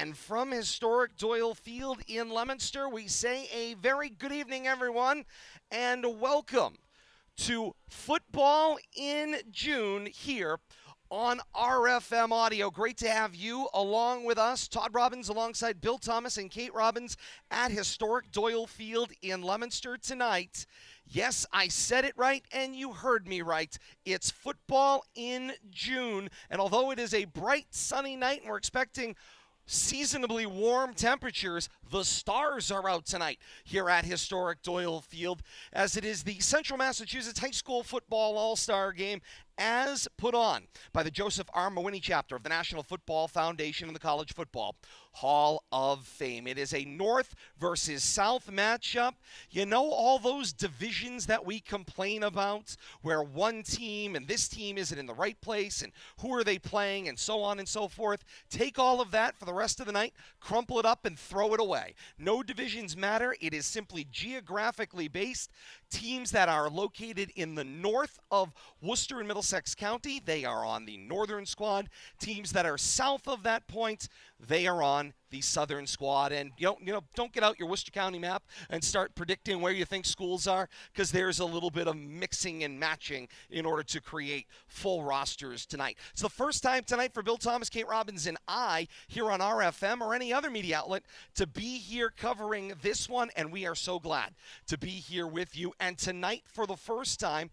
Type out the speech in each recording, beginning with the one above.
And from historic Doyle Field in Leominster, we say a very good evening, everyone, and welcome to Football in June here on RFM Audio. Great to have you along with us. Todd Robbins alongside Bill Thomas and Kate Robbins at historic Doyle Field in Leominster tonight. Yes, I said it right, and you heard me right. It's Football in June, and although it is a bright, sunny night, and we're expecting seasonably warm temperatures, the stars are out tonight here at historic Doyle Field, as it is the Central Massachusetts High School Football All-Star Game as put on by the Joseph R. Mawhinney chapter of the National Football Foundation and the College Football Hall of Fame. It is a North versus South matchup. You know, all those divisions that we complain about, where one team and this team isn't in the right place, and who are they playing, and so on and so forth. Take all of that for the rest of the night, crumple it up, and throw it away. No divisions matter. It is simply geographically based. Teams that are located in the north of Worcester and Middlesex County, they are on the northern squad. Teams that are south of that point, they are on the southern squad. And don't get out your Worcester County map and start predicting where you think schools are, because there's a little bit of mixing and matching in order to create full rosters tonight. It's the first time tonight for Bill Thomas, Kate Robbins, and I here on RFM or any other media outlet to be here covering this one, and we are so glad to be here with you. And tonight, for the first time,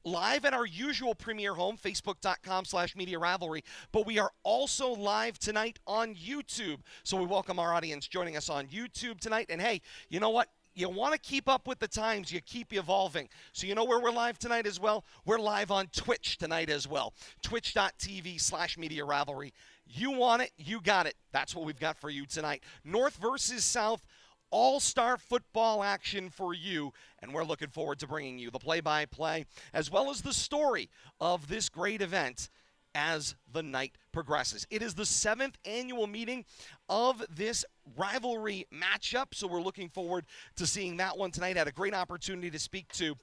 live at our usual premier home, facebook.com/media rivalry, but we are also live tonight on YouTube. So we welcome our audience joining us on YouTube tonight. And hey, you know what? You want to keep up with the times. You keep evolving. So you know where we're live tonight as well? We're live on Twitch tonight as well. Twitch.tv/media rivalry. You want it, you got it. That's what we've got for you tonight. North versus South. All-star football action for you, and we're looking forward to bringing you the play-by-play as well as the story of this great event as the night progresses. It is the 7th annual meeting of this rivalry matchup, so we're looking forward to seeing that one tonight. Had a great opportunity to speak to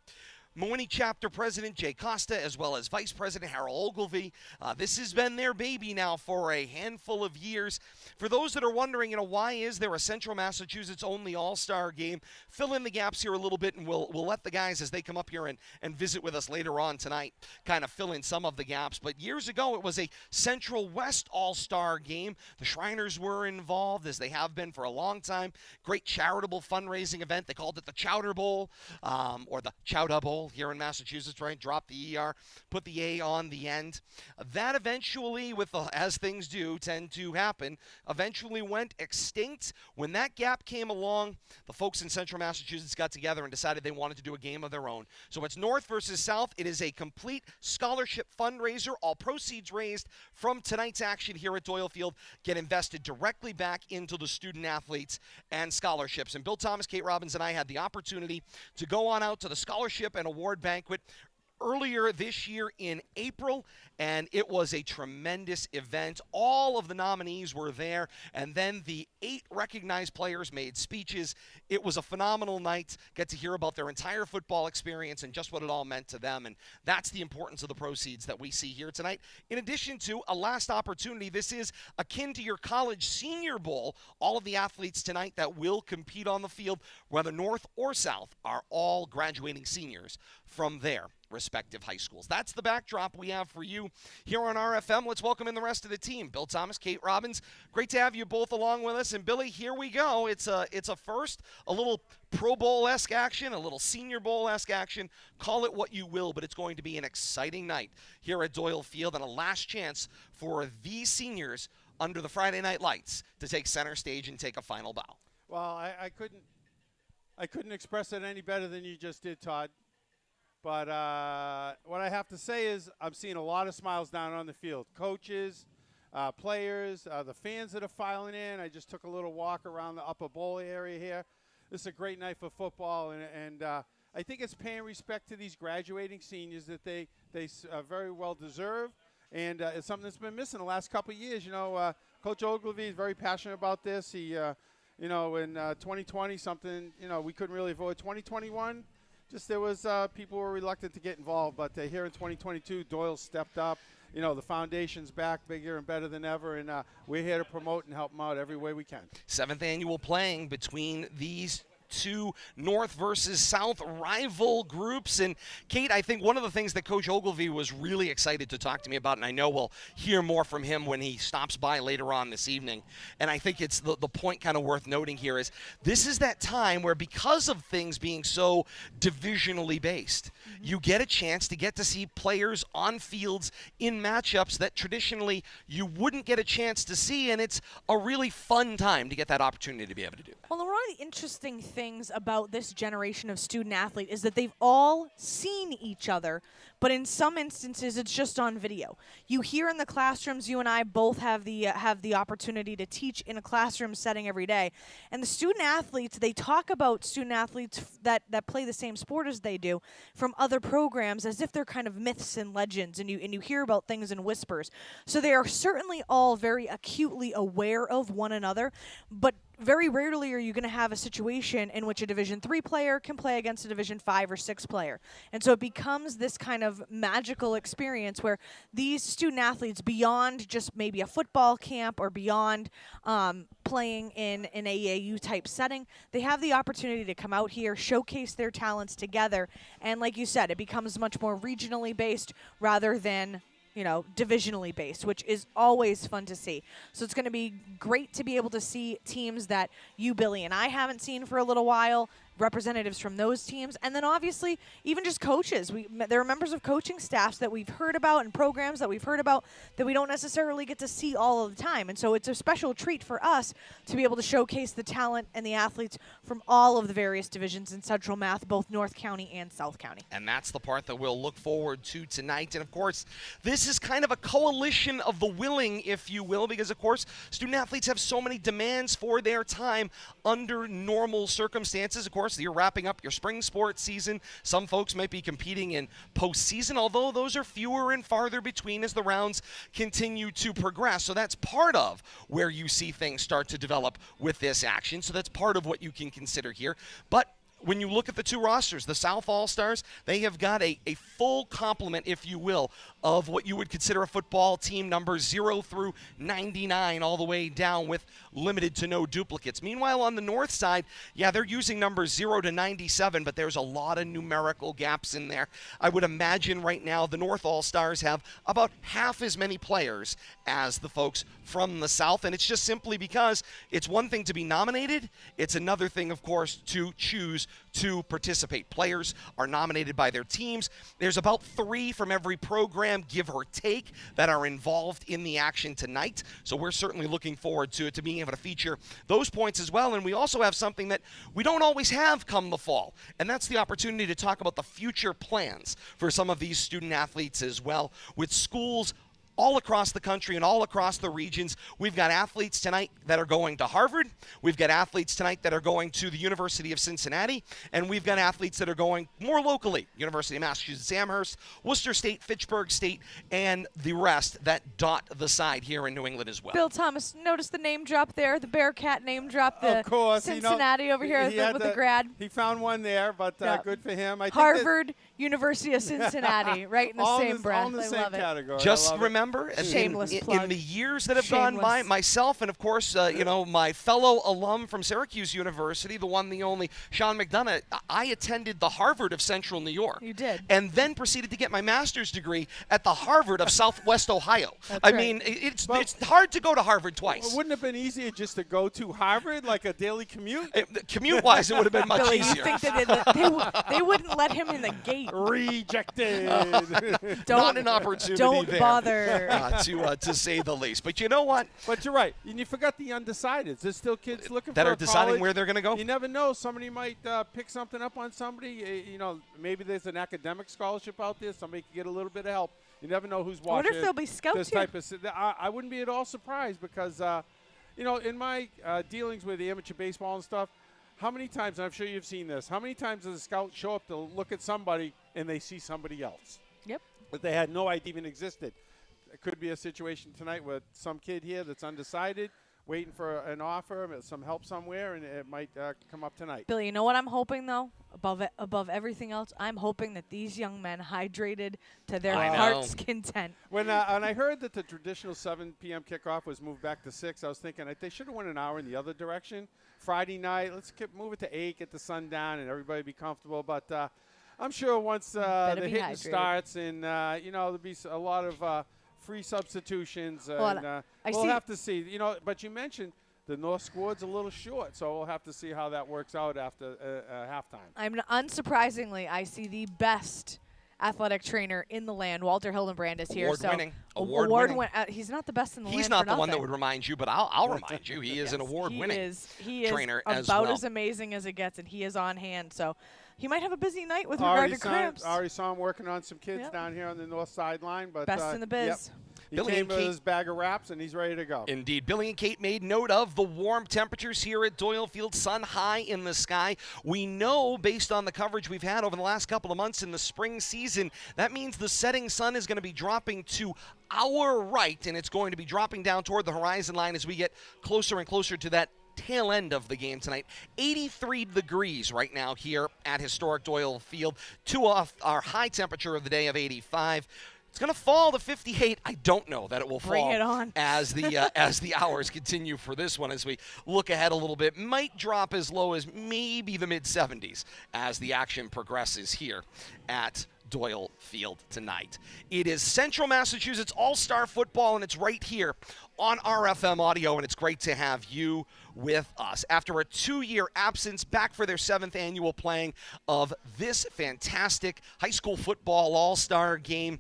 Mawhinney Chapter President Jay Costa, as well as Vice President Harold Ogilvie. This has been their baby now for a handful of years. For those that are wondering, why is there a Central Massachusetts only All-Star game? Fill in the gaps here a little bit, and we'll let the guys, as they come up here and visit with us later on tonight, kind of fill in some of the gaps. But years ago, it was a Central West All-Star game. The Shriners were involved, as they have been for a long time. Great charitable fundraising event. They called it the Chowder Bowl, or the Chowder Bowl here in Massachusetts, right? Drop the ER, put the A on the end. That eventually, as things do tend to happen, eventually went extinct. When that gap came along, the folks in Central Massachusetts got together and decided they wanted to do a game of their own. So it's North versus South. It is a complete scholarship fundraiser. All proceeds raised from tonight's action here at Doyle Field get invested directly back into the student athletes and scholarships. And Bill Thomas, Kate Robbins, and I had the opportunity to go on out to the scholarship and award banquet earlier this year in April, and it was a tremendous event. All of the nominees were there, and then the 8 recognized players made speeches. It was a phenomenal night. Get to hear about their entire football experience and just what it all meant to them, and that's the importance of the proceeds that we see here tonight. In addition to a last opportunity, this is akin to your college senior bowl. All of the athletes tonight that will compete on the field, whether North or South, are all graduating seniors from their respective high schools. That's the backdrop we have for you here on RFM. Let's welcome in the rest of the team. Bill Thomas, Kate Robbins, great to have you both along with us. And Billy, here we go. It's a first, a little Pro Bowl-esque action, a little Senior Bowl-esque action. Call it what you will, but it's going to be an exciting night here at Doyle Field, and a last chance for these seniors under the Friday night lights to take center stage and take a final bow. Well, I couldn't express it any better than you just did, Todd. But what I have to say is I'm seeing a lot of smiles down on the field. Coaches, players, the fans that are filing in. I just took a little walk around the upper bowl area here. This is a great night for football, and I think it's paying respect to these graduating seniors that they very well deserve. And it's something that's been missing the last couple of years. Coach Ogilvie is very passionate about this. He, in 2020, something, we couldn't really avoid. 2021, just there was people were reluctant to get involved, but here in 2022, Doyle stepped up. the foundation's back bigger and better than ever, and we're here to promote and help them out every way we can. 7th annual playing between these two North versus South rival groups. And Kate, I think one of the things that Coach Ogilvie was really excited to talk to me about, and I know we'll hear more from him when he stops by later on this evening, and I think it's the point kind of worth noting here is this is that time where, because of things being so divisionally based, you get a chance to get to see players on fields in matchups that traditionally you wouldn't get a chance to see, and it's a really fun time to get that opportunity to be able to do that. Well, one of the interesting things about this generation of student athlete is that they've all seen each other, but in some instances it's just on video. You hear in the classrooms, you and I both have the opportunity to teach in a classroom setting every day, and the student athletes, they talk about student athletes that play the same sport as they do from other programs as if they're kind of myths and legends, and you hear about things in whispers. So they are certainly all very acutely aware of one another, but very rarely are you going to have a situation in which a Division III player can play against a Division V or VI player. And so it becomes this kind of magical experience where these student athletes, beyond just maybe a football camp or beyond playing in an AAU type setting, they have the opportunity to come out here, showcase their talents together, and like you said, it becomes much more regionally based rather than divisionally based, which is always fun to see. So it's going to be great to be able to see teams that you, Billy, and I haven't seen for a little while, representatives from those teams, and then obviously even just coaches. There are members of coaching staffs that we've heard about and programs that we've heard about that we don't necessarily get to see all of the time. And so it's a special treat for us to be able to showcase the talent and the athletes from all of the various divisions in Central Math, both North County and South County. And that's the part that we'll look forward to tonight. And of course, this is kind of a coalition of the willing, if you will, because of course, student athletes have so many demands for their time under normal circumstances. Of course, you're wrapping up your spring sports season. Some folks might be competing in postseason, although those are fewer and farther between as the rounds continue to progress. So that's part of where you see things start to develop with this action. So that's part of what you can consider here. But when you look at the two rosters, the South All-Stars, they have got a full complement, if you will, of what you would consider a football team, numbers 0 through 99, all the way down with limited to no duplicates. Meanwhile, on the North side, yeah, they're using numbers 0 to 97, but there's a lot of numerical gaps in there. I would imagine right now the North All-Stars have about half as many players as the folks from the South, and it's just simply because it's one thing to be nominated, it's another thing, of course, to choose to participate. Players are nominated by their teams. There's about 3 from every program, give or take, that are involved in the action tonight. So we're certainly looking forward to it, to being able to feature those points as well. And we also have something that we don't always have come the fall, and that's the opportunity to talk about the future plans for some of these student athletes as well, with schools all across the country and all across the regions. We've got athletes tonight that are going to Harvard. We've got athletes tonight that are going to the University of Cincinnati. And we've got athletes that are going more locally, University of Massachusetts Amherst, Worcester State, Fitchburg State, and the rest that dot the side here in New England as well. Bill Thomas, notice the name drop there, the Bearcat name drop, the of course, Cincinnati over here with the grad. He found one there, but good for him. I think Harvard, University of Cincinnati, right in the same breath. All in the same category. Just remember, shameless plug. In the years that have gone by, myself and, of course, my fellow alum from Syracuse University, the one, the only, Sean McDonough, I attended the Harvard of Central New York. You did. And then proceeded to get my master's degree at the Harvard of Southwest Ohio. Mean, it's hard to go to Harvard twice. Well, wouldn't it have been easier just to go to Harvard, like a daily commute? Commute-wise, it would have been much Billy, easier. You think that they wouldn't let him in the gate. Rejected. Not an opportunity Don't there. bother. To say the least. But you know what? But you're right. And you forgot the undecideds. There's still kids looking that for are deciding college. where they're going to go. You never know. Somebody might pick something up on somebody. Maybe there's an academic scholarship out there. Somebody could get a little bit of help. You never know who's watching. I wonder if there'll be scouts this here. type of. I wouldn't be at all surprised because, in my dealings with the amateur baseball and stuff, how many times, and I'm sure you've seen this, how many times does a scout show up to look at somebody and they see somebody else? Yep. That they had no idea even existed. It could be a situation tonight with some kid here that's undecided, waiting for an offer, some help somewhere, and it might come up tonight. Billy, you know what I'm hoping, though? Above everything else, I'm hoping that these young men hydrated to their heart's content. When I heard that the traditional 7 p.m. kickoff was moved back to 6, I was thinking they should have went an hour in the other direction. Friday night, let's move it to 8, get the sun down, and everybody be comfortable. But I'm sure once the hitting starts and, there'll be a lot of free substitutions. And we'll have to see. But you mentioned the North squad's a little short, so we'll have to see how that works out after halftime. Unsurprisingly, I see the best athletic trainer in the land. Walter Hildenbrand is here. Award-winning. He's not the best in the land. He's not the nothing. one that would remind you, but I'll remind you. He is an award-winning trainer as well. He is about as amazing as it gets, and he is on hand. So he might have a busy night with regard to cramps. Already saw him working on some kids down here on the north sideline. But best in the biz. Yep. He came with his bag of wraps, and he's ready to go. Indeed. Billy and Kate made note of the warm temperatures here at Doyle Field, sun high in the sky. We know, based on the coverage we've had over the last couple of months in the spring season, that means the setting sun is going to be dropping to our right, and it's going to be dropping down toward the horizon line as we get closer and closer to that tail end of the game tonight. 83 degrees right now here at historic Doyle Field, to off our high temperature of the day of 85. It's going to fall to 58. I don't know that it will Bring fall it on. as the hours continue for this one. As we look ahead a little bit, might drop as low as maybe the mid-70s as the action progresses here at Doyle Field tonight. It is Central Massachusetts All-Star Football, and it's right here on RFM Audio, and it's great to have you with us. After a 2-year absence, back for their 7th annual playing of this fantastic high school football all-star game.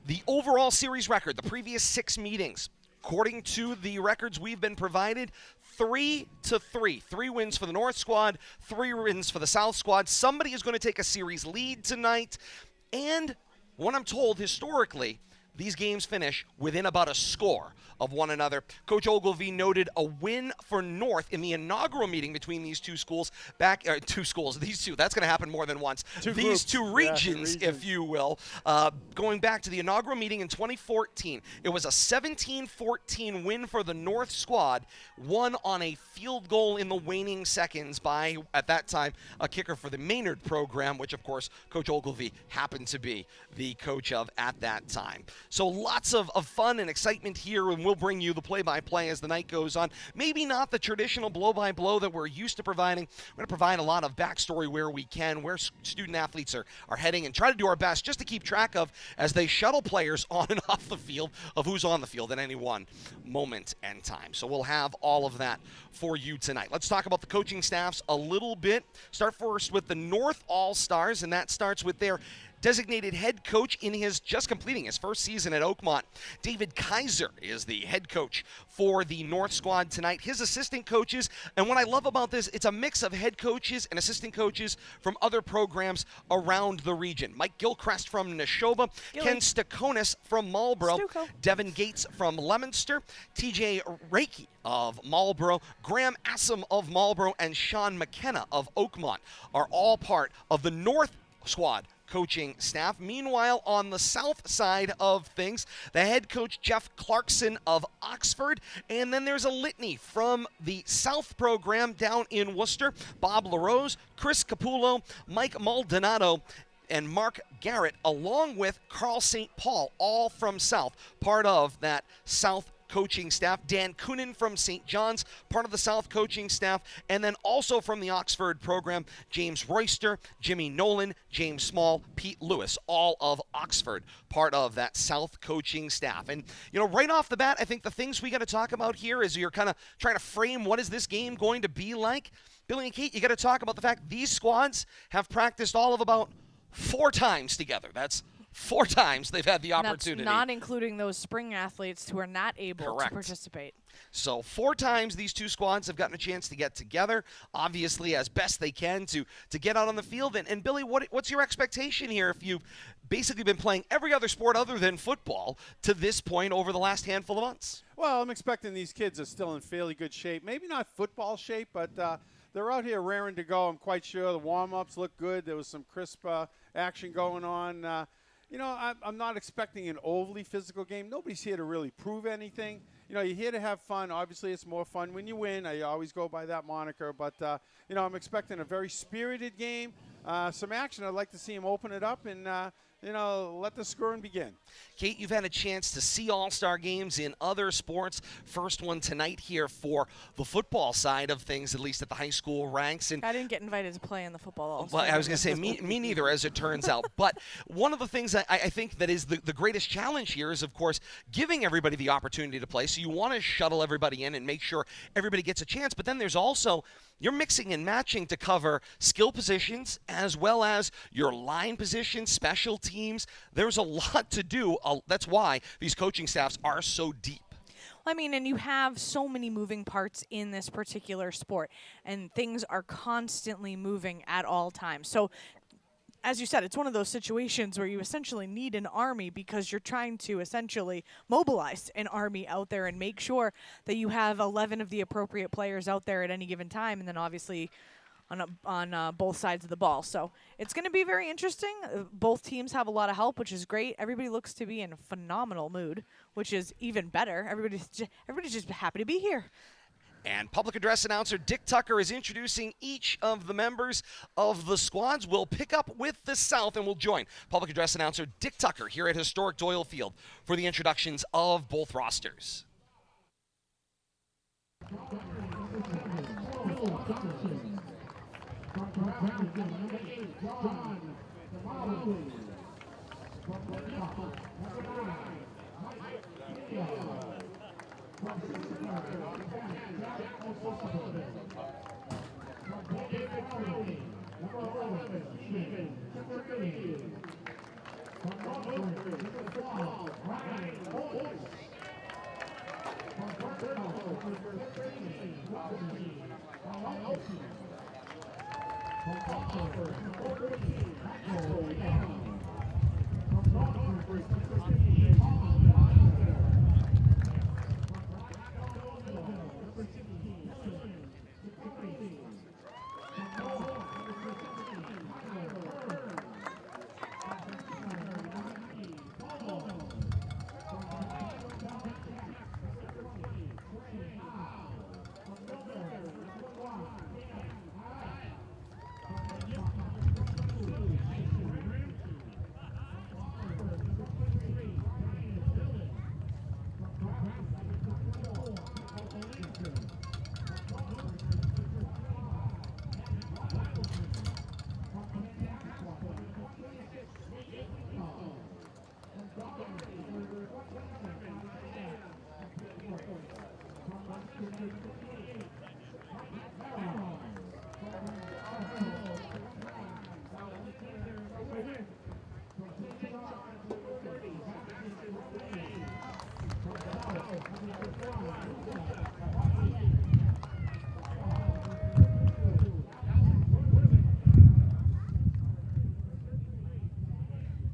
The overall series record, the previous 6 meetings, according to the records we've been provided, 3-3. 3 wins for the North squad, 3 wins for the South squad. Somebody is going to take a series lead tonight. And what I'm told, historically, these games finish within about a score of one another. Coach Ogilvie noted a win for North in the inaugural meeting between these two schools that's going to happen more than once. These two regions, if you will, going back to the inaugural meeting in 2014. It was a 17-14 win for the North squad, won on a field goal in the waning seconds by, at that time, a kicker for the Maynard program, which, of course, Coach Ogilvie happened to be the coach of at that time. So lots of fun and excitement here, and we'll bring you the play-by-play as the night goes on. Maybe not the traditional blow-by-blow that we're used to providing. We're going to provide a lot of backstory where we can, where student-athletes are heading, and try to do our best just to keep track of as they shuttle players on and off the field of who's on the field at any one moment and time. So we'll have all of that for you tonight. Let's talk about the coaching staffs a little bit. Start first with the North All-Stars, and that starts with their designated head coach in just completing his first season at Oakmont. David Kaiser is the head coach for the North squad tonight. His assistant coaches, and what I love about this, it's a mix of head coaches and assistant coaches from other programs around the region. Mike Gilchrist from Neshoba, Ken Stakonis from Marlboro, Devin Gates from Leominster, TJ Reiki of Marlboro, Graham Assam of Marlboro, and Sean McKenna of Oakmont are all part of the North squad coaching staff. Meanwhile, on the south side of things, the head coach Jeff Clarkson of Oxford, and then there's a litany from the South program down in Worcester, Bob LaRose, Chris Capullo, Mike Maldonado, and Mark Garrett, along with Carl St. Paul, all from South, part of that South coaching staff. Dan Coonan from St. John's, part of the South coaching staff, and then also from the Oxford program, James Royster, Jimmy Nolan, James Small, Pete Lewis, all of Oxford, part of that South coaching staff. And, right off the bat, I think the things we got to talk about here is you're kind of trying to frame what is this game going to be like. Billy and Kate, you got to talk about the fact these squads have practiced all of about 4 times together. That's 4 times they've had the opportunity. That's not including those spring athletes who are not able to participate. So 4 times these two squads have gotten a chance to get together, obviously as best they can to get out on the field. And Billy, what's your expectation here if you've basically been playing every other sport other than football to this point over the last handful of months? Well, I'm expecting these kids are still in fairly good shape. Maybe not football shape, but they're out here raring to go. I'm quite sure the warm-ups look good. There was some crisp action going on. I'm not expecting an overly physical game. Nobody's here to really prove anything. you're here to have fun. Obviously, it's more fun when you win. I always go by that moniker. But, I'm expecting a very spirited game, some action. I'd like to see him open it up and, let the scoring begin. Kate, you've had a chance to see all-star games in other sports. First one tonight here for the football side of things, at least at the high school ranks. And I didn't get invited to play in the football all-star. well, I was going to say, me neither, as it turns out. But one of the things I think that is the greatest challenge here is, of course, giving everybody the opportunity to play. So you want to shuttle everybody in and make sure everybody gets a chance. But then there's also, you're mixing and matching to cover skill positions as well as your line positions, special teams. There's a lot to do. That's why these coaching staffs are so deep. I mean, and you have so many moving parts in this particular sport, and things are constantly moving at all times. So, as you said, it's one of those situations where you essentially need an army because you're trying to essentially mobilize an army out there and make sure that you have 11 of the appropriate players out there at any given time, and then obviously on both sides of the ball. So it's going to be very interesting. Both teams have a lot of help, which is great. Everybody looks to be in a phenomenal mood, which is even better. Everybody's just happy to be here. And public address announcer Dick Tucker is introducing each of the members of the squads. We'll pick up with the South and we'll join public address announcer Dick Tucker here at historic Doyle Field for the introductions of both rosters.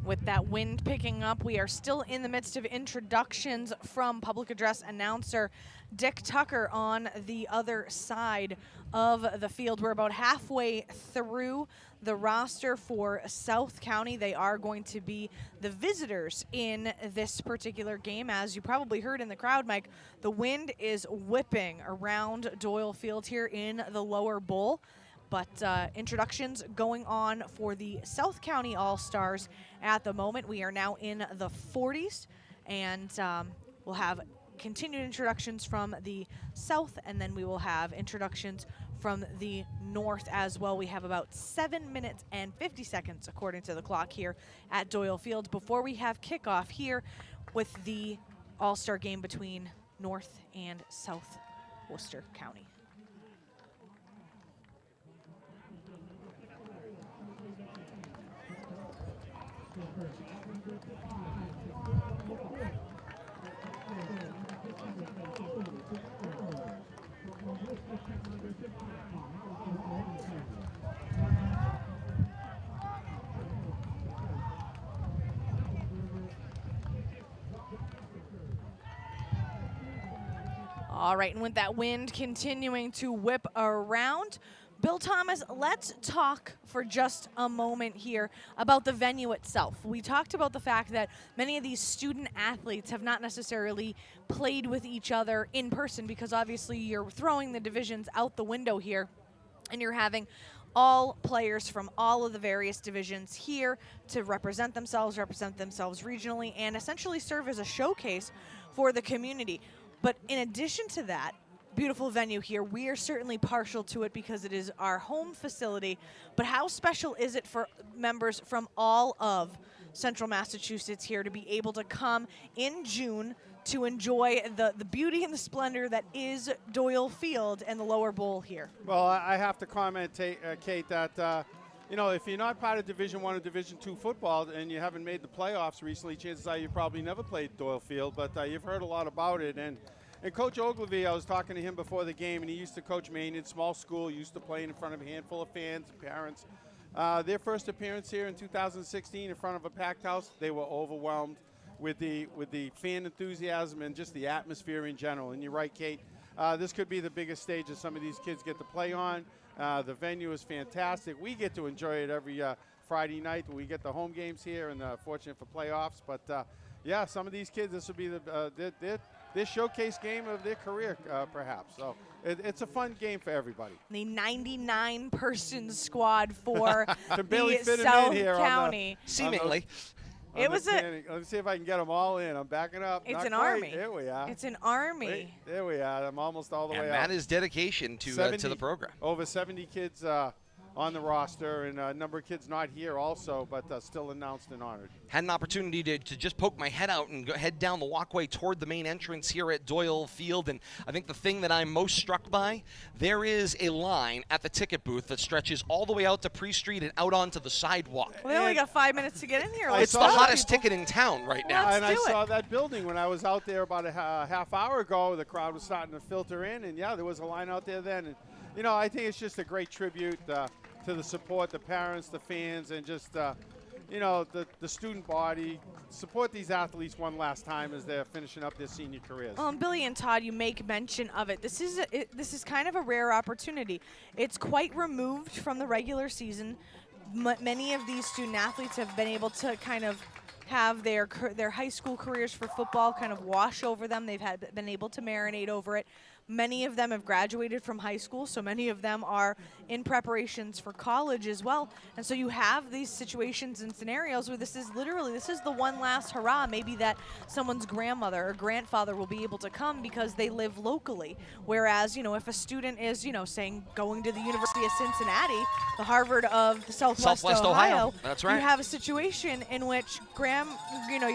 With that wind picking up, we are still in the midst of introductions from public address announcer Dick Tucker on the other side of the field. We're about halfway through the roster for South County. They are going to be the visitors in this particular game. As you probably heard in the crowd, Mike, the wind is whipping around Doyle Field here in the lower bowl. But introductions going on for the South County All-Stars at the moment. We are now in the 40s, and we'll have continued introductions from the South, and then we will have introductions from the North as well. We have about 7 minutes and 50 seconds, according to the clock here at Doyle Field, before we have kickoff here with the All-Star game between North and South Worcester County. All right, and with that wind continuing to whip around, Bill Thomas, let's talk for just a moment here about the venue itself. We talked about the fact that many of these student athletes have not necessarily played with each other in person because obviously you're throwing the divisions out the window here and you're having all players from all of the various divisions here to represent themselves regionally, and essentially serve as a showcase for the community. But in addition to that, beautiful venue here. We are certainly partial to it because it is our home facility, but how special is it for members from all of Central Massachusetts here to be able to come in June to enjoy the beauty and the splendor that is Doyle Field and the lower bowl here? Well, I have to comment, Kate, that if you're not part of Division I or Division II football and you haven't made the playoffs recently, chances are you probably never played Doyle Field, but you've heard a lot about it. And Coach Ogilvie, I was talking to him before the game, and he used to coach Maine in small school, used to play in front of a handful of fans and parents. Their first appearance here in 2016 in front of a packed house, they were overwhelmed with the fan enthusiasm and just the atmosphere in general. And you're right, Kate, this could be the biggest stage that some of these kids get to play on. The venue is fantastic. We get to enjoy it every Friday night when we get the home games here and fortunate for playoffs. But, yeah, some of these kids, this will be their showcase game of their career, perhaps. So it's a fun game for everybody. The 99-person squad for barely the fit 'em in South here County. Seemingly. It was Let me see if I can get them all in. I'm backing up. It's Not an quite. army. There we are. It's an army. Wait, there we are. I'm almost all the way And out. that is dedication to the program. Over 70 kids on the roster, and a number of kids not here also, but still announced and honored. Had an opportunity to just poke my head out and head down the walkway toward the main entrance here at Doyle Field, and I think the thing that I'm most struck by, there is a line at the ticket booth that stretches all the way out to Pre-Street and out onto the sidewalk. We only got 5 minutes to get in here. It's the Let's go. hottest ticket in town right now. Let's And I do saw it. that building when I was out there about a half hour ago. The crowd was starting to filter in, and yeah, there was a line out there then. And I think it's just a great tribute to the support, the parents, the fans, and just the student body. Support these athletes one last time as they're finishing up their senior careers. Billy and Todd, you make mention of it. This is kind of a rare opportunity. It's quite removed from the regular season. Many of these student athletes have been able to kind of have their high school careers for football kind of wash over them. They've been able to marinate over it. Many of them have graduated from high school, so many of them are in preparations for college as well. And so you have these situations and scenarios where this is the one last hurrah, maybe that someone's grandmother or grandfather will be able to come because they live locally. Whereas, if a student is, saying going to the University of Cincinnati, the Harvard of the Southwest Ohio, That's right. you have a situation in which your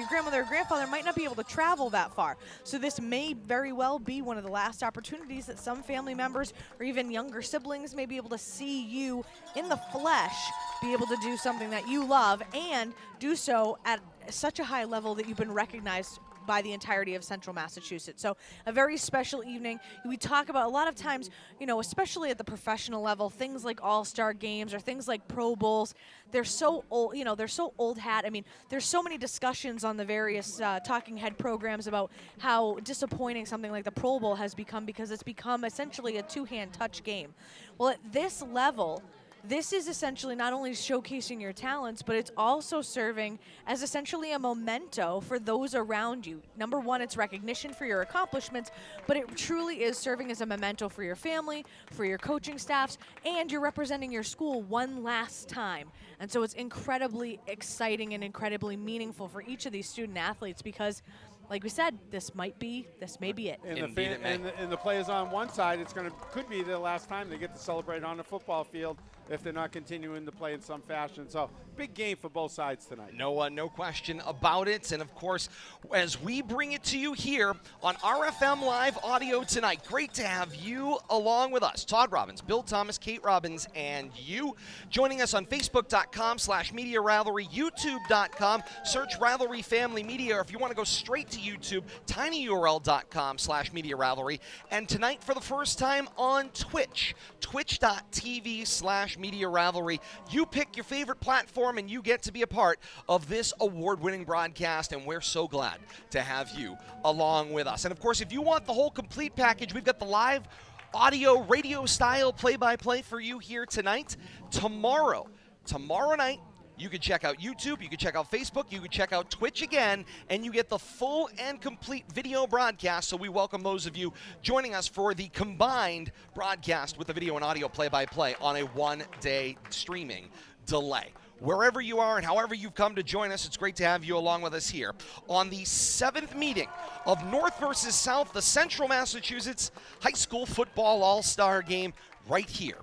grandmother or grandfather might not be able to travel that far. So this may very well be one of the last opportunities that some family members or even younger siblings may be able to see you in the flesh, be able to do something that you love and do so at such a high level that you've been recognized by the entirety of Central Massachusetts. So a very special evening. We talk about a lot of times, especially at the professional level, things like all-star games or things like Pro Bowls, they're so old, they're so old hat. I mean, there's so many discussions on the various talking head programs about how disappointing something like the Pro Bowl has become because it's become essentially a two-hand touch game. Well, at this level, this is essentially not only showcasing your talents, but it's also serving as essentially a memento for those around you. Number one, it's recognition for your accomplishments, but it truly is serving as a memento for your family, for your coaching staffs, and you're representing your school one last time. And so it's incredibly exciting and incredibly meaningful for each of these student athletes because, like we said, this may be it. And the players on one side, could be the last time they get to celebrate on the football field if they're not continuing to play in some fashion. So big game for both sides tonight. No question about it. And of course, as we bring it to you here on RFM Live Audio tonight, great to have you along with us. Todd Robbins, Bill Thomas, Kate Robbins, and you joining us on Facebook.com/Media Ravelry, YouTube.com, search Ravelry Family Media, or if you want to go straight to YouTube, tinyurl.com/Media Ravelry. And tonight, for the first time on Twitch, twitch.tv/Media Ravelry. You pick your favorite platform and you get to be a part of this award-winning broadcast, and we're so glad to have you along with us. And of course, if you want the whole complete package, we've got the live audio, radio style play-by-play for you here tonight. Tomorrow night, you can check out YouTube, you can check out Facebook, you can check out Twitch again, and you get the full and complete video broadcast. So we welcome those of you joining us for the combined broadcast with the video and audio play-by-play on a one-day streaming delay. Wherever you are and however you've come to join us, it's great to have you along with us here on the 7th meeting of North versus South, the Central Massachusetts High School Football All-Star Game, right here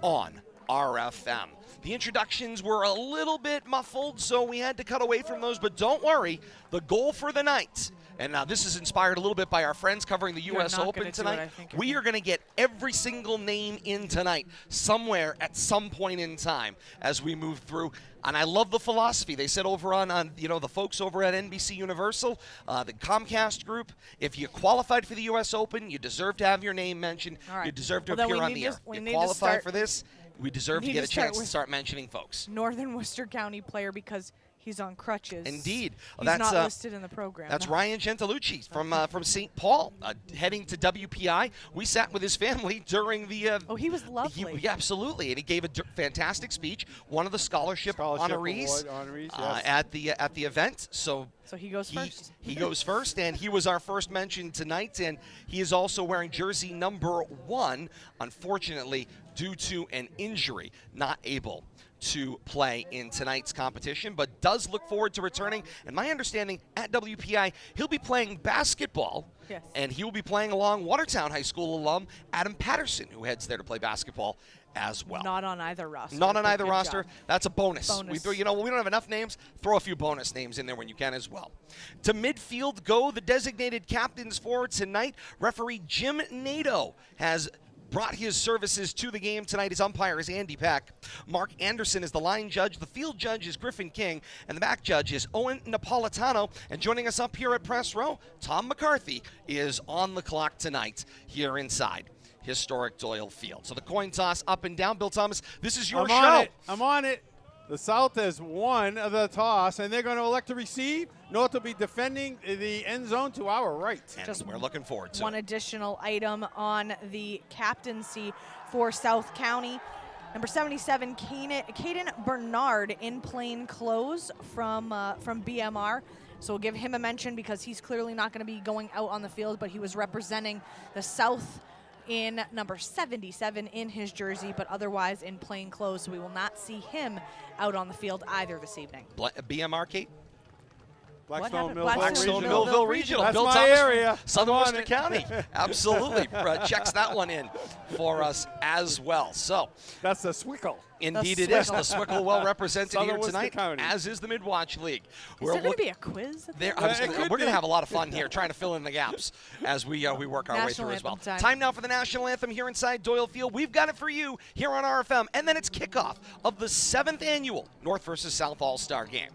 on RFM. The introductions were a little bit muffled, so we had to cut away from those, but don't worry, the goal for the night, and this is inspired a little bit by our friends covering the U.S. Open tonight. We are going to get every single name in tonight somewhere at some point in time as we move through. And I love the philosophy. They said over on the folks over at NBC Universal, the Comcast group, if you qualified for the U.S. Open, you deserve to have your name mentioned. Right. You deserve to Well, appear on the air. You qualified for this, we deserve to get a chance to start mentioning folks. Northern Worcester County player because he's on crutches. Indeed. He's That's not listed in the program. That's no. Ryan Gentilucci from St. Paul, heading to WPI. We sat with his family during the. He was lovely. Absolutely, and he gave a fantastic speech. One of the scholarship honorees yes. at the event. So he goes first. He goes first, and he was our first mention tonight. And he is also wearing jersey number 1. Unfortunately, due to an injury, not able to play in tonight's competition, but does look forward to returning. And my understanding, at WPI, he'll be playing basketball. Yes. And he will be playing along Watertown High School alum Adam Patterson, who heads there to play basketball as well. Not on either roster. Not on either Good roster. job. That's a bonus. Bonus. We don't have enough names. Throw a few bonus names in there when you can as well. To midfield go the designated captains for tonight. Referee Jim Nadeau has brought his services to the game tonight. His umpire is Andy Peck. Mark Anderson is the line judge. The field judge is Griffin King. And the back judge is Owen Napolitano. And joining us up here at Press Row, Tom McCarthy is on the clock tonight here inside historic Doyle Field. So the coin toss up and down. Bill Thomas, this is your show. I'm on it. The South has won the toss, and they're going to elect to receive. North will be defending the end zone to our right. And we're looking forward to one it. additional item on the captaincy for South County. Number 77, Caden Bernard in plain clothes from BMR. So we'll give him a mention because he's clearly not going to be going out on the field, but he was representing the South in number 77 in his jersey, but otherwise in plain clothes. So we will not see him out on the field either this evening. BMR, Kate? Blackstone Millville Regional. That's Bill my Thomas area. Southern Worcester County. Absolutely. Checks that one in for us as well. So that's the Swickle. Indeed it is. The Swickle well represented Southern here Worcester tonight, County. as is the Midwatch League. Is there going to be a quiz? We're going to have a lot of fun here trying to fill in the gaps as we work our way through as well. Time now for the National Anthem here inside Doyle Field. We've got it for you here on RFM. And then it's kickoff of the 7th annual North versus South All-Star Game.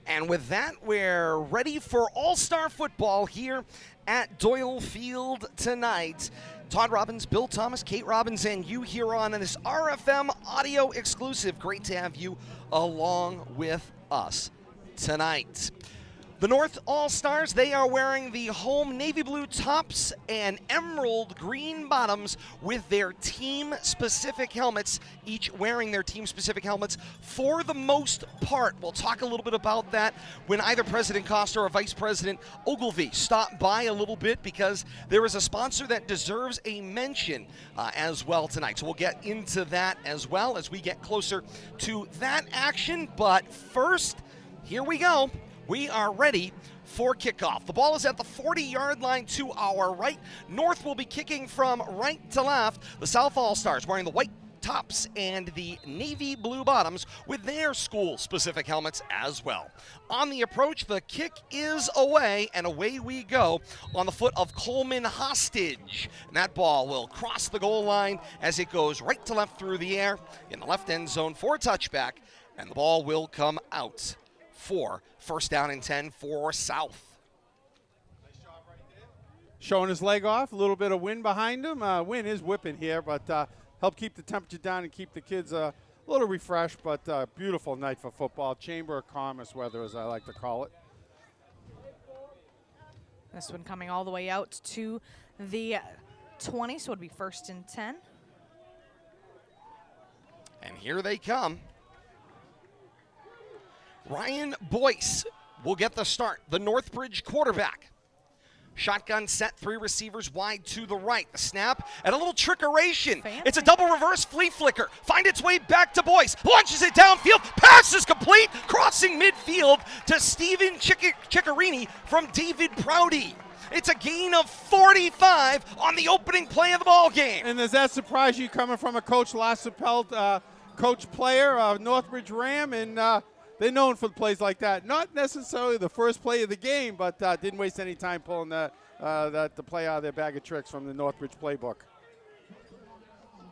And with that, we're ready for All-Star football here at Doyle Field tonight. Todd Robbins, Bill Thomas, Kate Robbins, and you here on this RFM audio exclusive. Great to have you along with us tonight. The North All-Stars, they are wearing the home navy blue tops and emerald green bottoms with their team-specific helmets, each wearing their team-specific helmets for the most part. We'll talk a little bit about that when either President Costa or Vice President Ogilvie stop by a little bit, because there is a sponsor that deserves a mention as well tonight. So we'll get into that as well as we get closer to that action. But first, here we go. We are ready for kickoff. The ball is at the 40-yard line to our right. North will be kicking from right to left. The South All-Stars wearing the white tops and the navy blue bottoms with their school-specific helmets as well. On the approach, the kick is away, and away we go on the foot of Coleman Hostage. And that ball will cross the goal line as it goes right to left through the air in the left end zone for a touchback, and the ball will come out for first down and 10 for South. Showing his leg off, a little bit of wind behind him. Wind is whipping here, but help keep the temperature down and keep the kids a little refreshed, but beautiful night for football. Chamber of Commerce weather, as I like to call it. This one coming all the way out to the 20, so it'll be first and 10. And here they come. Ryan Boyce will get the start, the Northbridge quarterback. Shotgun set, 3 receivers wide to the right. The snap and a little trickeration. Fancy. It's a double reverse flea flicker. Find its way back to Boyce. Launches it downfield. Pass is complete. Crossing midfield to Steven Ciccarini from David Prouty. It's a gain of 45 on the opening play of the ball game. And does that surprise you coming from a Coach Lassapelt, coach player, Northbridge Ram, and they're known for plays like that. Not necessarily the first play of the game, but didn't waste any time pulling the play out of their bag of tricks from the Northbridge playbook.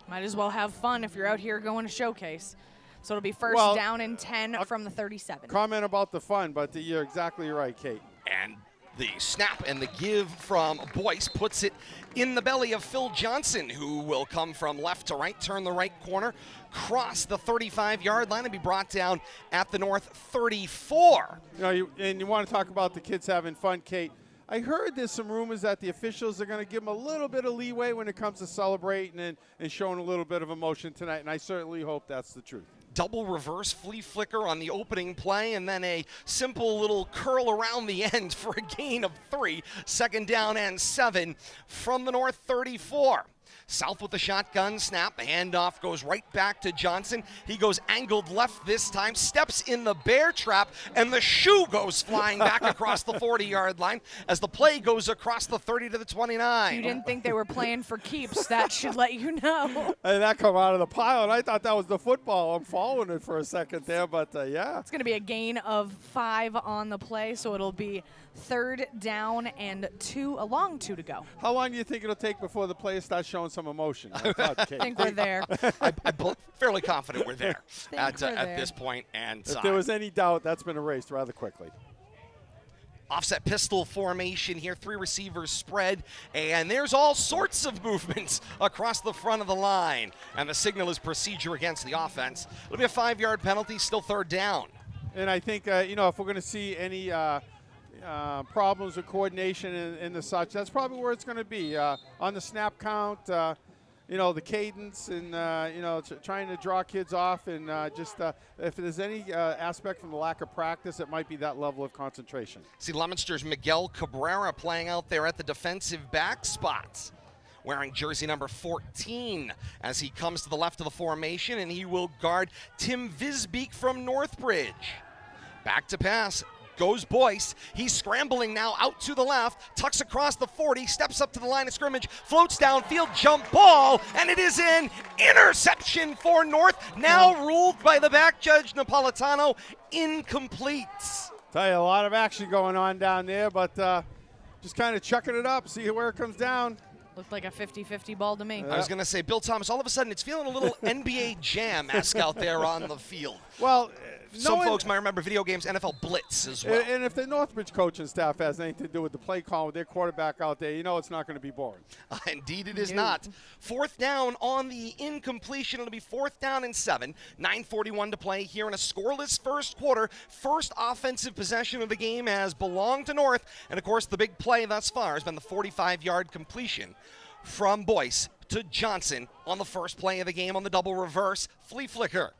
Might as well have fun if you're out here going to showcase. So it'll be first down and 10 from the 37. Comment about the fun, but you're exactly right, Kate. And the snap and the give from Boyce puts it in the belly of Phil Johnson, who will come from left to right, turn the right corner, cross the 35-yard line, and be brought down at the North 34. You want to talk about the kids having fun, Kate. I heard there's some rumors that the officials are going to give them a little bit of leeway when it comes to celebrating and showing a little bit of emotion tonight, and I certainly hope that's the truth. Double reverse flea flicker on the opening play, and then a simple little curl around the end for a gain of 3. Second down and 7 from the North 34. South with the shotgun snap. The handoff goes right back to Johnson. He goes angled left this time, steps in the bear trap, and the shoe goes flying back across the 40-yard line as the play goes across the 30 to the 29. You didn't think they were playing for keeps. That should let you know. And that come out of the pile, and I thought that was the football. I'm following it for a second there, but yeah. It's going to be a gain of 5 on the play, so it'll be third down and a long 2 to go. How long do you think it'll take before the players start showing some emotion? I think we're there. I'm fairly confident we're there at there. this point. And if there was any doubt, that's been erased rather quickly. Offset pistol formation here, 3 receivers spread, and there's all sorts of movements across the front of the line. And the signal is procedure against the offense. It'll be a 5-yard penalty, still third down. And I think, if we're going to see any problems with coordination and the such, that's probably where it's going to be. On the snap count, the cadence and, trying to draw kids off and if there's any aspect from the lack of practice, it might be that level of concentration. See Leominster's Miguel Cabrera playing out there at the defensive back spots, wearing jersey number 14 as he comes to the left of the formation, and he will guard Tim Visbeek from Northbridge. Back to pass. Goes Boyce. He's scrambling now out to the left, tucks across the 40, steps up to the line of scrimmage, floats downfield, jump ball, and it is an interception for North, now ruled by the back judge Napolitano, incomplete. Tell you, a lot of action going on down there, but just kind of chucking it up, see where it comes down. Looked like a 50-50 ball to me. I was going to say, Bill Thomas, all of a sudden it's feeling a little NBA Jam-esque out there on the field. Well, Some folks might remember video games, NFL Blitz as well. And if the Northbridge coaching staff has anything to do with the play call with their quarterback out there, you know it's not going to be boring. Indeed it is not. Fourth down on the incompletion. It'll be 4th down and 7. 9:41 to play here in a scoreless first quarter. First offensive possession of the game has belonged to North. And, of course, the big play thus far has been the 45-yard completion from Boyce to Johnson on the first play of the game on the double reverse flea flicker.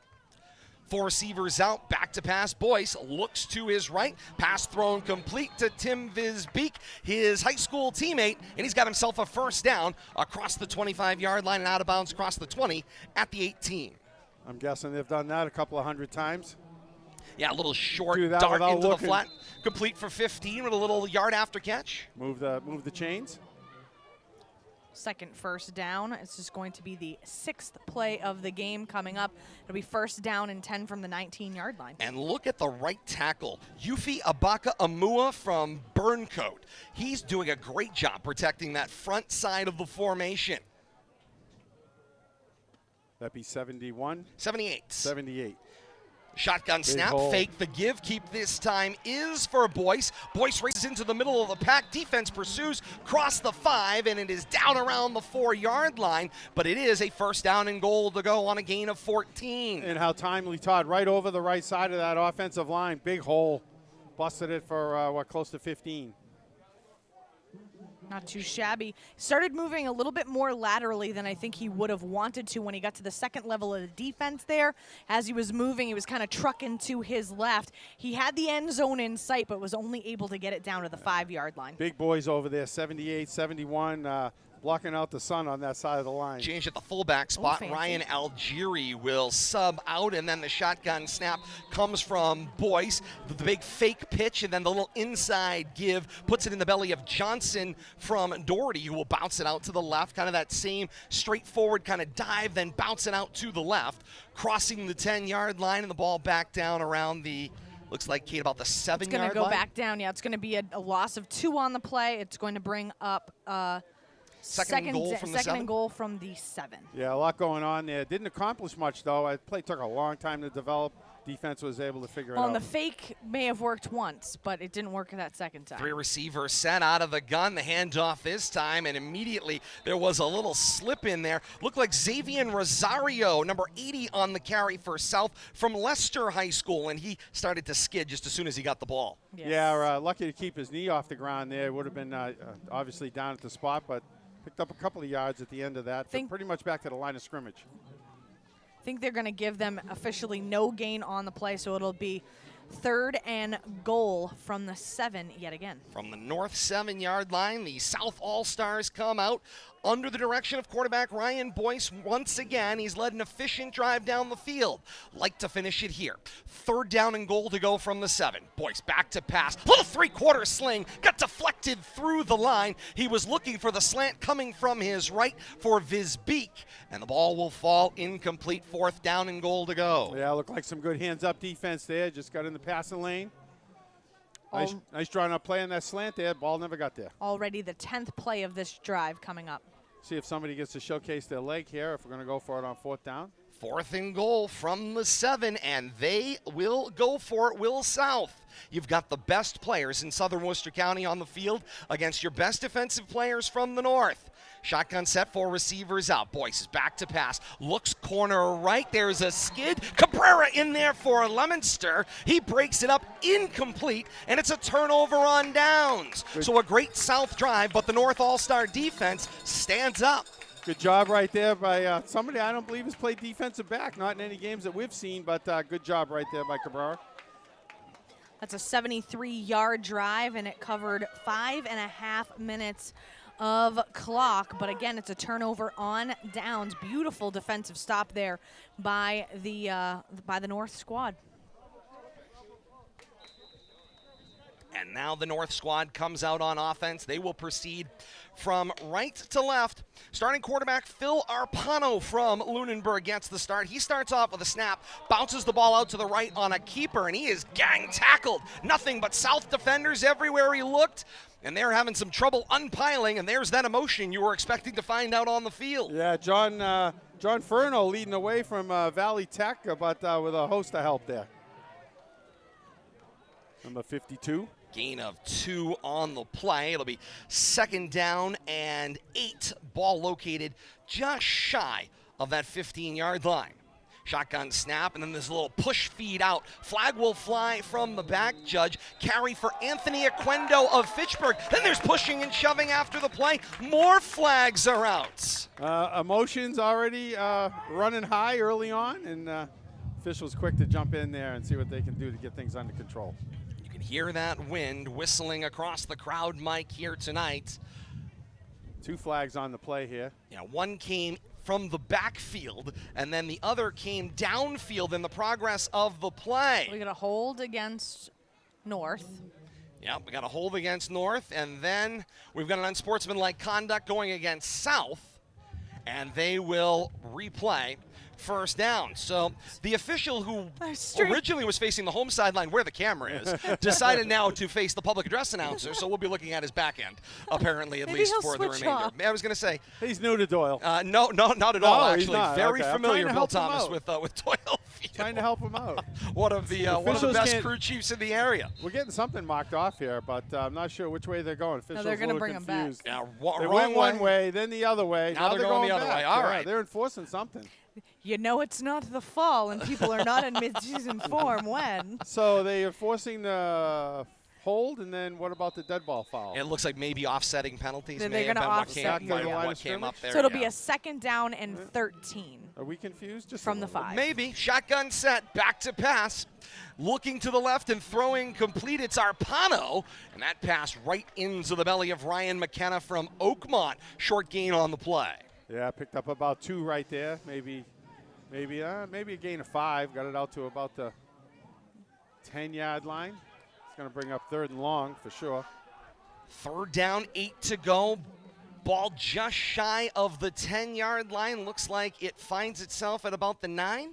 4 receivers out, back to pass. Boyce looks to his right. Pass thrown complete to Tim Visbeek, his high school teammate, and he's got himself a first down across the 25-yard line and out of bounds across the 20 at the 18. I'm guessing they've done that a couple of hundred times. Yeah, a little short dart into the flat. Complete for 15 with a little yard after catch. Move the chains. Second first down. It's just going to be the 6th play of the game coming up. It'll be 1st down and 10 from the 19-yard line. And look at the right tackle, Yufi Abaka Amua from Burncoat. He's doing a great job protecting that front side of the formation. That'd be 71? 78. 78. Shotgun snap, hole. fake the give, keep this time is for Boyce. Boyce races into the middle of the pack, defense pursues, cross the 5, and it is down around the 4-yard line, but it is a first down and goal to go on a gain of 14. And how timely, Todd, right over the right side of that offensive line, big hole, busted it for, close to 15. Not too shabby. Started moving a little bit more laterally than I think he would have wanted to when he got to the second level of the defense there. As he was moving, he was kind of trucking to his left. He had the end zone in sight, but was only able to get it down to the 5-yard line. Big boys over there, 78, 71, blocking out the sun on that side of the line. Change at the fullback spot. Fancy. Ryan Algieri will sub out, and then the shotgun snap comes from Boyce. The big fake pitch, and then the little inside give puts it in the belly of Johnson from Doherty, who will bounce it out to the left. Kind of that same straightforward kind of dive, then bounce it out to the left, crossing the 10-yard line, and the ball back down around the, looks like, Kate, about the 7-yard line. It's going to go back down. Yeah, it's going to be a loss of 2 on the play. It's going to bring up Second and goal from the 7? Second and goal from the 7. Yeah, a lot going on there. Didn't accomplish much, though. The play took a long time to develop. Defense was able to figure it out. And the fake may have worked once, but it didn't work that second time. 3 receivers set out of the gun. The handoff this time, and immediately there was a little slip in there. Looked like Xavier Rosario, number 80 on the carry for South from Leicester High School, and he started to skid just as soon as he got the ball. Yes. Yeah, lucky to keep his knee off the ground there. Would have been obviously down at the spot, but picked up a couple of yards at the end of that. Pretty much back to the line of scrimmage. I think they're going to give them officially no gain on the play, so it'll be 3rd and goal from the 7 yet again. From the north 7-yard line, the South All-Stars come out under the direction of quarterback Ryan Boyce. Once again, he's led an efficient drive down the field. Like to finish it here. 3rd down and goal to go from the 7. Boyce back to pass. Little 3-quarter sling. Got deflected through the line. He was looking for the slant coming from his right for Visbeek. And the ball will fall incomplete. 4th down and goal to go. Yeah, looked like some good hands-up defense there. Just got in the passing lane. Nice drawn up play on that slant there. Ball never got there. Already the 10th play of this drive coming up. See if somebody gets to showcase their leg here, if we're going to go for it on 4th down. 4th and goal from the 7, and they will go for it. Will South. You've got the best players in Southern Worcester County on the field against your best defensive players from the north. Shotgun set, 4 receivers out. Boyce is back to pass. Looks corner right. There's a skid. Cabrera in there for Leominster. He breaks it up incomplete, and it's a turnover on downs. So a great South drive, but the North All-Star defense stands up. Good job right there by somebody I don't believe has played defensive back. Not in any games that we've seen, but good job right there by Cabrera. That's a 73-yard drive, and it covered 5.5 minutes of clock. But again, it's a turnover on downs. Beautiful defensive stop there by the North squad. And now the North squad comes out on offense. They will proceed from right to left. Starting quarterback Phil Arpado from Lunenburg gets the start. He starts off with a snap, bounces the ball out to the right on a keeper, and he is gang tackled. Nothing but South defenders everywhere he looked, and they're having some trouble unpiling, and there's that emotion you were expecting to find out on the field. Yeah, John Furno leading away from Valley Tech, but with a host of help there. Number 52. Gain of 2 on the play. It'll be 2nd down and 8. Ball located just shy of that 15-yard line. Shotgun snap, and then this little push feed out. Flag will fly from the back, Judge. Carry for Anthony Oquendo of Fitchburg. Then there's pushing and shoving after the play. More flags are out. Emotions already running high early on, and officials quick to jump in there and see what they can do to get things under control. You can hear that wind whistling across the crowd mic here tonight. 2 flags on the play here. Yeah, one came from the backfield, and then the other came downfield in the progress of the play. We got a hold against North. Yeah, we got a hold against North, and then we've got an unsportsmanlike conduct going against South, and they will replay 1st down. So the official who originally was facing the home sideline where the camera is decided now to face the public address announcer, so we'll be looking at his back end, apparently, at Maybe least he'll for the switch remainder. off. I was going to say, He's new to Doyle. no, not at all, he's actually. not. Very Okay. I'm familiar, trying to Bill help him Thomas, out. with Doyle Field. Trying to help him out. One of the Officials best can't- crew chiefs in the area. We're getting something marked off here, but I'm not sure which way they're going. Officials they're gonna a little bring 'em back. confused. Yeah, They wrong went one way, then the other way. Now they're going the other back. way. All Yeah, right. They're enforcing something. You know it's not the fall, and people are not in mid-season form when. So they are forcing the hold, and then what about the dead ball foul? It looks like maybe offsetting penalties They're may have gonna been what offset, came, Back to the line what of came up scrimmage? there. So it'll yeah. be a 2nd down and 13 Are we confused? Just from a the little? 5. Maybe. Shotgun set, back to pass. Looking to the left and throwing complete. It's Arpado. And that pass right into the belly of Ryan McKenna from Oakmont. Short gain on the play. Yeah, picked up about 2 right there. Maybe a gain of 5. Got it out to about the 10-yard line. It's going to bring up 3rd and long for sure. 3rd down, 8 to go. Ball just shy of the 10-yard line. Looks like it finds itself at about the 9.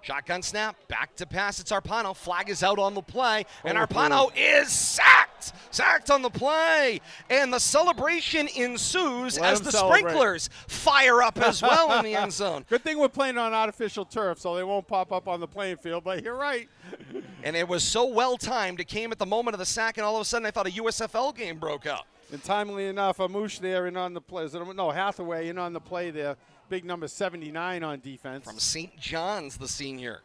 Shotgun snap, back to pass. It's Arpano. Flag is out on the play, and Arpano is sacked. Sacked on the play, and the celebration ensues Let as him the celebrate. sprinklers fire up as well in the end zone. Good thing we're playing on artificial turf, so they won't pop up on the playing field, but you're right. And it was so well timed. It came at the moment of the sack, and all of a sudden I thought a USFL game broke out. And timely enough, Amouche there in on the play. Hathaway in on the play there. Big number 79 on defense. From St. John's, the senior.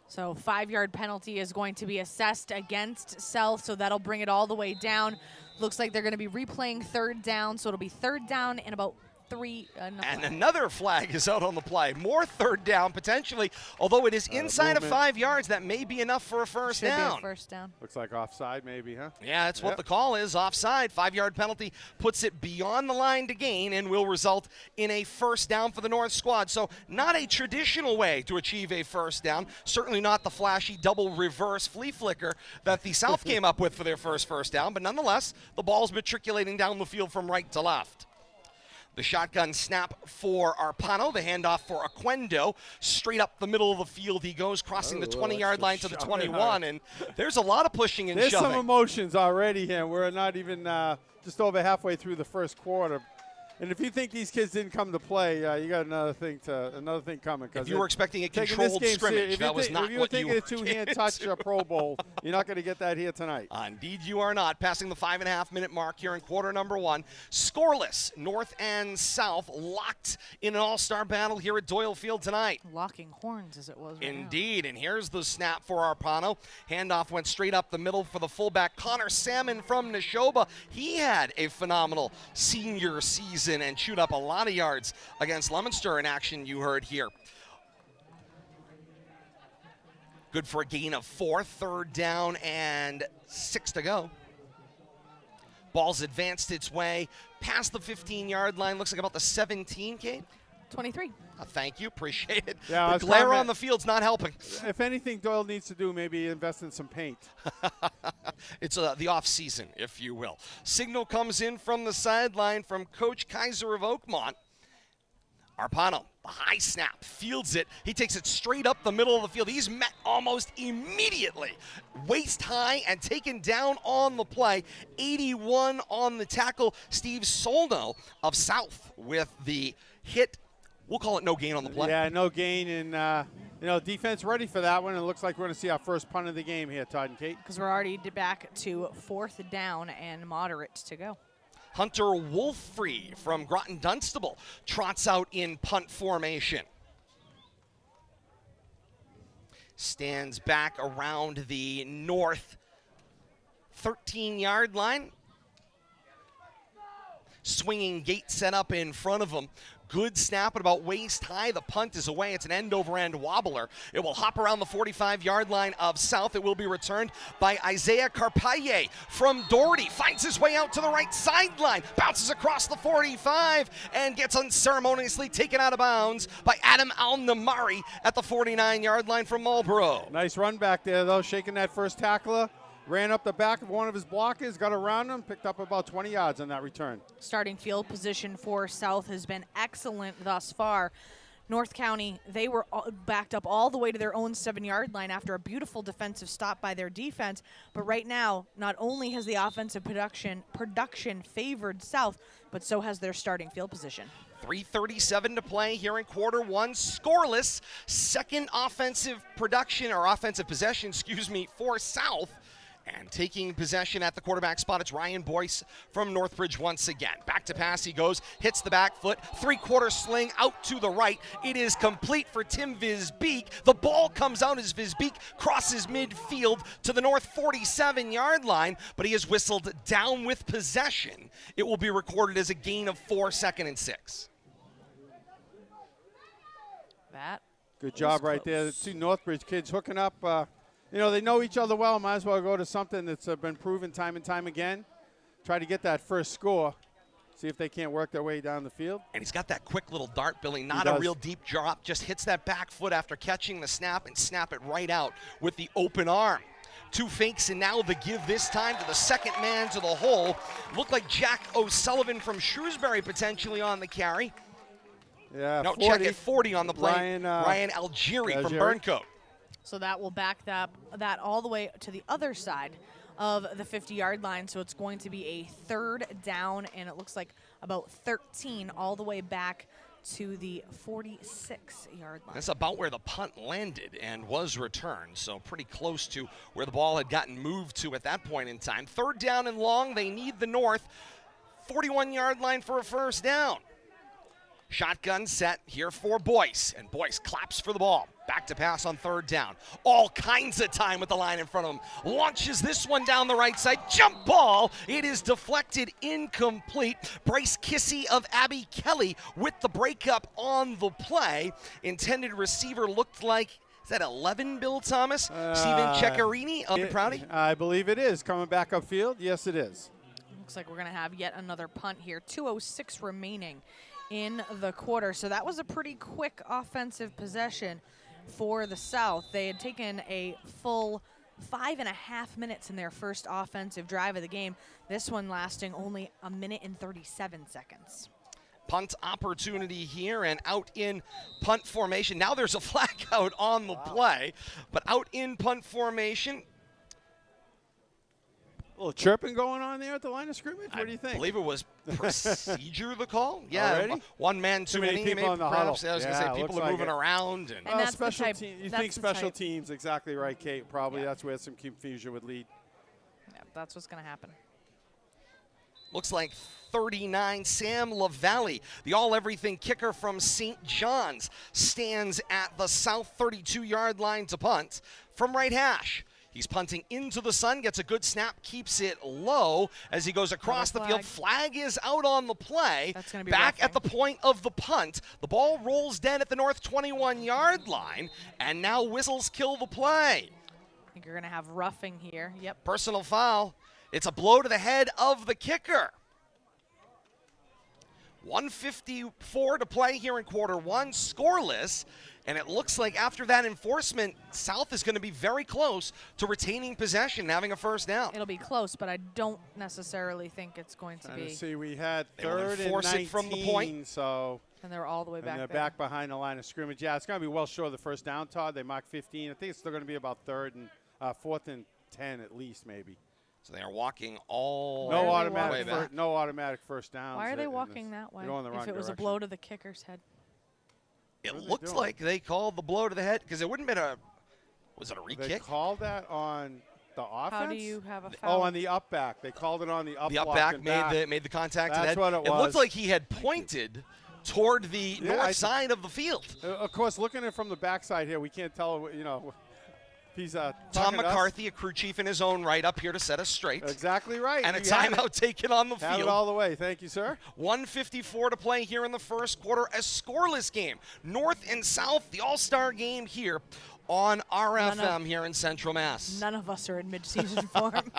So 5-yard penalty is going to be assessed against South, so that'll bring it all the way down. Looks like they're going to be replaying 3rd down, so it'll be 3rd down and about 3. And another flag is out on the play. More 3rd down potentially, although it is inside of movement. 5 yards. That may be enough for a first Should down. be a 1st down. Looks like offside maybe, huh? Yeah, that's what Yep. the call is. Offside. 5-yard penalty puts it beyond the line to gain and will result in a 1st down for the North squad. So not a traditional way to achieve a 1st down. Certainly not the flashy double reverse flea flicker that the South came up with for their first down. But nonetheless, the ball's matriculating down the field from right to left. The shotgun snap for Arpano, the handoff for Oquendo. Straight up the middle of the field he goes, crossing the 20-yard line to the 21, and there's a lot of pushing and There's shoving. some emotions already here. We're not even just over halfway through the 1st quarter. And if you think these kids didn't come to play, you got another thing coming. If you were expecting a taking controlled this game scrimmage, that was not if you what were you taking were a two-hand touch Pro Bowl, you're not going to get that here tonight. Indeed you are not. Passing the 5.5-minute mark here in quarter number 1. Scoreless, North and South locked in an all-star battle here at Doyle Field tonight. Locking horns as it was right now. Indeed, and here's the snap for Arpano. Handoff went straight up the middle for the fullback, Connor Salmon from Neshoba. He had a phenomenal senior season and chewed up a lot of yards against Leominster in action you heard here. Good for a gain of 4, 3rd down and 6 to go. Ball's advanced its way past the 15-yard line. Looks like about the 17, Kate. 23. Thank you. Appreciate it. Yeah, I the was glare comment- on the field's not helping. If anything Doyle needs to do, maybe invest in some paint. It's the off-season, if you will. Signal comes in from the sideline from Coach Kaiser of Oakmont. Arpano, the high snap, fields it. He takes it straight up the middle of the field. He's met almost immediately. Waist high and taken down on the play. 81 on the tackle. Steve Solno of South with the hit. We'll call it no gain on the play. Yeah, no gain, and you know, defense ready for that one. It looks like we're going to see our first punt of the game here, Todd and Kate. Because we're already back to 4th down and moderate to go. Hunter Wolfrey from Groton Dunstable trots out in punt formation. Stands back around the north 13-yard line. Swinging gate set up in front of him. Good snap at about waist high. The punt is away. It's an end-over-end wobbler. It will hop around the 45-yard line of South. It will be returned by Isaiah Carpaye from Doherty. Finds his way out to the right sideline. Bounces across the 45 and gets unceremoniously taken out of bounds by Adam Al-Namari at the 49-yard line from Marlborough. Nice run back there, though, shaking that first tackler. Ran up the back of one of his blockers, got around him, picked up about 20 yards on that return. Starting field position for South has been excellent thus far. North County, they were backed up all the way to their own 7-yard line after a beautiful defensive stop by their defense. But right now, not only has the offensive production favored South, but so has their starting field position. 3:37 to play here in quarter one. Scoreless. Second offensive possession, for South. And taking possession at the quarterback spot, it's Ryan Boyce from Northbridge once again. Back to pass he goes, hits the back foot, three-quarter sling out to the right. It is complete for Tim Visbeek. The ball comes out as Visbeek crosses midfield to the north 47-yard line, but he is whistled down with possession. It will be recorded as a gain of 4, 2nd and 6. That Good job right there. The two Northbridge kids hooking up. You know, they know each other well. Might as well go to something that's been proven time and time again. Try to get that first score. See if they can't work their way down the field. And he's got that quick little dart, Billy. Not a real deep drop. Just hits that back foot after catching the snap and snap it right out with the open arm. Two fakes, and now the give this time to the second man to the hole. Looked like Jack O'Sullivan from Shrewsbury potentially on the carry. Yeah, No, 40. check it, 40 on the play. Ryan Algieri from Burncoat. So that will back that all the way to the other side of the 50-yard line. So it's going to be a 3rd down, and it looks like about 13 all the way back to the 46-yard line. That's about where the punt landed and was returned, so pretty close to where the ball had gotten moved to at that point in time. 3rd down and long. They need the north 41-yard line for a first down. Shotgun set here for Boyce, and Boyce claps for the ball. Back to pass on 3rd down. All kinds of time with the line in front of him. Launches this one down the right side. Jump ball. It is deflected, incomplete. Bryce Kissy of Abbey Kelly with the breakup on the play. Intended receiver looked like, is that 11, Bill Thomas? Steven Ceccarini of Prouty? I believe it is. Coming back upfield. Yes, it is. Looks like we're going to have yet another punt here. 2:06 remaining in the quarter. So that was a pretty quick offensive possession for the South. They had taken a full 5.5 minutes in their first offensive drive of the game. This one lasting only 1 minute and 37 seconds. Punt opportunity here, and out in punt formation. Now there's a flag out on the play, but out in punt formation. A little chirping going on there at the line of scrimmage. What do you think? I believe it was procedure, the call. Yeah, Already? one man too many. people in the Perhaps, huddle. I was going to say people are moving around. And that's the special type- team. You that's think the special type. teams? Exactly right, Kate. Probably Yeah. that's where some confusion would lead. Yeah, that's what's going to happen. Looks like 39, Sam LaValle, the all-everything kicker from St. John's, stands at the south 32-yard line to punt from right hash. He's punting into the sun, gets a good snap, keeps it low as he goes across the field. Flag is out on the play. That's gonna be back roughing. at the point of the punt. The ball rolls dead at the north 21-yard line, and now whistles kill the play. I think you're going to have roughing here. Yep. Personal foul. It's a blow to the head of the kicker. 1:54 to play here in quarter one, scoreless. And it looks like after that enforcement, South is going to be very close to retaining possession and having a first down. It'll be close, but I don't necessarily think it's going to be. See, we had They will 3rd and enforce 19, it from the point. so And they're all the way and back they're there. back behind the line of scrimmage. Yeah, it's going to be well short of the first down, Todd. They marked 15. I think it's still going to be about 4th and 10 at least, maybe. So they are walking all No the automatic, way back. no automatic first downs. Why are they in walking this. that way? They're going the wrong If it was a direction. blow to the kicker's head. It What are they looked doing? like they called the blow to the head because it wouldn't have been was it a They re-kick? called that on the offense? How do you have a foul? Oh, on the up back. They called it on the up The up block back and made the contact to the That's head. what it It looked was. like he had pointed toward the Yeah, north side of the field. Of course, looking at it from the backside here, we can't tell, if he's Tom talking to us. McCarthy, a crew chief in his own right, up here to set us straight. Exactly right. And a You had it. timeout taken on the Have it field. all the way. Thank you, sir. 1:54 to play here in the first quarter. A scoreless game. North and South, the all-star game here on RFM here in Central Mass. None of us are in mid-season form.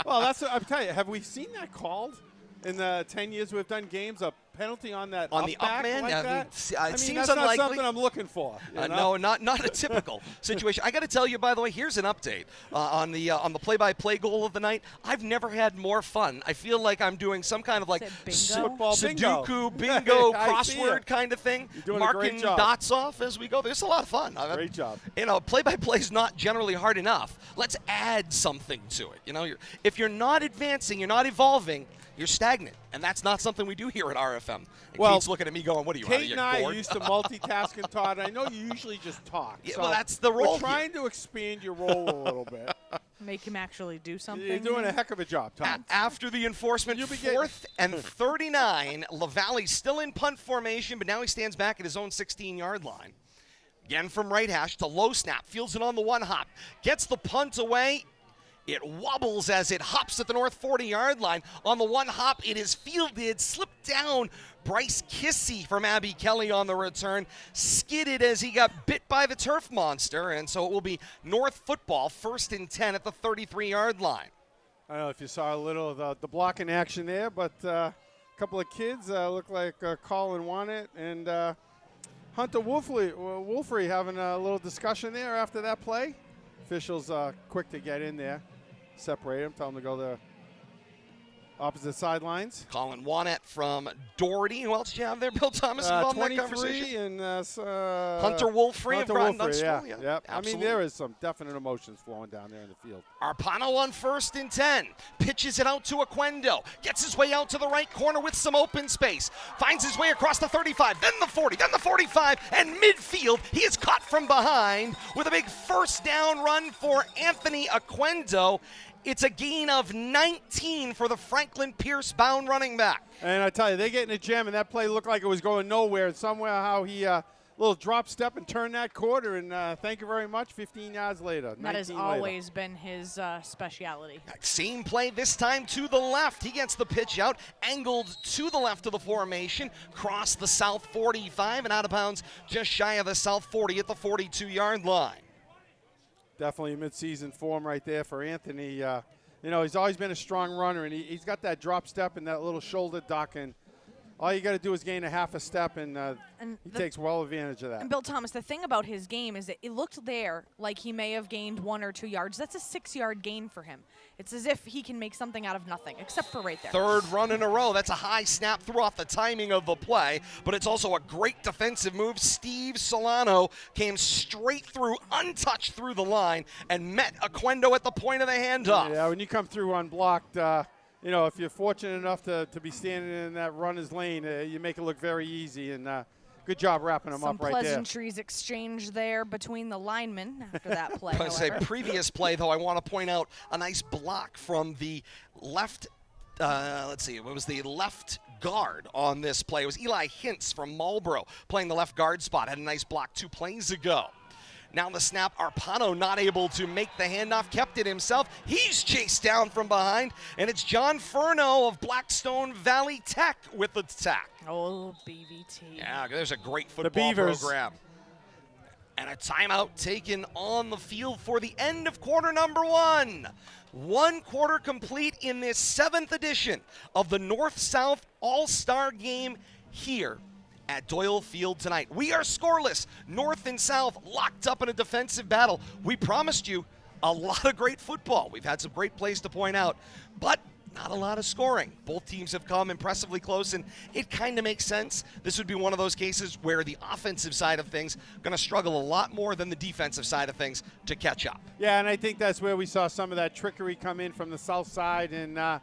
Well, that's what I'm telling you. Have we seen that called in the 10 years we've done games? A penalty on that On up the up back man? like that? It seems that's unlikely. not something I'm looking for. you No, know? not a typical situation. I got to tell you, by the way, here's an update on the play-by-play goal of the night. I've never had more fun. I feel like I'm doing some kind of like Is it bingo? Football bingo. Sudoku, bingo, I see crossword it. kind of thing. You're doing a Marking great job. dots off as we go. There's a lot of fun. Great job. Play-by-play is not generally hard enough. Let's add something to it. If you're not advancing, you're not evolving, you're stagnant, and that's not something we do here at RFM. And Well, Kate's looking at me going, "What are you, out of Kate your and I gourd?" used to multitask and Todd. I know you usually just talk. Yeah, so well, that's the role We're trying to expand your role a little bit. Make him actually do something. You're doing a heck of a job, Todd. After the enforcement, You'll be getting- 4th and 39. LaValle still in punt formation, but now he stands back at his own 16-yard line. Again from right hash to low snap. Fields it on the one hop. Gets the punt away. It wobbles as it hops at the north 40-yard line. On the one hop, it is fielded, slipped down. Bryce Kissy from Abby Kelly on the return. Skidded as he got bit by the turf monster, and so it will be North football, 1st and 10 at the 33-yard line. I don't know if you saw a little of the blocking action there, but a couple of kids look like Colin Wannett and Hunter Wolfrey having a little discussion there after that play. Officials quick to get in there, separate them, tell them to go the opposite sidelines. Colin Wannett from Doherty. Who else did you have there? Bill Thomas involved in that 23 conversation? and Hunter Wolfrey of Groton Dunstable. yeah. Yeah, Yep. I mean, absolutely. there is some definite emotions flowing down there in the field. Arpado on 1st and 10. Pitches it out to Aquendo. Gets his way out to the right corner with some open space. Finds his way across the 35, then the 40, then the 45, and midfield. He is caught from behind with a big first down run for Anthony Aquendo. It's a gain of 19 for the Franklin Pierce bound running back. And I tell you, they get in a jam, and that play looked like it was going nowhere. And somehow he little drop step and turned that quarter. And thank you very much. 15 yards later. That has 19 later. always been his speciality. Same play this time to the left. He gets the pitch out, angled to the left of the formation, cross the south 45 and out of bounds just shy of the south 40 at the 42-yard line. Definitely midseason form right there for Anthony. He's always been a strong runner, and he's got that drop step and that little shoulder duck, and all you got to do is gain a half a step, and he takes well advantage of that. And Bill Thomas, the thing about his game is that it looked there like he may have gained 1 or 2 yards. That's a 6-yard gain for him. It's as if he can make something out of nothing, except for right there. 3rd run in a row. That's a high snap, threw off the timing of the play, but it's also a great defensive move. Steve Solano came straight through, untouched through the line, and met Aquendo at the point of the handoff. Yeah, when you come through unblocked, if you're fortunate enough to be standing in that runner's lane, you make it look very easy. And good job wrapping them Some up right there. pleasantries exchanged there between the linemen after that play. I was going to say, however. previous play, though, I want to point out a nice block from the left. Let's see, it was the left guard on this play. It was Eli Hintz from Marlboro playing the left guard spot. Had a nice block 2 plays ago. Now the snap, Arpado not able to make the handoff, kept it himself. He's chased down from behind, and it's John Furno of Blackstone Valley Tech with the tack. Oh, BVT. Yeah, there's a great football Beavers. program. And a timeout taken on the field for the end of quarter number 1. 1 quarter complete in this 7th edition of the North-South All-Star Game here at Doyle Field tonight. We are scoreless. North and South locked up in a defensive battle. We promised you a lot of great football. We've had some great plays to point out, but not a lot of scoring. Both teams have come impressively close, and it kind of makes sense. This would be one of those cases where the offensive side of things going to struggle a lot more than the defensive side of things to catch up. Yeah, and I think that's where we saw some of that trickery come in from the south side, and I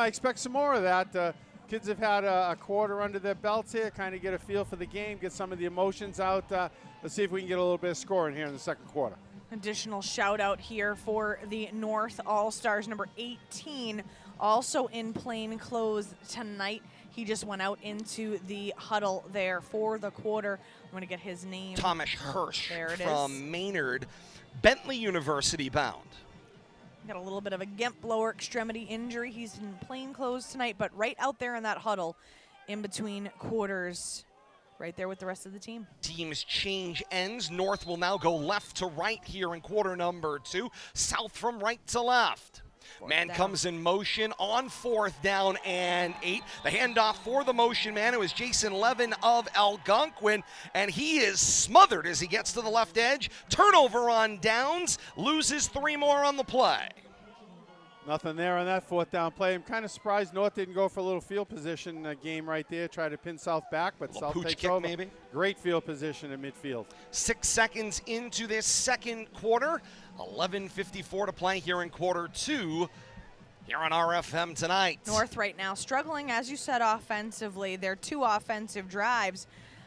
expect some more of that. Kids have had a quarter under their belts here, kind of get a feel for the game, get some of the emotions out. Let's see if we can get a little bit of scoring here in the second quarter. Additional shout out here for the North All-Stars, number 18, also in plain clothes tonight. He just went out into the huddle there for the quarter. I'm going to get his name. Thomas Hirsch There it from is. Maynard, Bentley University bound. Got a little bit of a gimp lower extremity injury. He's in plain clothes tonight, but right out there in that huddle in between quarters, right there with the rest of the team. Teams change ends. North will now go left to right here in quarter number 2. South from right to left. Man down. comes in motion on 4th down and 8. The handoff for the motion man. It was Jason Levin of Algonquin, and he is smothered as he gets to the left edge. Turnover on downs, loses 3 more on the play. Nothing there on that 4th down play. I'm kind of surprised North didn't go for a little field position game right there, try to pin South back, but South pooch takes kick over. maybe? Great field position in midfield. 6 seconds into this second quarter. 11:54 to play here in quarter 2 here on RFM tonight. North right now struggling, as you said, offensively. Their 2 offensive drives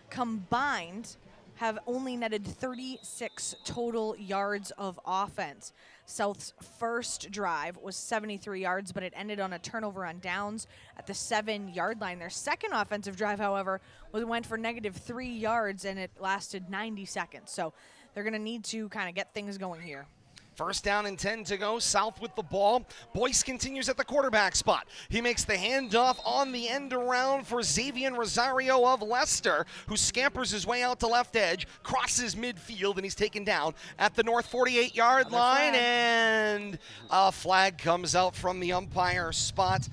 combined have only netted 36 total yards of offense. South's first drive was 73 yards, but it ended on a turnover on downs at the 7-yard line. Their second offensive drive, however, went for -3 yards, and it lasted 90 seconds. So they're going to need to kind of get things going here. First down and 10 to go. South with the ball. Boyce continues at the quarterback spot. He makes the handoff on the end around for Xavier Rosario of Leicester, who scampers his way out to left edge, crosses midfield, and he's taken down at the North 48-yard line. And a flag comes out from the umpire spot.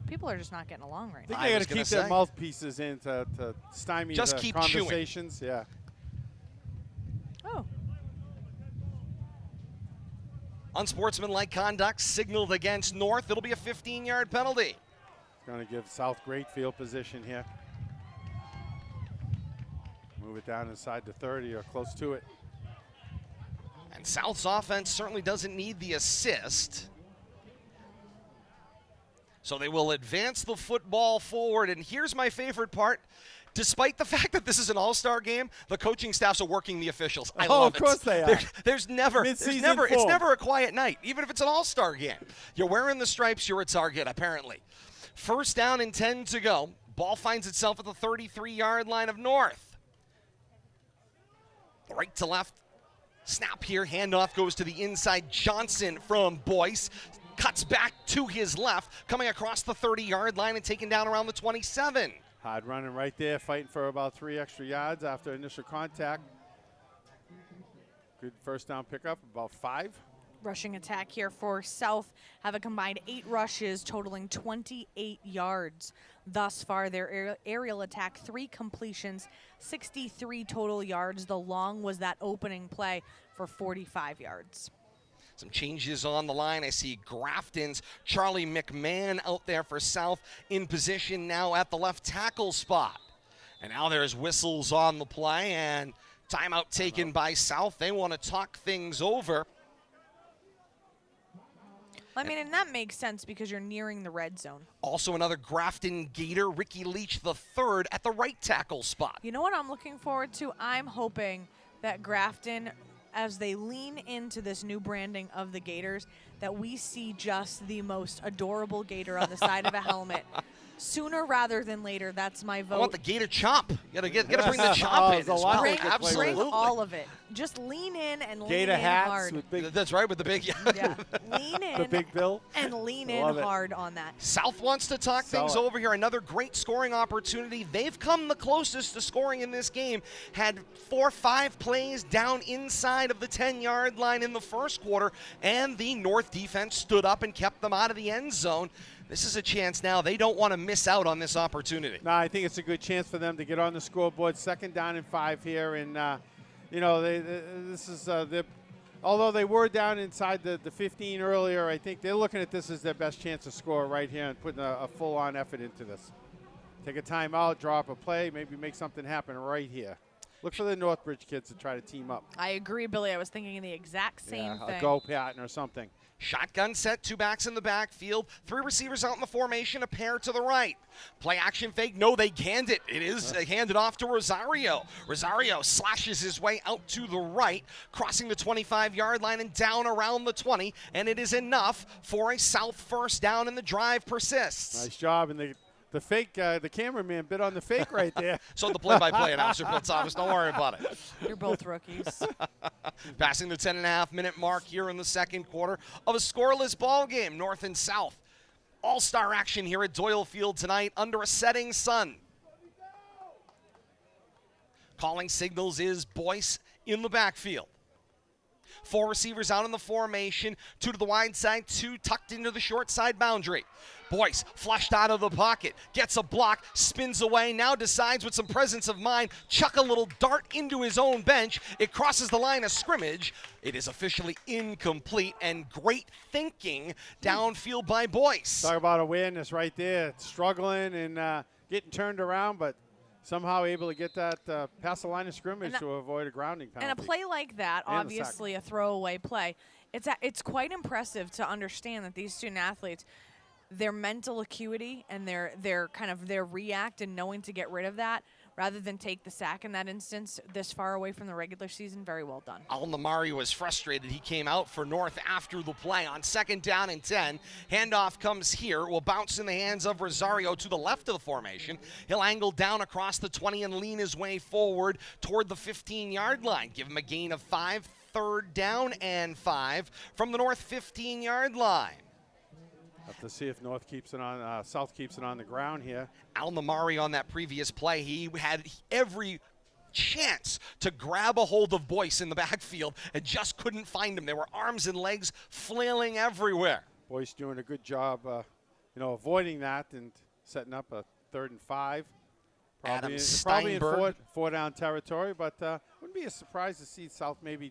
People are just not getting along right I think now. they got was to gonna keep their say. mouthpieces in to stymie Just the keep chewing. conversations. Yeah. Oh, Unsportsmanlike conduct signaled against North. It'll be a 15-yard penalty. Going to give South great field position here. Move it down inside the 30 or close to it. And South's offense certainly doesn't need the assist. So they will advance the football forward. And here's my favorite part. Despite the fact that this is an all-star game, the coaching staffs are working the officials. I love of course they are. There's never, Mid-season it's form. never a quiet night, even if it's an all-star game. You're wearing the stripes, you're a target, apparently. First down and 10 to go. Ball finds itself at the 33-yard line of North. Right to left. Snap here. Handoff goes to the inside. Johnson from Boyce. Cuts back to his left, coming across the 30-yard line and taken down around the 27. Hard running right there, fighting for about 3 extra yards after initial contact. Good first down pickup, about 5. rushing attack here for South have a combined 8 rushes totaling 28 yards thus far. Their aerial attack, 3 completions, 63 total yards. The long was that opening play for 45 yards. Some changes on the line. I see Grafton's Charlie McMahon out there for South in position now at the left tackle spot. And now there's whistles on the play and timeout taken by South. They want to talk things over. I mean, and that makes sense because you're nearing the red zone. Also another Grafton Gator, Ricky Leach III at the right tackle spot. You know what I'm looking forward to? I'm hoping that Grafton, as they lean into this new branding of the Gators, that we see just the most adorable Gator on the side of a helmet. Sooner rather than later, that's my vote. I want the Gator chomp. You gotta bring the chomp in as there's a lot well. they could play with. Bring Absolutely. all of it. Just lean in and Gator lean in hats hard. with big, That's right, with the big. Yeah, lean in the big bill. and lean Love in it. hard on that. South wants to talk Sell things it. over here. Another great scoring opportunity. They've come the closest to scoring in this game. Had 4 or 5 plays down inside of the 10-yard line in the first quarter, and the North defense stood up and kept them out of the end zone. This is a chance now. They don't want to miss out on this opportunity. No, I think it's a good chance for them to get on the scoreboard. 2nd down and 5 here, and you know this is although they were down inside the 15 earlier, I think they're looking at this as their best chance to score right here and putting a full-on effort into this. Take a timeout, draw up a play, maybe make something happen right here. Look for the Northbridge kids to try to team up. I agree, Billy. I was thinking the exact same thing. A go pattern or something. Shotgun set, 2 backs in the backfield, 3 receivers out in the formation, a pair to the right. Play action fake, no, they canned it. It is handed off to Rosario. Rosario slashes his way out to the right, crossing the 25-yard line and down around the 20, and it is enough for a South first down, and the drive persists. Nice job, and the fake, the cameraman bit on the fake right there. So the play-by-play announcer, Bill Thomas, don't worry about it. You're both rookies. Passing the 10.5-minute mark here in the second quarter of a scoreless ball game, North and South. All-star action here at Doyle Field tonight under a setting sun. Calling signals is Boyce in the backfield. 4 receivers out in the formation, 2 to the wide side, 2 tucked into the short side boundary. Boyce flushed out of the pocket, gets a block, spins away, now decides with some presence of mind, chuck a little dart into his own bench. It crosses the line of scrimmage. It is officially incomplete, and great thinking downfield by Boyce. Talk about awareness right there. Struggling and getting turned around, but somehow able to get that past the line of scrimmage to avoid a grounding penalty. And a play like that, obviously a throwaway play, it's quite impressive to understand that these student athletes, their mental acuity and their react and knowing to get rid of that rather than take the sack in that instance this far away from the regular season, very well done. Alnamari was frustrated. He came out for North after the play on 2nd down and 10. Handoff comes here, will bounce in the hands of Rosario to the left of the formation. He'll angle down across the 20 and lean his way forward toward the 15-yard line. Give him a gain of 5, 3rd down and 5 from the North 15-yard line. Have to see if North keeps it on, South keeps it on the ground here. Alnamari on that previous play, he had every chance to grab a hold of Boyce in the backfield and just couldn't find him. There were arms and legs flailing everywhere. Boyce doing a good job, avoiding that and setting up a 3rd and 5. Probably in 4 down territory, but wouldn't be a surprise to see South maybe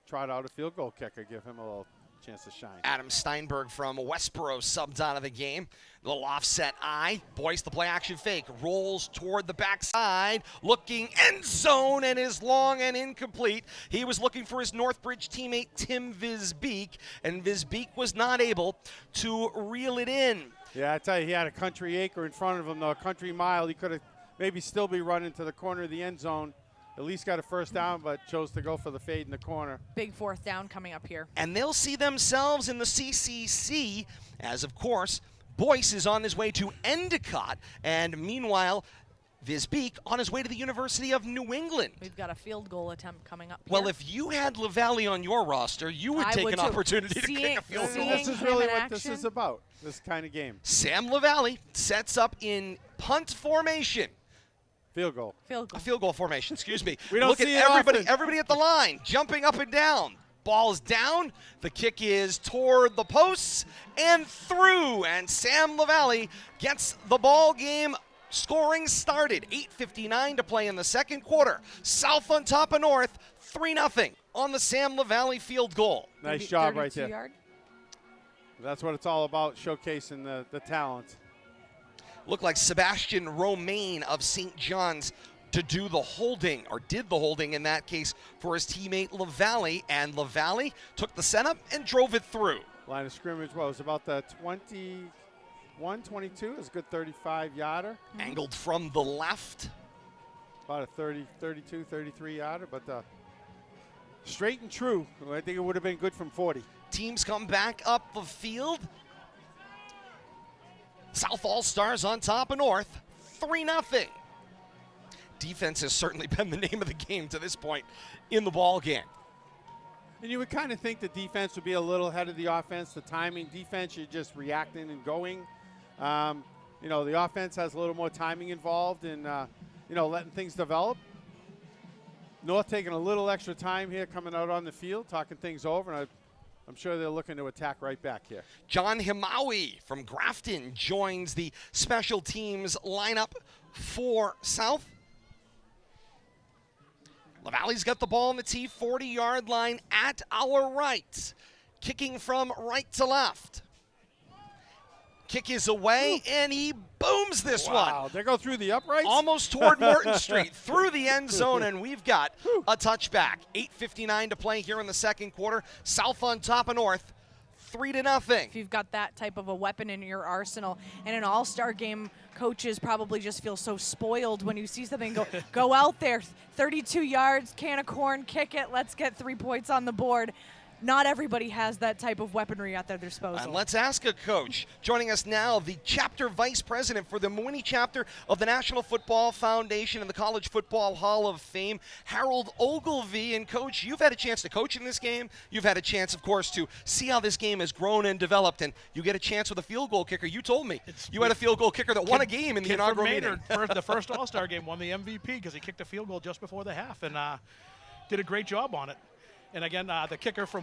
trot out a field goal kicker, give him a little chance to shine. Adam Steinberg from Westboro subbed out of the game. Little offset eye. Boyce, the play action fake, rolls toward the backside, looking end zone, and is long and incomplete. He was looking for his Northbridge teammate Tim Visbeek, and Visbeek was not able to reel it in. Yeah, I tell you, he had a country acre in front of him, though, a country mile. He could have maybe still be running to the corner of the end zone. At least got a 1st down, but chose to go for the fade in the corner. Big 4th down coming up here. And they'll see themselves in the CCC as, of course, Boyce is on his way to Endicott. And meanwhile, Visbeek on his way to the University of New England. We've got a field goal attempt coming up here. Well, if you had LaValle on your roster, you would take an opportunity to kick a field goal. This is really what this is about, this kind of game. Sam LaValle sets up in punt formation. Field goal. A field goal formation, excuse me. We don't Look see at it everybody, often. everybody at the line, jumping up and down. Ball's down. The kick is toward the posts and through. And Sam LaValle gets the ball game scoring started. 8:59 to play in the second quarter. South on top of North, 3-0 on the Sam LaValle field goal. Nice job right there. Yard. That's what it's all about, showcasing the talent. Looked like Sebastian Romaine of St. John's to do the holding, or did the holding in that case, for his teammate LaValle, and LaValle took the setup and drove it through. Line of scrimmage, what was about the 21, 22, is a good 35-yarder. Angled from the left. About a 30, 32, 33-yarder, but straight and true. I think it would have been good from 40. Teams come back up the field. South All-Stars on top of North, 3-0. Defense has certainly been the name of the game to this point in the ball game. And you would kind of think the defense would be a little ahead of the offense. The timing, defense, you're just reacting and going. The offense has a little more timing involved and, letting things develop. North taking a little extra time here coming out on the field, talking things over, and I'm sure they're looking to attack right back here. John Himawi from Grafton joins the special teams lineup for South. LaValle's got the ball on the T40-yard line at our right. Kicking from right to left. Kick is away, and he booms this one. Wow, they go through the uprights? Almost toward Morton Street, through the end zone, and we've got a touchback. 8:59 to play here in the second quarter. South on top of North, 3-0. If you've got that type of a weapon in your arsenal, in an all-star game, coaches probably just feel so spoiled when you see something go out there, 32 yards, can of corn, kick it, let's get 3 points on the board. Not everybody has that type of weaponry at their disposal. And let's ask a coach. Joining us now, the chapter vice president for the Mooney chapter of the National Football Foundation and the College Football Hall of Fame, Harold Ogilvie. And Coach, you've had a chance to coach in this game. You've had a chance, of course, to see how this game has grown and developed. And you get a chance with a field goal kicker. You told me you had a field goal kicker that won a game in the inaugural meeting. The first All-Star game, won the MVP because he kicked a field goal just before the half and did a great job on it. And again, the kicker for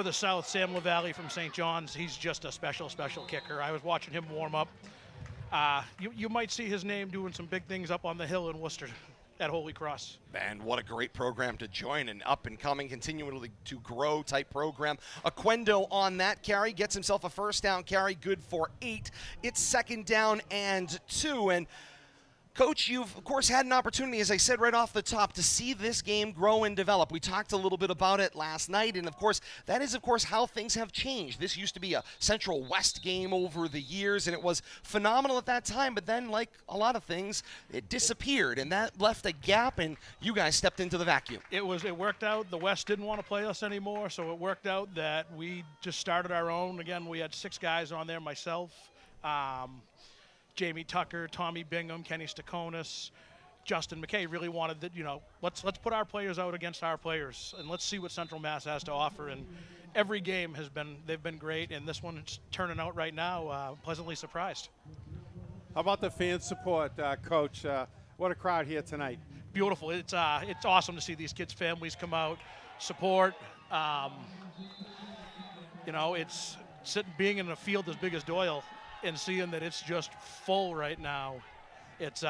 the South, Sam LaValle from St. John's, he's just a special, special kicker. I was watching him warm up. You might see his name doing some big things up on the hill in Worcester at Holy Cross. And what a great program to join, an up-and-coming, continually to grow type program. Aquendo on that carry gets himself a first down carry, good for 8. It's 2nd down and 2. And Coach, you've, of course, had an opportunity, as I said right off the top, to see this game grow and develop. We talked a little bit about it last night, and, of course, that is, of course, how things have changed. This used to be a Central West game over the years, and it was phenomenal at that time, but then, like a lot of things, it disappeared, and that left a gap, and you guys stepped into the vacuum. It worked out. The West didn't want to play us anymore, so it worked out that we just started our own. Again, we had 6 guys on there, myself, Jamie Tucker, Tommy Bingham, Kenny Stakonis, Justin McKay really wanted that, let's put our players out against our players and let's see what Central Mass has to offer. And every game they've been great, and this one's turning out right now, pleasantly surprised. How about the fan support, Coach? What a crowd here tonight. Beautiful. It's awesome to see these kids' families come out, support. It's being in a field as big as Doyle and seeing that it's just full right now, it's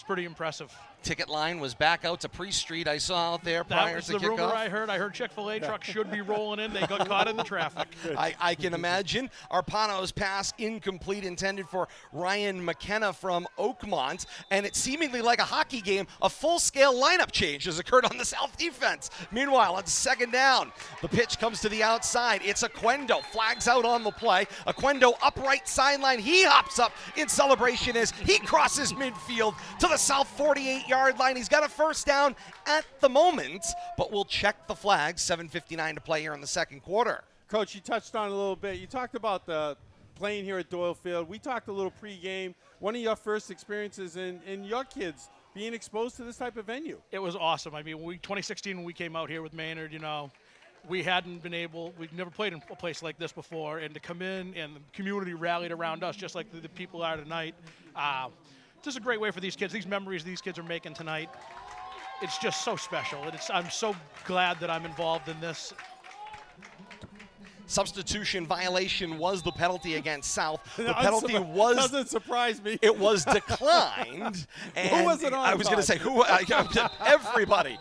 pretty impressive. Ticket line was back out to Priest Street, I saw out there prior to kickoff. That was the rumor I heard. I heard Chick-fil-A trucks should be rolling in. They got caught in the traffic. I can imagine. Arpado's pass incomplete, intended for Ryan McKenna from Oakmont. And it's seemingly like a hockey game. A full-scale lineup change has occurred on the South defense. Meanwhile, on 2nd down, the pitch comes to the outside. It's Aquendo. Flags out on the play. Aquendo upright sideline. He hops up in celebration as he crosses midfield to the South 48-yard line. He's got a first down at the moment, but we'll check the flags. 7:59 to play here in the second quarter. Coach, you touched on it a little bit. You talked about the playing here at Doyle Field. We talked a little pregame. One of your first experiences in your kids being exposed to this type of venue. It was awesome. I mean, 2016 when we came out here with Maynard, we'd never played in a place like this before, and to come in and the community rallied around us just like the people are tonight. This is a great way for these kids. These memories these kids are making tonight, it's just so special. I'm so glad that I'm involved in this. Substitution violation was the penalty against South. The penalty was doesn't surprise me. It was declined. And who was it on? I was going to say everybody.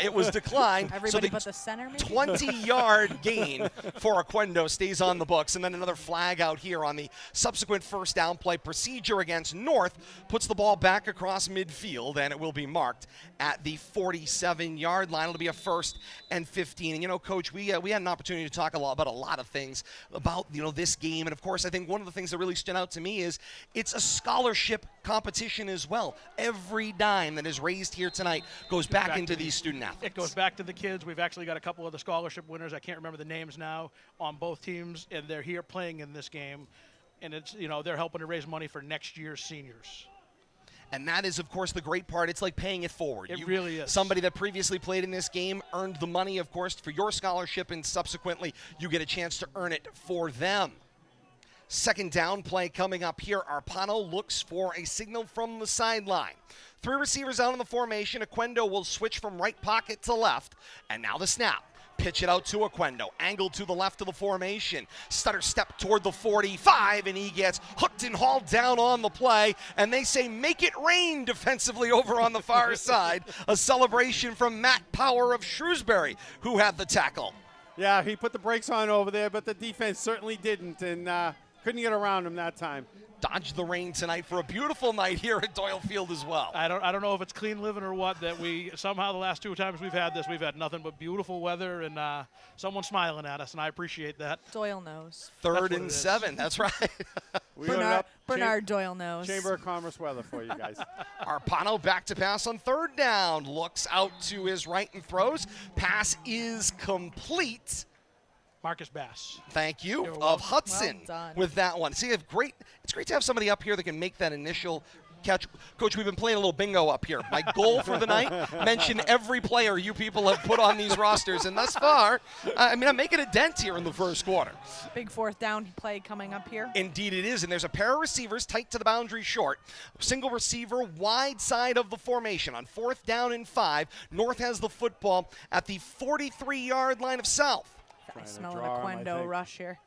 It was declined. Everybody but the center, maybe? 20-yard gain for Aquendo stays on the books, and then another flag out here on the subsequent first down play. Procedure against North puts the ball back across midfield, and it will be marked at the 47-yard line. It'll be a 1st and 15. And Coach, we had an opportunity to talk about a lot of things about this game, and of course I think one of the things that really stood out to me is it's a scholarship competition as well. Every dime that is raised here tonight goes back into these student athletes. It goes back to the kids. We've actually got a couple of the scholarship winners, I can't remember the names now, on both teams, and they're here playing in this game, and it's they're helping to raise money for next year's seniors. And that is, of course, the great part. It's like paying it forward. It really is. Somebody that previously played in this game earned the money, of course, for your scholarship, and subsequently you get a chance to earn it for them. 2nd down play coming up here. Arpado looks for a signal from the sideline. 3 receivers out in the formation. Aquendo will switch from right pocket to left. And now the snap. Pitch it out to Aquendo. Angled to the left of the formation. Stutter step toward the 45, and he gets hooked and hauled down on the play. And they say, make it rain defensively over on the far side. A celebration from Matt Power of Shrewsbury, who had the tackle. Yeah, he put the brakes on over there, but the defense certainly didn't. And Couldn't get around him that time. Dodged the rain tonight for a beautiful night here at Doyle Field as well. I don't know if it's clean living or what, that we somehow the last 2 times we've had this, we've had nothing but beautiful weather and someone smiling at us, and I appreciate that. Doyle knows. Third and 7. That's right. We got it up. Bernard Doyle knows. Chamber of Commerce weather for you guys. Arpado back to pass on 3rd down. Looks out to his right and throws. Pass is complete. Marcus Bass. Thank you, You're of welcome. Hudson Well done. with that one. See, it's great to have somebody up here that can make that initial catch. Coach, we've been playing a little bingo up here. My goal for the night, mention every player you people have put on these rosters, and thus far, I'm making a dent here in the first quarter. Big 4th down play coming up here. Indeed it is, and there's a pair of receivers tight to the boundary short. Single receiver, wide side of the formation on 4th down and 5. North has the football at the 43-yard line of South. I Trying to smell an draw him, I Aquendo think. rush here.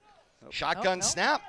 Shotgun no. snap.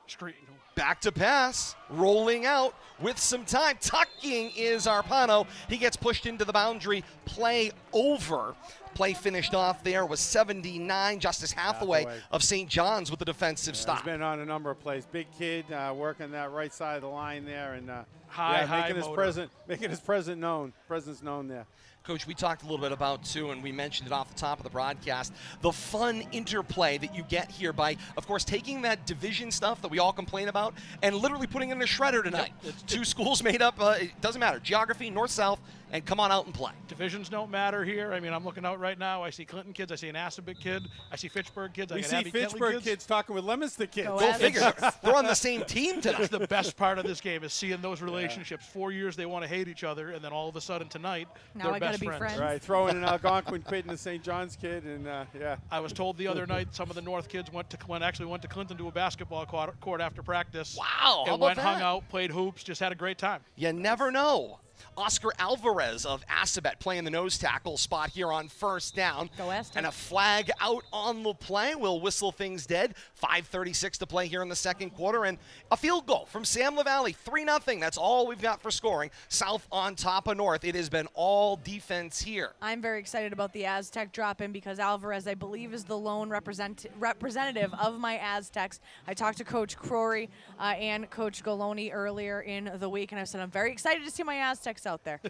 Street. Back to pass, rolling out with some time. Tucking is Arpado. He gets pushed into the boundary. Play over. Play finished off there was 79. Justice Hathaway of St. John's with the defensive He's stop. been on a number of plays. Big kid, working that right side of the line there, and High making his motor. presence known there. Coach, we talked a little bit about, too, and we mentioned it off the top of the broadcast, the fun interplay that you get here by, of course, taking that division stuff that we all complain about and literally putting it in a shredder tonight. Yep. 2 schools made up, it doesn't matter, geography, north-south, and come on out and play. Divisions don't matter here. I mean, I'm looking out right now. I see Clinton kids. I see an Assabet kid. I see Fitchburg kids. I We got see Abby Ketley Fitchburg kids talking with Leominster kids. Go Go Abby. figure. They're on the same team That's tonight. the best part of this game is seeing those relationships. 4 years they want to hate each other, and then all of a sudden tonight Now they're I gotta best be friends. Right, throwing an Algonquin kid and a St. John's kid, and yeah. I was told the other night some of the North kids went to Clinton to a basketball court after practice. Wow, how And about went, hung that? out, played hoops, just had a great time. You never know. Oscar Alvarez of Assabet playing the nose tackle spot here on 1st down. Go Aztecs. And a flag out on the play will whistle things dead. 5:36 to play here in the 2nd quarter. And a field goal from Sam LaValle. 3-0. That's all we've got for scoring. South on top of North. It has been all defense here. I'm very excited about the Aztec drop-in because Alvarez, I believe, is the lone representative of my Aztecs. I talked to Coach Crory and Coach Goloni earlier in the week, and I said I'm very excited to see my Aztecs out there.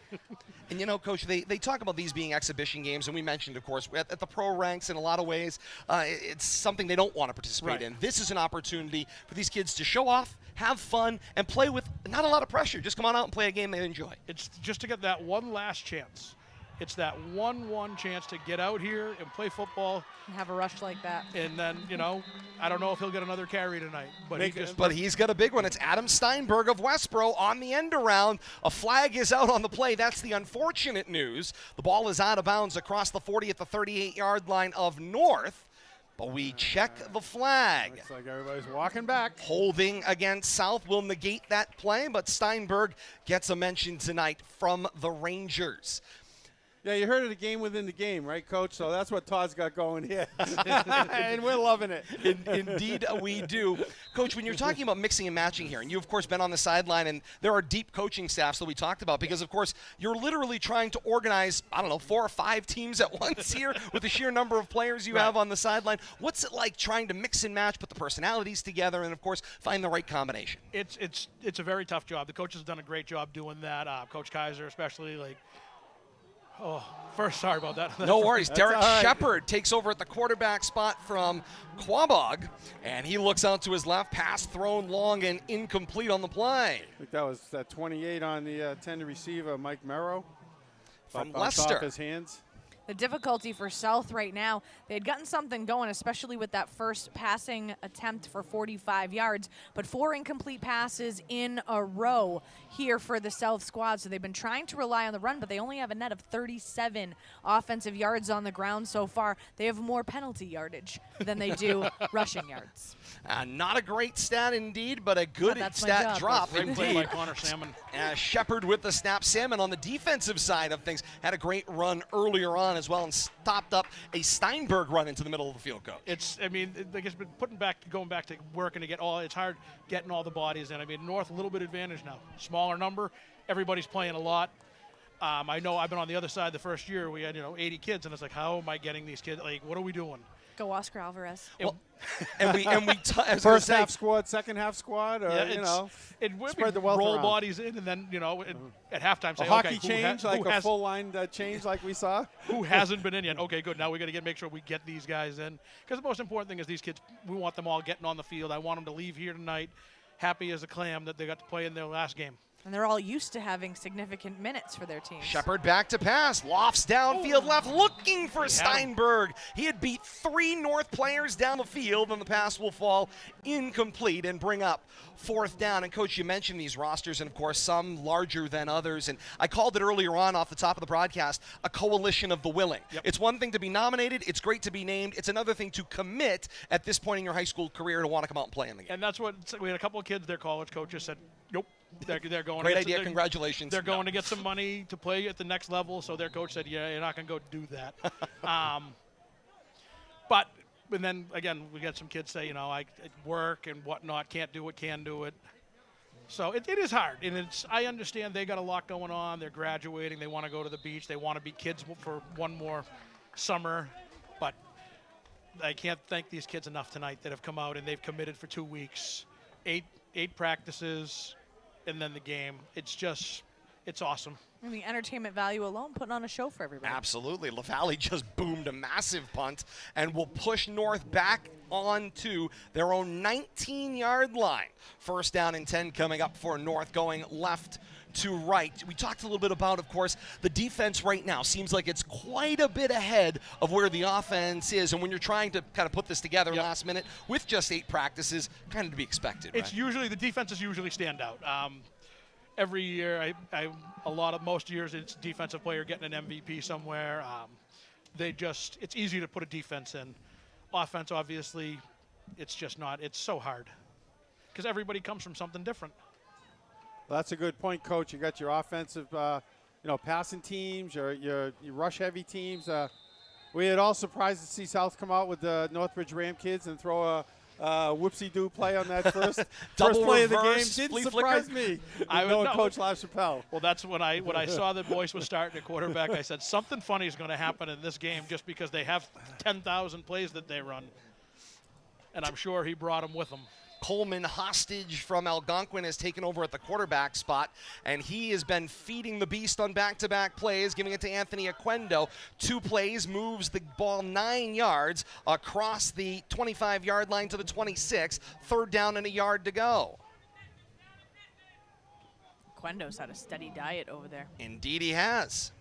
And you know, Coach, they talk about these being exhibition games, and we mentioned, of course, at the pro ranks in a lot of ways, it's something they don't want to participate in. This is an opportunity for these kids to show off, have fun, and play with not a lot of pressure. Just come on out and play a game they enjoy. It's just to get that one last chance. It's that one chance to get out here and play football. And have a rush like that. And then, I don't know if he'll get another carry tonight. But But he's got a big one. It's Adam Steinberg of Westboro on the end around. A flag is out on the play. That's the unfortunate news. The ball is out of bounds across the 40 at the 38-yard line of North. But we check the flag. Looks like everybody's walking back. Holding against South will negate that play, but Steinberg gets a mention tonight from the Rangers. Yeah, you heard of the game within the game, right, Coach? So that's what Todd's got going here. And we're loving it. Indeed, we do. Coach, when you're talking about mixing and matching here, and you've, of course, been on the sideline, and there are deep coaching staffs that we talked about because, of course, you're literally trying to organize, 4 or 5 teams at once here with the sheer number of players you have on the sideline. What's it like trying to mix and match, put the personalities together, and, of course, find the right combination? It's a very tough job. The coaches have done a great job doing that. Coach Kaiser especially, sorry about that. No worries. Derek all right. Shepard takes over at the quarterback spot from Quabog, and he looks out to his left. Pass thrown long and incomplete on the play. I think that was 28 on the tender receiver, Mike Merrow. From Bounced Leicester. off his hands. The difficulty for South right now, they had gotten something going, especially with that first passing attempt for 45 yards, but 4 incomplete passes in a row here for the South squad. So they've been trying to rely on the run, but they only have a net of 37 offensive yards on the ground so far. They have more penalty yardage than they do rushing yards. Not a great stat indeed, but a good that's my stat job. drop Great play indeed. by Connor Salmon. Shepard with the snap. Salmon on the defensive side of things had a great run earlier on as well and stopped up a Steinberg run into the middle of the field, Coach. It's been going back to working to it's hard getting all the bodies in. I mean, North a little bit advantage now. Smaller number. Everybody's playing a lot. I know I've been on the other side the first year. We had, 80 kids, and it's like, how am I getting these kids? Like, what are we doing? Go Oscar Alvarez. Well, and we I was gonna First say, half squad, second half squad, or it would spread the wealth roll around. bodies in, and then at halftime say, A hockey okay, change, like a full line change, like we saw. who hasn't been in yet? Okay, good. Now we got to make sure we get these guys in, because the most important thing is these kids. We want them all getting on the field. I want them to leave here tonight happy as a clam that they got to play in their last game. And they're all used to having significant minutes for their teams. Shepard back to pass, lofts downfield left, looking for Steinberg. He had beat 3 North players down the field, and the pass will fall incomplete and bring up 4th down. And, Coach, you mentioned these rosters, and, of course, some larger than others. And I called it earlier on off the top of the broadcast a coalition of the willing. Yep. It's one thing to be nominated. It's great to be named. It's another thing to commit at this point in your high school career to want to come out and play in the game. And that's what we had a couple of kids. Their college coaches said, nope. They're going. Great to idea. Congratulations. They're going to get some money to play at the next level. So their coach said, "Yeah, you're not going to go do that." But then again, we got some kids say, I work and whatnot, can't do it, can do it. So it is hard, and I understand they got a lot going on. They're graduating. They want to go to the beach. They want to be kids for one more summer. But I can't thank these kids enough tonight that have come out and they've committed for 2 weeks, eight practices. And then the game. It's awesome. And the entertainment value alone, putting on a show for everybody. Absolutely. LaValle just boomed a massive punt and will push North back onto their own 19-yard line. 1st down and 10 coming up for North, going left to right. We talked a little bit about, of course, the defense right now seems like it's quite a bit ahead of where the offense is. And when you're trying to kind of put this together last minute with just 8 practices, kind of to be expected. It's right? usually the defenses usually stand out. Every year, most years, it's defensive player getting an MVP somewhere. It's easy to put a defense in. Offense, obviously, it's just not. It's so hard because everybody comes from something different. Well, that's a good point, Coach. You got your offensive, passing teams, your rush-heavy teams. We had all surprised to see South come out with the Northbridge Ram kids and throw a whoopsie-doo play on that first play of the game. Didn't surprise me. Knowing Coach LaChapelle. Well, that's when I saw that Boyce was starting at quarterback. I said something funny is going to happen in this game just because they have 10,000 plays that they run, and I'm sure he brought them with him. Coleman Hostage from Algonquin has taken over at the quarterback spot, and he has been feeding the beast on back-to-back plays, giving it to Anthony Aquendo. 2 plays, moves the ball 9 yards across the 25-yard line to the 26. 3rd down and a yard to go. Quendo's had a steady diet over there. Indeed he has.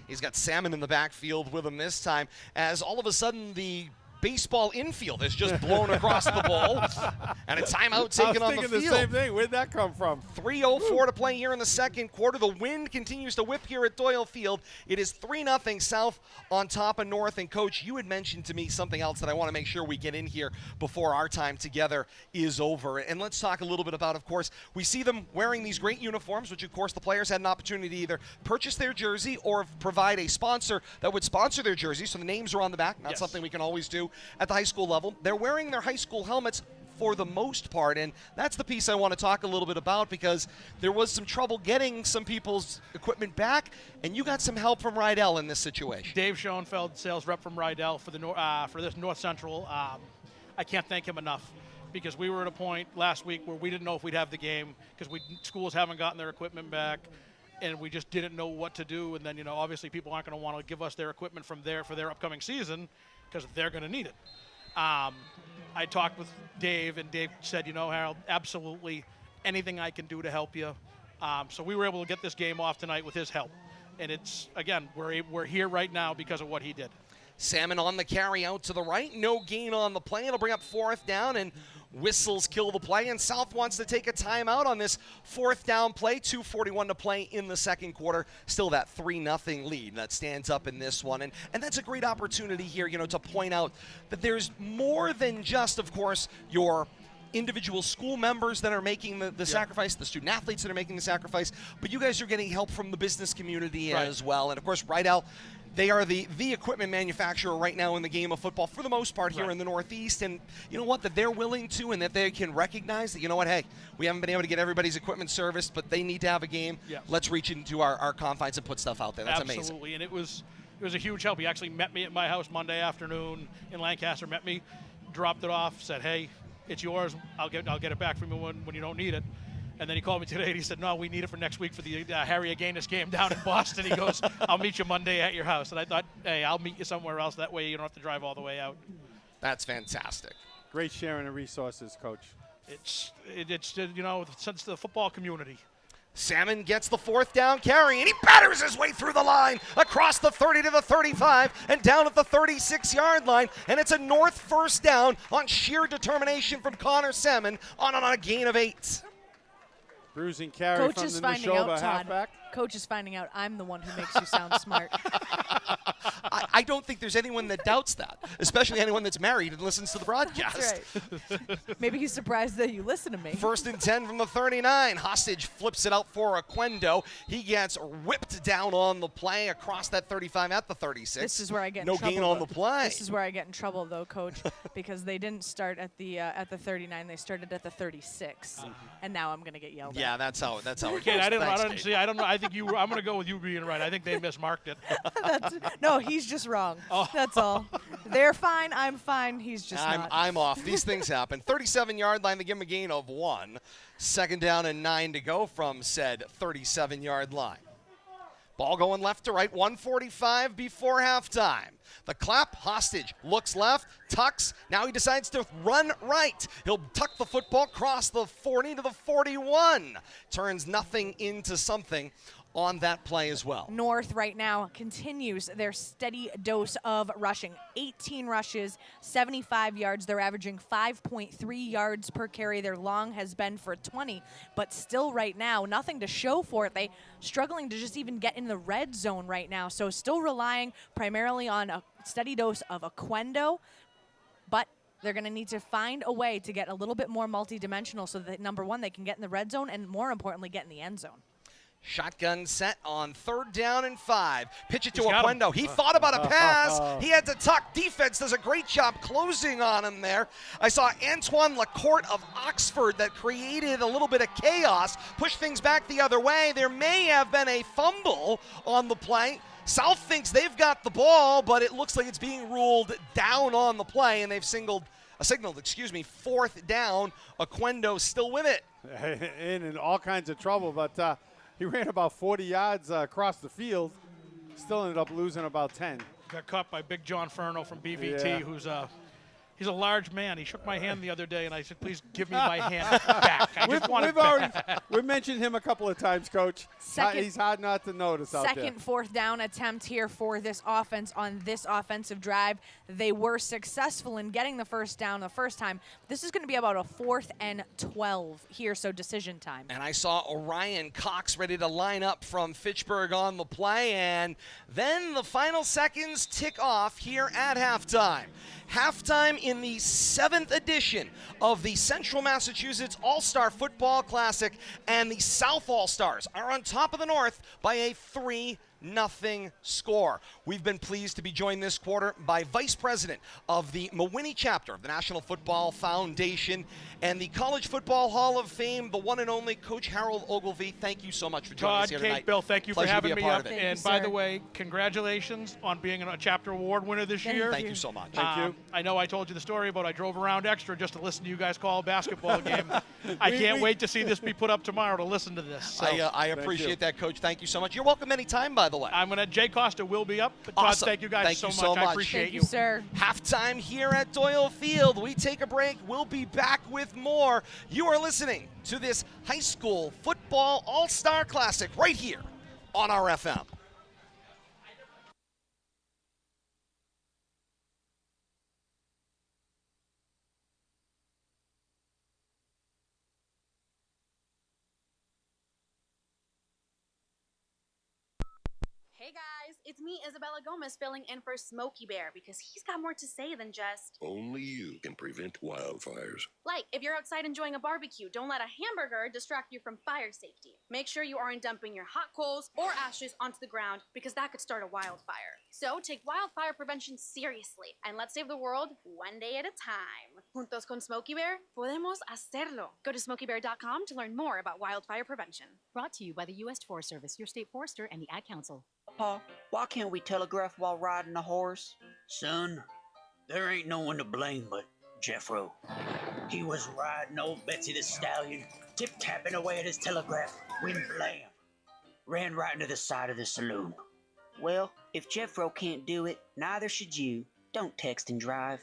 He's got Salmon in the backfield with him this time, as all of a sudden the baseball infield has just blown across the bowl, and a timeout taken on the field. I was thinking the same thing. Where'd that come from? 3:04 to play here in the second quarter. The wind continues to whip here at Doyle Field. It is 3-0 South on top of North. And, Coach, you had mentioned to me something else that I want to make sure we get in here before our time together is over. And let's talk a little bit about, of course, we see them wearing these great uniforms, which, of course, the players had an opportunity to either purchase their jersey or provide a sponsor that would sponsor their jersey, so the names are on the back. Not something we can always do at the high school level. They're wearing their high school helmets for the most part, and that's the piece I want to talk a little bit about, because there was some trouble getting some people's equipment back, and you got some help from Rydell in this situation. Dave Schoenfeld, sales rep from Rydell for this North Central. I can't thank him enough, because we were at a point last week where we didn't know if we'd have the game because schools haven't gotten their equipment back, and we just didn't know what to do. And then, obviously people aren't going to want to give us their equipment from there for their upcoming season because they're going to need it. I talked with Dave, and Dave said, Harold, absolutely anything I can do to help you. So we were able to get this game off tonight with his help. And it's, again, we're here right now because of what he did. Salmon on the carry out to the right. No gain on the play. It'll bring up 4th down, and whistles kill the play. And South wants to take a timeout on this 4th down play. 2:41 to play in the second quarter. Still that 3-0 lead that stands up in this one. And that's a great opportunity here, to point out that there's more than just, of course, your individual school members that are making the sacrifice, the student athletes that are making the sacrifice, but you guys are getting help from the business community as well. And, of course, Rydell, they are the equipment manufacturer right now in the game of football for the most part here in the Northeast. And you know what? That they're willing to, and that they can recognize that, hey, we haven't been able to get everybody's equipment serviced, but they need to have a game. Yes. Let's reach into our confines and put stuff out there. That's Absolutely. amazing. And it was it was a huge help. He actually met me at my house Monday afternoon in Lancaster, met me, dropped it off, said, hey, it's yours. I'll get it back from you when you don't need it. And then he called me today and he said, no, we need it for next week for the Harry Aganis game down in Boston. He goes, I'll meet you Monday at your house. And I thought, hey, I'll meet you somewhere else. That way you don't have to drive all the way out. That's fantastic. Great sharing of resources, Coach. It's since the football community. Salmon gets the 4th down carry, and he batters his way through the line, across the 30 to the 35, and down at the 36-yard line. And it's a North first down on sheer determination from Connor Salmon on a gain of 8. Bruising carry Coach from is the finding out, Neshoba Todd. halfback. Coach is finding out I'm the one who makes you sound smart. I don't think there's anyone that doubts that, especially anyone that's married and listens to the broadcast. That's right. Maybe he's surprised that you listen to me. 1st and 10 from the 39. Hostage flips it out for Oquendo. He gets whipped down on the play across that 35 at the 36. This is where I get in no trouble. gain on though. the play. This is where I get in trouble, though, Coach, because they didn't start at the 39. They started at the 36, and now I'm going to get yelled Yeah, at. that's how it Kid, goes. I didn't Thanks, see. I don't know. I think I'm going to go with you being right. I think they mismarked it. No, he's just wrong. Oh. That's all. They're fine. I'm fine. He's just not. I'm off. These things happen. 37-yard line. They give him a gain of 1. 2nd down and 9 to go from said 37-yard line. Ball going left to right. 1:45 before halftime. The clap. Hostage looks left, tucks. Now he decides to run right. He'll tuck the football, cross the 40 to the 41. Turns nothing into something on that play as well. North right now continues their steady dose of rushing. 18 rushes, 75 yards. They're averaging 5.3 yards per carry. Their long has been for 20, but still right now, nothing to show for it. They struggling to just even get in the red zone right now. So still relying primarily on a steady dose of Oquendo, but they're going to need to find a way to get a little bit more multidimensional so that, number one, they can get in the red zone and, more importantly, get in the end zone. Shotgun set on 3rd down and 5. Pitch it to He's got him. Oquendo. He thought about a pass. He had to tuck. Defense does a great job closing on him there. I saw Antoine Lacourte of Oxford that created a little bit of chaos, pushed things back the other way. There may have been a fumble on the play. South thinks they've got the ball, but it looks like it's being ruled down on the play, and they've signaled 4th down. Oquendo still with it. In all kinds of trouble, but he ran about 40 yards across the field. Still ended up losing about 10. Got caught by Big John Ferno from BVT, Yeah. who's he's a large man. He shook my hand the other day, and I said, please give me my hand back. I just want it back. We've mentioned him a couple of times, Coach. Second- He's hard not to notice out there. Second 4th down attempt here for this offense on this offensive drive. They were successful in getting the 1st down the first time. This is going to be about a 4th and 12 here, so decision time. And I saw Orion Cox ready to line up from Fitchburg on the play, and then the final seconds tick off here at halftime. Halftime in the 7th edition of the Central Massachusetts All-Star Football Classic, and the South All-Stars are on top of the North by a 3-0 score. We've been pleased to be joined this quarter by Vice President of the Mawinnie Chapter of the National Football Foundation and the College Football Hall of Fame, the one and only Coach Harold Ogilvie. Thank you so much for joining us Todd, here Kate, tonight. Bill, thank you Pleasure for having to be me a part up. of it. Thank And you, by sir. the way, congratulations on being a chapter award winner this year. Thank you so much. Thank you. I know I told you the story about I drove around extra just to listen to you guys call a basketball game. I can't wait to see this be put up tomorrow to listen to this. So I appreciate that, Coach. Thank you so much. You're welcome anytime, by the way. I'm going to, Jay Costa will be up. But Todd, Awesome. thank you guys Thank so you much. so I much. appreciate Thank you, sir. Halftime here at Doyle Field. We take a break. We'll be back with more. You are listening to this high school football all-star classic right here on RFM. Hey guys, it's me, Isabella Gomez, filling in for Smokey Bear because he's got more to say than just. Only you can prevent wildfires. Like, if you're outside enjoying a barbecue, don't let a hamburger distract you from fire safety. Make sure you aren't dumping your hot coals or ashes onto the ground because that could start a wildfire. So take wildfire prevention seriously and let's save the world one day at a time. Juntos con Smokey Bear, podemos hacerlo. Go to smokeybear.com to learn more about wildfire prevention. Brought to you by the U.S. Forest Service, your state forester, and the Ad Council. Pa, why can't we telegraph while riding a horse? Son, there ain't no one to blame but Jeffro. He was riding old Betsy the Stallion, tip-tapping away at his telegraph, when blam, ran right into the side of the saloon. Well, if Jeffro can't do it, neither should you. Don't text and drive.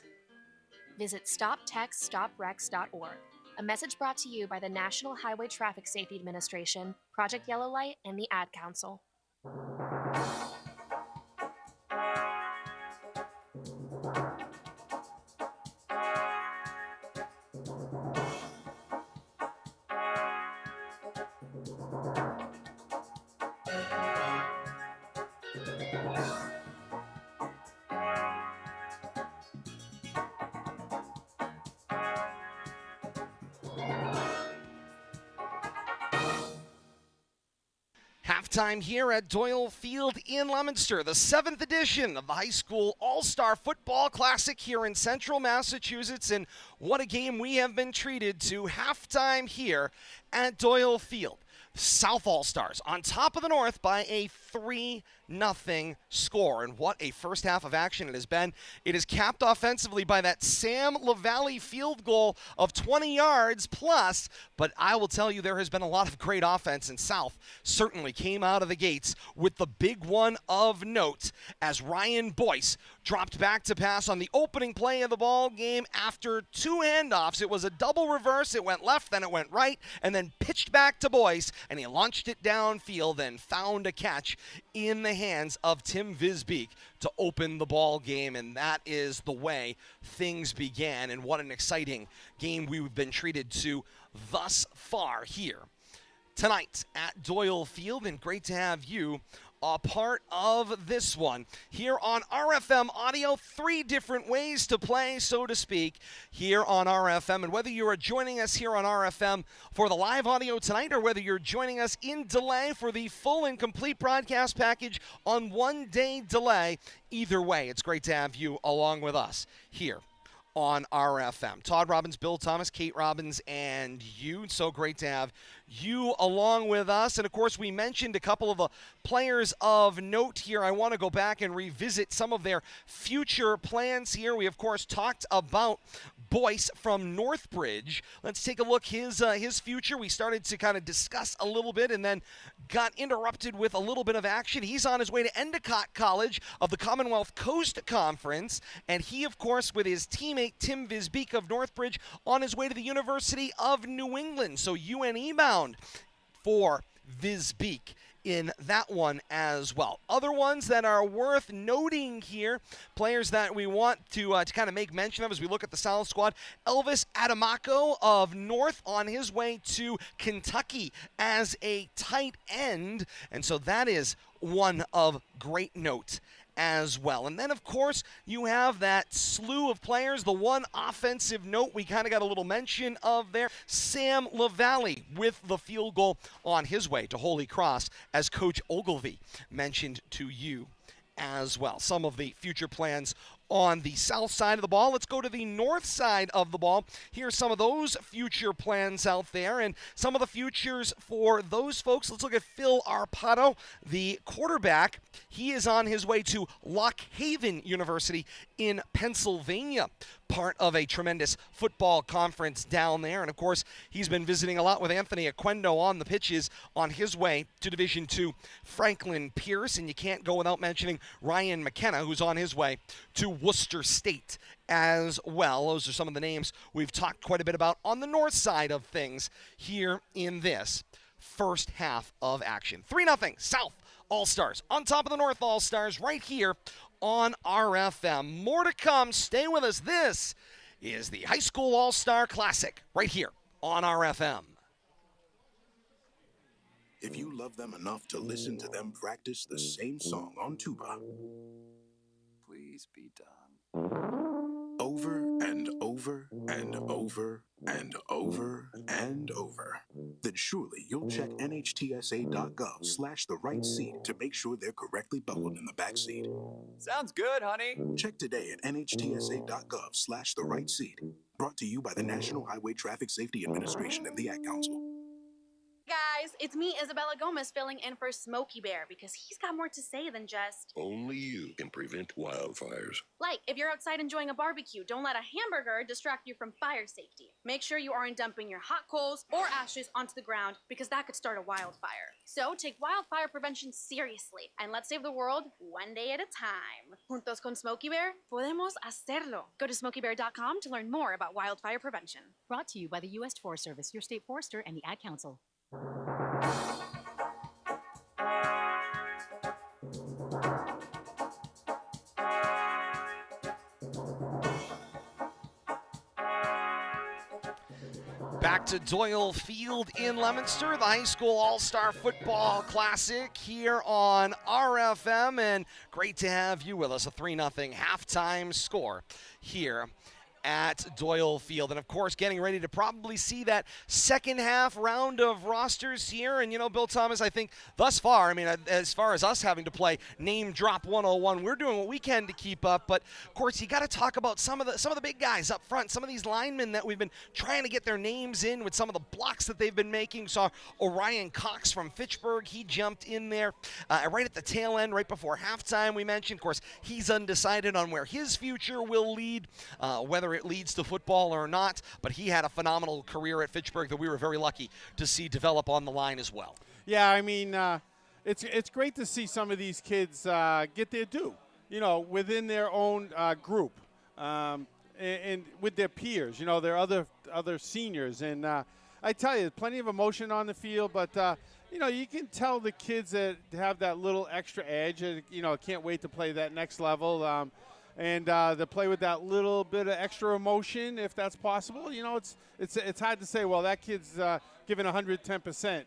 Visit StopTextStopWrecks.org. A message brought to you by the National Highway Traffic Safety Administration, Project Yellow Light, and the Ad Council. Halftime here at Doyle Field in Leominster, the 7th edition of the High School All-Star Football Classic here in central Massachusetts, and what a game we have been treated to. Halftime here at Doyle Field. South All-Stars on top of the North by a 3-0 score. And what a first half of action it has been. It is capped offensively by that Sam LaValle field goal of 20 yards plus. But I will tell you, there has been a lot of great offense, and South certainly came out of the gates with the big one of note as Ryan Boyce dropped back to pass on the opening play of the ball game after 2 handoffs. It was a double reverse. It went left, then it went right, and then pitched back to Boyce, and he launched it downfield and found a catch in the hands of Tim Visbeek to open the ball game, and that is the way things began. And what an exciting game we've been treated to thus far here tonight at Doyle Field, and great to have you a part of this one here on RFM Audio. 3 different ways to play, so to speak, here on RFM. And whether you are joining us here on RFM for the live audio tonight, or whether you're joining us in delay for the full and complete broadcast package on 1-day delay, either way, it's great to have you along with us here on RFM. Todd Robbins, Bill Thomas, Kate Robbins, and you. So great to have you along with us. And of course, we mentioned a couple of the players of note here. I want to go back and revisit some of their future plans here. We of course talked about Boyce from Northbridge. Let's take a look his future. We started to kind of discuss a little bit and then got interrupted with a little bit of action. He's on his way to Endicott College of the Commonwealth Coast Conference, and he of course with his teammate Tim Visbeek of Northbridge on his way to the University of New England. So UNE bound for Visbeek in that one as well. Other ones that are worth noting here, players that we want to kind of make mention of as we look at the South squad. Elvis Adamaco of North on his way to Kentucky as a tight end, and so that is one of great note as well. And then, of course, you have that slew of players. The one offensive note we kind of got a little mention of there, Sam LaValle with the field goal on his way to Holy Cross, as Coach Ogilvie mentioned to you as well. Some of the future plans on the south side of the ball. Let's go to the north side of the ball. Here's some of those future plans out there and some of the futures for those folks. Let's look at Phil Arpado, the quarterback. He is on his way to Lock Haven University in Pennsylvania, part of a tremendous football conference down there. And of course, he's been visiting a lot with Anthony Aquendo on the pitches on his way to Division II Franklin Pierce. And you can't go without mentioning Ryan McKenna, who's on his way to Worcester State as well. Those are some of the names we've talked quite a bit about on the north side of things here in this first half of action. 3-0 South All-Stars on top of the North All-Stars right here on RFM. More to come. Stay with us. This is the High School All-Star Classic right here on RFM. If you love them enough to listen to them practice the same song on tuba, please be done. Over and over and over and over and over, then surely you'll check nhtsa.gov/the right seat to make sure they're correctly buckled in the back seat. Sounds good, honey. Check today at nhtsa.gov/the right seat. Brought to you by the National Highway Traffic Safety Administration and the Ad Council. Guys, guys. It's me, Isabella Gomez, filling in for Smokey Bear because he's got more to say than just. Only you can prevent wildfires. Like, if you're outside enjoying a barbecue, don't let a hamburger distract you from fire safety. Make sure you aren't dumping your hot coals or ashes onto the ground because that could start a wildfire. So take wildfire prevention seriously and let's save the world one day at a time. Juntos con Smokey Bear, podemos hacerlo. Go to smokeybear.com to learn more about wildfire prevention. Brought to you by the U.S. Forest Service, your state forester, and the Ad Council. Back to Doyle Field in Leominster, the High School All-Star Football Classic here on RFM, and great to have you with us. A 3-0 halftime score here at Doyle Field. And, of course, getting ready to probably see that second half round of rosters here. And, you know, Bill Thomas, I think thus far, I mean, as far as us having to play Name Drop 101, we're doing what we can to keep up. But, of course, you got to talk about some of the big guys up front, some of these linemen that we've been trying to get their names in with some of the blocks that they've been making. Saw Orion Cox from Fitchburg. He jumped in there right at the tail end, right before halftime, we mentioned. Of course, he's undecided on where his future will lead, whether it leads to football or not, but he had a phenomenal career at Fitchburg that we were very lucky to see develop on the line as well. Yeah, I mean, it's great to see some of these kids get their due, you know, within their own group and with their peers, you know, their other seniors. And I tell you, plenty of emotion on the field, but you know, you can tell the kids that have that little extra edge, you know, can't wait to play that next level. And to play with that little bit of extra emotion, if that's possible. You know, it's hard to say, well, that kid's giving 110%.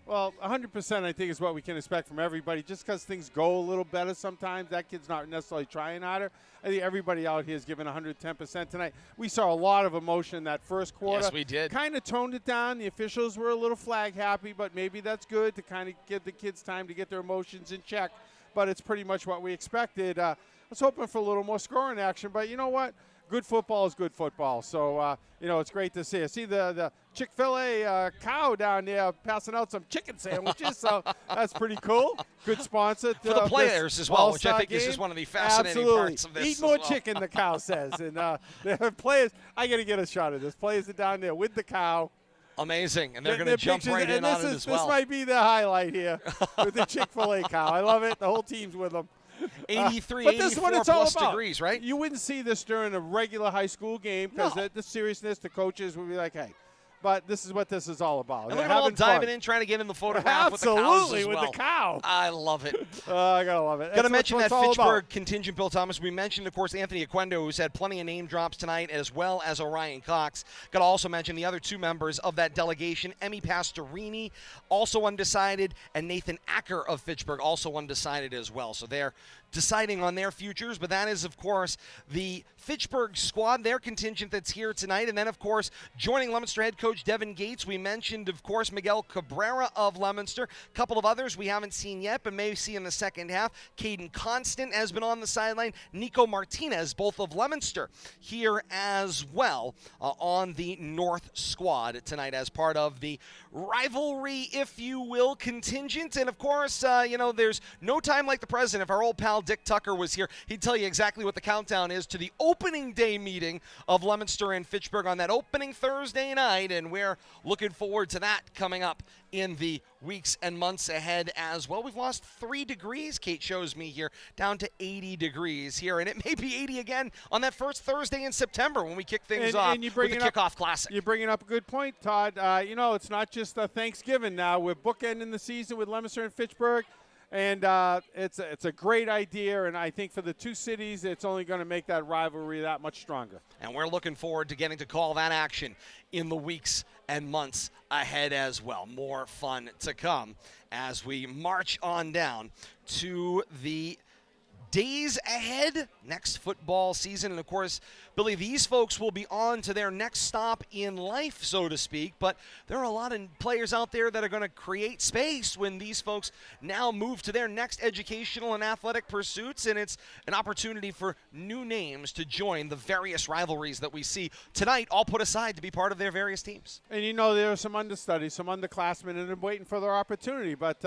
Well, 100% I think is what we can expect from everybody. Just because things go a little better sometimes, that kid's not necessarily trying harder. I think everybody out here is giving 110% tonight. We saw a lot of emotion in that first quarter. Yes, we did. Kind of toned it down. The officials were a little flag happy, but maybe that's good to kind of give the kids time to get their emotions in check. But it's pretty much what we expected. I was hoping for a little more scoring action, but you know what? Good football is good football. So, you know, it's great to see. I see the Chick-fil-A cow down there passing out some chicken sandwiches, so that's pretty cool. Good sponsor. For the players as well, which I think is just one of the fascinating parts of this. Eat more as well. chicken, the cow says. And the players, I got to get a shot of this. Players are down there with the cow. Amazing, and they're going to jump right in on it as well. This might be the highlight here with the Chick-fil-A cow. I love it. The whole team's with them. 83, but this 84 is what it's all plus about. degrees, right? You wouldn't see this during a regular high school game because No. the seriousness, the coaches would be like, hey. But this is what this is all about. And look at them all diving in, trying to get in the photograph with the cows Absolutely, as with well. the cow. I love it. I gotta love it. Got to That's mention what that it's all Fitchburg about. contingent, Bill Thomas. We mentioned, of course, Anthony Aquendo, who's had plenty of name drops tonight, as well as Orion Cox. Got to also mention the other two members of that delegation, Emmy Pastorini, also undecided, and Nathan Acker of Fitchburg, also undecided as well. So they're deciding on their futures, but that is, of course, the Fitchburg squad, their contingent that's here tonight. And then, of course, joining Leominster head coach Devin Gates, we mentioned, of course, Miguel Cabrera of Leominster. A couple of others we haven't seen yet, but may see in the second half. Caden Constant has been on the sideline. Nico Martinez, both of Leominster, here as well on the North squad tonight as part of the rivalry, if you will, contingent. And, of course, you know, there's no time like the present. If our old pal Dick Tucker was here, he'd tell you exactly what the countdown is to the opening day meeting of Leominster and Fitchburg on that opening Thursday night, and we're looking forward to that coming up in the weeks and months ahead as well. We've lost 3 degrees, Kate shows me here, down to 80 degrees here, and it may be 80 again on that first Thursday in September when we kick things off with the Kickoff Classic. You're bringing up a good point, Todd. You know, it's not just Thanksgiving now. We're bookending the season with Leominster and Fitchburg. And it's a great idea, and I think for the two cities, it's only going to make that rivalry that much stronger. And we're looking forward to getting to call that action in the weeks and months ahead as well. More fun to come as we march on down to the days ahead, next football season. And, of course, Billy, these folks will be on to their next stop in life, so to speak. But there are a lot of players out there that are going to create space when these folks now move to their next educational and athletic pursuits. And it's an opportunity for new names to join the various rivalries that we see tonight, all put aside to be part of their various teams. And there are some understudies, some underclassmen, and they're waiting for their opportunity. But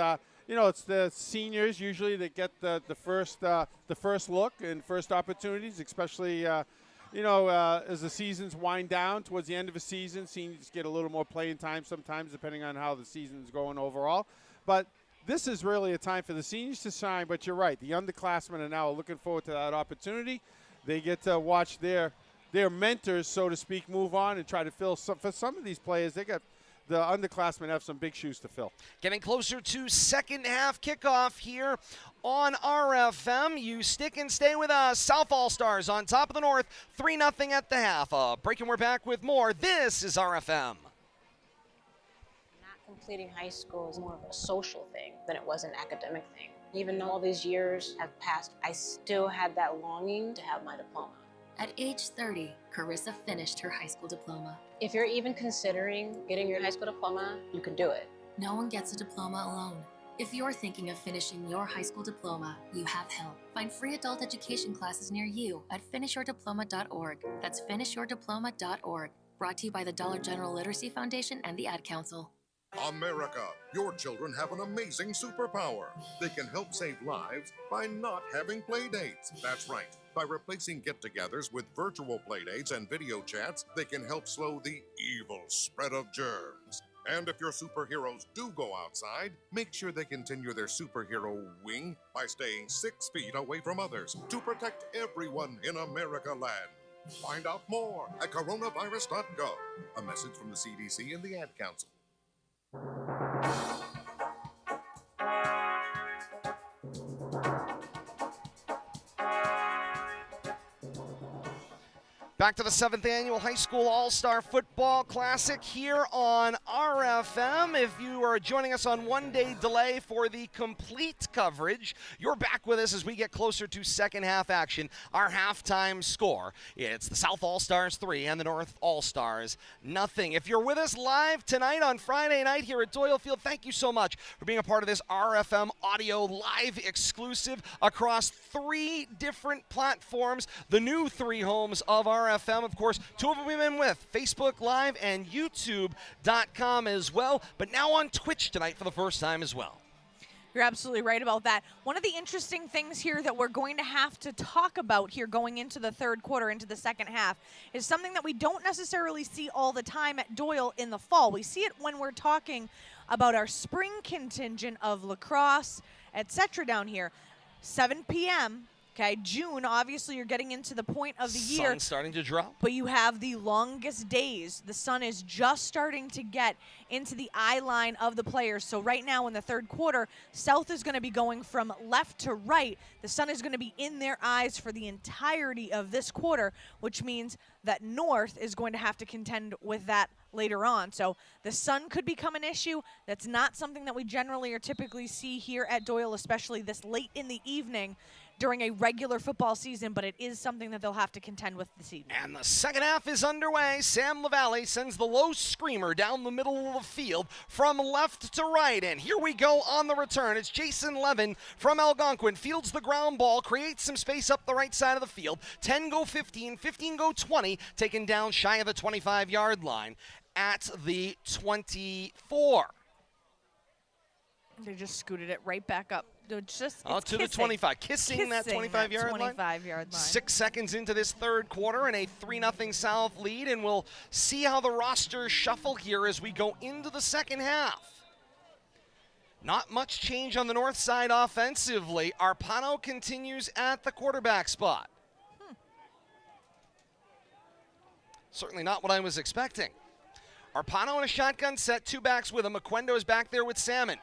it's the seniors usually that get the first look and first opportunities, especially as the seasons wind down towards the end of a season. Seniors get a little more playing time sometimes, depending on how the season's going overall. But this is really a time for the seniors to shine. But you're right, the underclassmen are now looking forward to that opportunity. They get to watch their mentors, so to speak, move on and try to fill for some of these players. The underclassmen have some big shoes to fill. Getting closer to second half kickoff here on RFM. You stick and stay with us. South All-Stars on top of the North, 3-0 at the half. Break, and we're back with more. This is RFM. Not completing high school is more of a social thing than it was an academic thing. Even though all these years have passed, I still had that longing to have my diploma. At age 30, Carissa finished her high school diploma. If you're even considering getting your high school diploma, you can do it. No one gets a diploma alone. If you're thinking of finishing your high school diploma, you have help. Find free adult education classes near you at finishyourdiploma.org. That's finishyourdiploma.org. Brought to you by the Dollar General Literacy Foundation and the Ad Council. America, your children have an amazing superpower. They can help save lives by not having play dates. That's right. By replacing get-togethers with virtual playdates and video chats, they can help slow the evil spread of germs. And if your superheroes do go outside, make sure they continue their superhero wing by staying 6 feet away from others to protect everyone in America land. Find out more at coronavirus.gov. A message from the CDC and the Ad Council. Back to the 7th Annual High School All-Star Football Classic here on RFM. If you are joining us on one-day delay for the complete coverage, you're back with us as we get closer to second half action. Our halftime score, it's the South All-Stars 3 and the North All-Stars 0. If you're with us live tonight on Friday night here at Doyle Field, thank you so much for being a part of this RFM audio live exclusive across 3 different platforms, the new 3 homes of RFM. Of course, 2 of them we've been with, Facebook Live and YouTube.com as well, but now on Twitch tonight for the first time as well. You're absolutely right about that. One of the interesting things here that we're going to have to talk about here going into the third quarter, into the second half, is something that we don't necessarily see all the time at Doyle in the fall. We see it when we're talking about our spring contingent of lacrosse, etc. down here. 7 p.m., okay, June, obviously you're getting into the point of the year. Sun's starting to drop. But you have the longest days. The sun is just starting to get into the eye line of the players. So right now in the third quarter, South is going to be going from left to right. The sun is going to be in their eyes for the entirety of this quarter, which means that North is going to have to contend with that later on. So the sun could become an issue. That's not something that we generally or typically see here at Doyle, especially this late in the evening during a regular football season, but it is something that they'll have to contend with this evening. And the second half is underway. Sam LaValle sends the low screamer down the middle of the field from left to right. And here we go on the return. It's Jason Levin from Algonquin. Fields the ground ball, creates some space up the right side of the field. 10 go 15, 15 go 20, taken down shy of the 25-yard line at the 24. They just scooted it right back up. Just to the 25. Kissing that 25-yard line. 25-yard line. 6 seconds into this third quarter and a 3-0 South lead, and we'll see how the rosters shuffle here as we go into the second half. Not much change on the north side offensively. Arpado continues at the quarterback spot. Certainly not what I was expecting. Arpado in a shotgun set, 2 backs with him. Aquendo is back there with Salmon.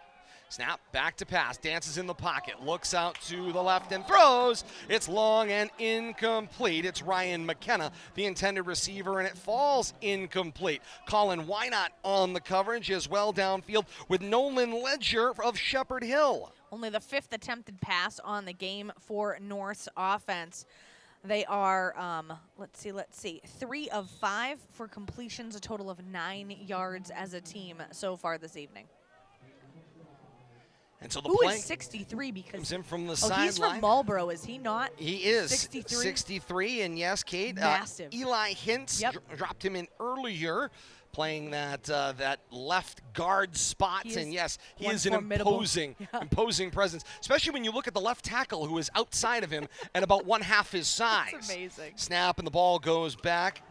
Snap, back to pass, dances in the pocket, looks out to the left and throws. It's long and incomplete. It's Ryan McKenna, the intended receiver, and it falls incomplete. Colin Wynot on the coverage as well downfield with Nolan Ledger of Shepherd Hill. Only the 5th attempted pass on the game for North's offense. They are, let's see, 3 of 5 for completions, a total of 9 yards as a team so far this evening. And so the Who play is 63 because comes in from the he's sideline. from Marlboro, is he not? He is 63. 63, and yes, Kate. Massive. Eli Hintz dropped him in earlier, playing that left guard spot, and yes, he is an imposing presence, especially when you look at the left tackle who is outside of him and about 1/2 his size. That's amazing. Snap, and the ball goes back.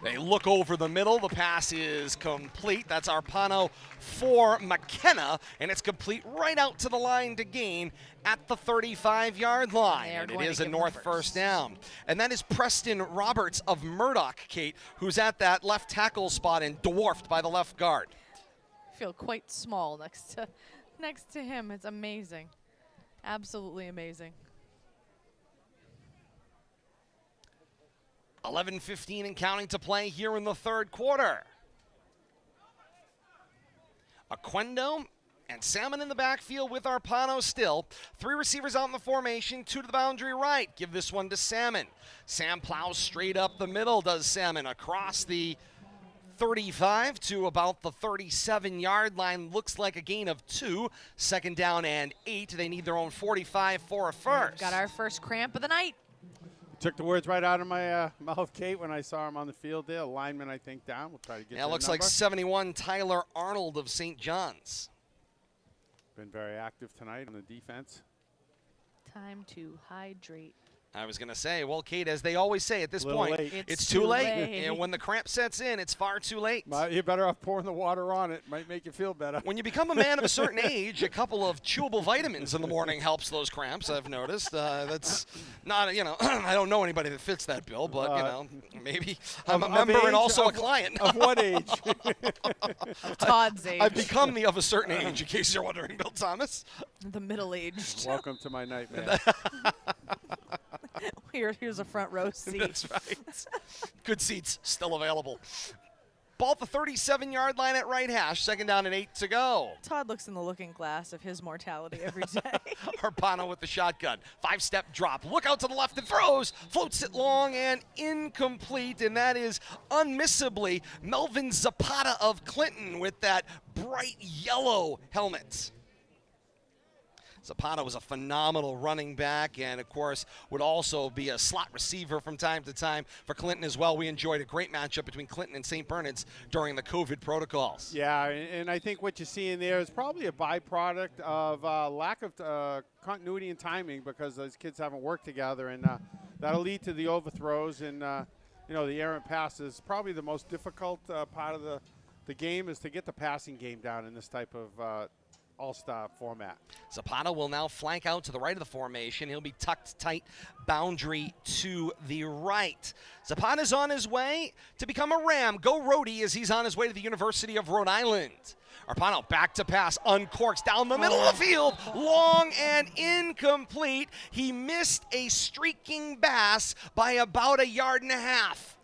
They look over the middle. The pass is complete. That's Arpado for McKenna, and it's complete right out to the line to gain at the 35-yard line. And it is a North first down. And that is Preston Roberts of Murdoch, Kate, who's at that left tackle spot and dwarfed by the left guard. I feel quite small next to him. It's amazing. Absolutely amazing. 11:15 and counting to play here in the third quarter. Aquendo and Salmon in the backfield with Arpado still. 3 receivers out in the formation, 2 to the boundary right. Give this one to Salmon. Sam plows straight up the middle, does Salmon, across the 35 to about the 37-yard line. Looks like a gain of 2. 2nd down and 8. They need their own 45 for a first. We've got our first cramp of the night. Took the words right out of my mouth, Kate, when I saw him on the field there. Lineman, I think, down. We'll try to get Yeah, it looks like 71 Tyler Arnold of St. John's. Been very active tonight on the defense. Time to hydrate. I was going to say, well, Kate, as they always say at this point, late. it's too late. And when the cramp sets in, it's far too late. You're better off pouring the water on it. Might make you feel better. When you become a man of a certain age, a couple of chewable vitamins in the morning helps those cramps, I've noticed. That's not, I don't know anybody that fits that bill, but, maybe I'm a member and also a client. Of what age? Of Todd's age. I've become the of a certain age, in case you're wondering, Bill Thomas. The middle-aged. Welcome to my nightmare. Here's a front row seat. That's right. Good seats still available. Ball at the 37-yard line at right hash. 2nd down and 8 to go. Todd looks in the looking glass of his mortality every day. Arpado with the shotgun. 5-step drop. Look out to the left and throws. Floats it long and incomplete. And that is unmissably Melvin Zapata of Clinton with that bright yellow helmet. Zapata was a phenomenal running back and, of course, would also be a slot receiver from time to time for Clinton as well. We enjoyed a great matchup between Clinton and St. Bernard's during the COVID protocols. Yeah, and I think what you're seeing there is probably a byproduct of lack of continuity and timing because those kids haven't worked together, and that'll lead to the overthrows and, the errant passes. Probably the most difficult part of the game is to get the passing game down in this type of all-star format. Zapata will now flank out to the right of the formation. He'll be tucked tight, boundary to the right. Zapata's on his way to become a Ram. Go Rhodey as he's on his way to the University of Rhode Island. Arpado back to pass, uncorks down the middle of the field, long and incomplete. He missed a streaking bass by about 1.5 yards.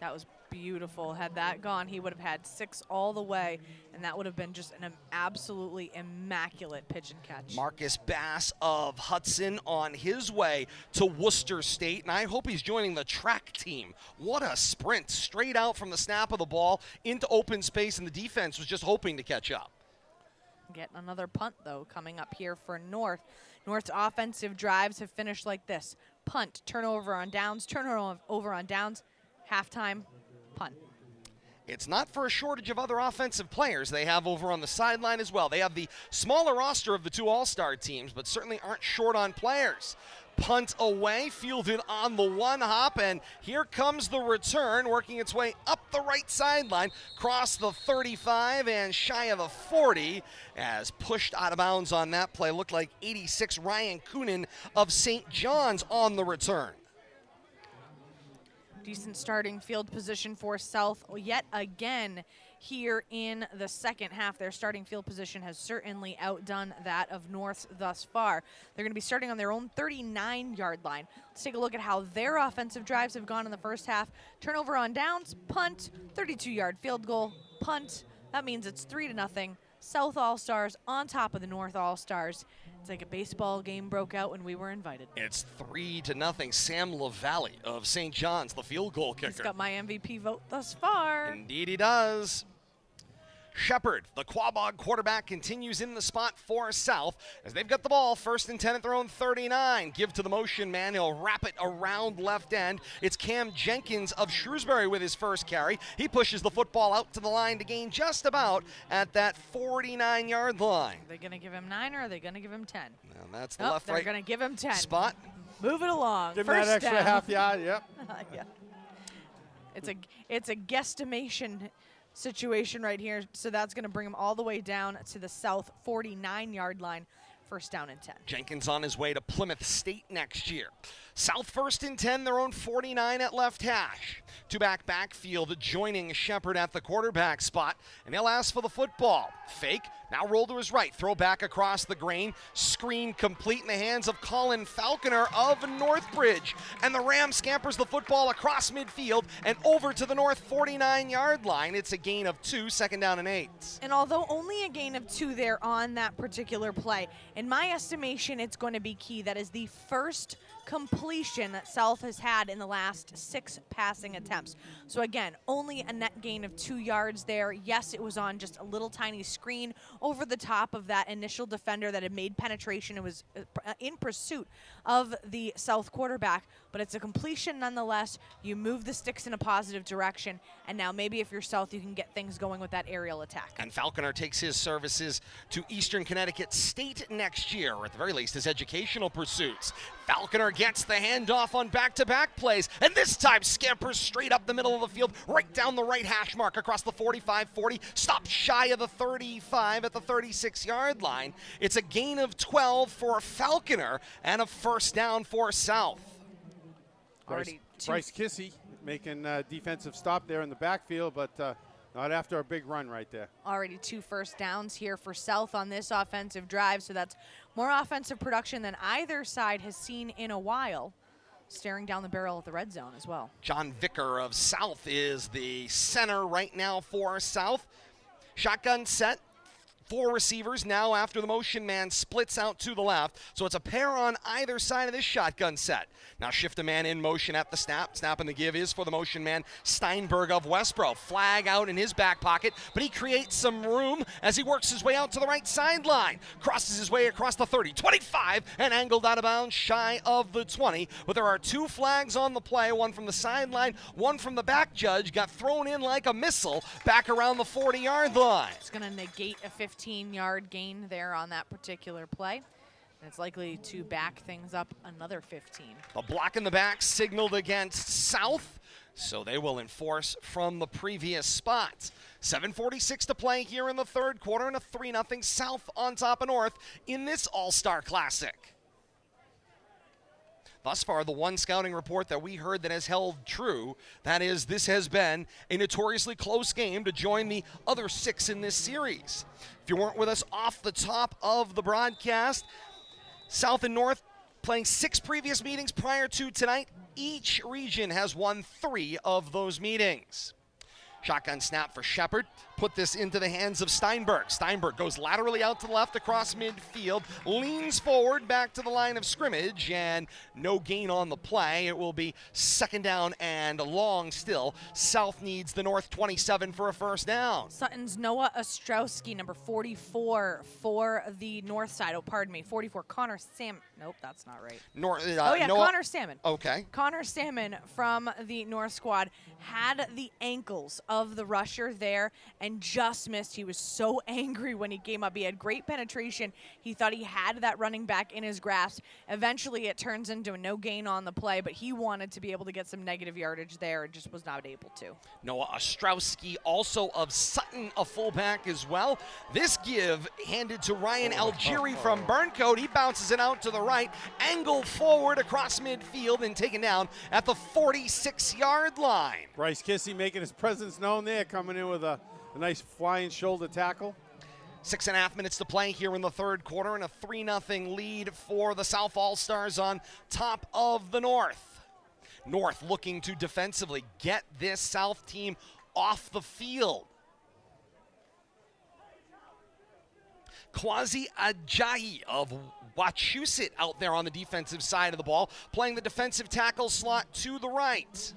That was beautiful. Had that gone, he would have had 6 all the way, and that would have been just an absolutely immaculate pitch and catch. Marcus Bass of Hudson on his way to Worcester State, and I hope he's joining the track team. What a sprint, straight out from the snap of the ball into open space, and the defense was just hoping to catch up. Getting another punt, though, coming up here for North. North's offensive drives have finished like this. Punt, turnover on downs, halftime, punt. It's not for a shortage of other offensive players they have over on the sideline as well. They have the smaller roster of the 2 all-star teams, but certainly aren't short on players. Punt away, fielded on the 1 hop, and here comes the return, working its way up the right sideline, cross the 35 and shy of the 40, as pushed out of bounds on that play. Looked like 86 Ryan Coonan of St. John's on the return. Decent starting field position for South yet again here in the second half. Their starting field position has certainly outdone that of North thus far. They're going to be starting on their own 39-yard line. Let's take a look at how their offensive drives have gone in the first half. Turnover on downs, punt, 32-yard field goal, punt. That means it's 3-0. South All-Stars on top of the North All-Stars. It's like a baseball game broke out when we were invited. It's 3-0. Sam LaValle of St. John's, the field goal kicker. He's got my MVP vote thus far. Indeed he does. Shepard, the Quabog quarterback, continues in the spot for South as they've got the ball 1st and 10 at their own 39. Give to the motion man. He'll wrap it around left end. It's Cam Jenkins of Shrewsbury with his first carry. He pushes the football out to the line to gain just about at that 49-yard line. Are they going to give him 9 or are they going to give him 10? And that's the Nope, left-right they're going to give him 10. spot. Move it along. Give him that extra half yard, yep. Yeah. It's a guesstimation situation right here, so that's going to bring him all the way down to the South 49-yard line. 1st down and 10. Jenkins on his way to Plymouth State next year. South 1st and 10, their own 49 at left hash. Two-back backfield joining Shepard at the quarterback spot, and he'll ask for the football. Fake, now roll to his right, throw back across the grain, screen complete in the hands of Colin Falconer of Northbridge. And the Ram scampers the football across midfield and over to the North 49-yard line. It's a gain of 2, 2nd down and 8. And although only a gain of 2 there on that particular play, in my estimation, it's going to be key. That is the first completion that South has had in the last 6 passing attempts. So again, only a net gain of 2 yards there. Yes, it was on just a little tiny screen over the top of that initial defender that had made penetration. It was in pursuit of the South quarterback, but it's a completion nonetheless. You move the sticks in a positive direction, and now maybe if you're South, you can get things going with that aerial attack. And Falconer takes his services to Eastern Connecticut State next year, or at the very least his educational pursuits. Falconer gets the handoff on back-to-back plays, and this time scampers straight up the middle of the field, right down the right hash mark across the 45-40, stopped shy of the 35 at the 36-yard line. It's a gain of 12 for Falconer and a 1st down for South. Bryce Kissy making a defensive stop there in the backfield, but not after a big run right there. Already 2 1st downs here for South on this offensive drive, so that's more offensive production than either side has seen in a while. Staring down the barrel at the red zone as well. John Vicker of South is the center right now for South. Shotgun set. 4 receivers now after the motion man splits out to the left. So it's a pair on either side of this shotgun set. Now shift a man in motion at the snap. Snap and the give is for the motion man Steinberg of Westboro. Flag out in his back pocket, but he creates some room as he works his way out to the right sideline. Crosses his way across the 30, 25, and angled out of bounds shy of the 20. But there are 2 flags on the play, one from the sideline, one from the back judge. Got thrown in like a missile back around the 40-yard line. It's going to negate a 15-yard gain there on that particular play. And it's likely to back things up another 15. The block in the back signaled against South, so they will enforce from the previous spot. 7:46 to play here in the 3rd quarter, and a 3-0 South on top of North in this All-Star Classic. Thus far, the one scouting report that we heard that has held true, that is, this has been a notoriously close game to join the other 6 in this series. If you weren't with us off the top of the broadcast, South and North playing 6 previous meetings prior to tonight. Each region has won 3 of those meetings. Shotgun snap for Shepard. Put this into the hands of Steinberg. Steinberg goes laterally out to the left across midfield, leans forward back to the line of scrimmage, and no gain on the play. It will be 2nd down and long still. South needs the North 27 for a 1st down. Sutton's Noah Ostrowski, number 44 for the North side. Oh, pardon me, 44. Connor Salmon. Nope, that's not right. Noah, Connor Salmon. Okay. Connor Salmon from the North squad had the ankles of the rusher there and just missed. He was so angry when he came up. He had great penetration. He thought he had that running back in his grasp. Eventually, it turns into a no gain on the play, but he wanted to be able to get some negative yardage there and just was not able to. Noah Ostrowski, also of Sutton, a fullback as well. This give handed to Ryan Algieri from Burncoat. He bounces it out to the right, angled forward across midfield and taken down at the 46-yard line. Bryce Kissy making his presence known there, coming in with a nice flying shoulder tackle. 6.5 minutes to play here in the 3rd quarter, and a 3-0 lead for the South All-Stars on top of the North. North looking to defensively get this South team off the field. Kwasi Ajayi of Wachusett out there on the defensive side of the ball, playing the defensive tackle slot to the right.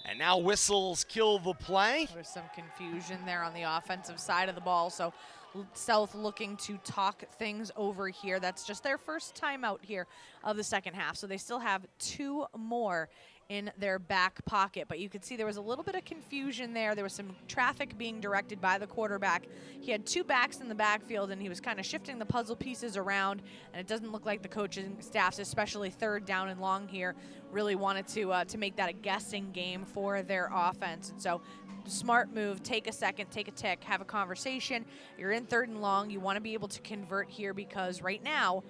And now whistles kill the play. There's some confusion there on the offensive side of the ball, so South looking to talk things over here. That's just their first time out here of the second half, so they still have 2 more in their back pocket. But you could see there was a little bit of confusion there. There was some traffic being directed by the quarterback. He had 2 backs in the backfield, and he was kind of shifting the puzzle pieces around, and it doesn't look like the coaching staffs, especially third down and long here, really wanted to make that a guessing game for their offense. And so smart move, take a second, take a tick, have a conversation. You're in third and long. You want to be able to convert here because right now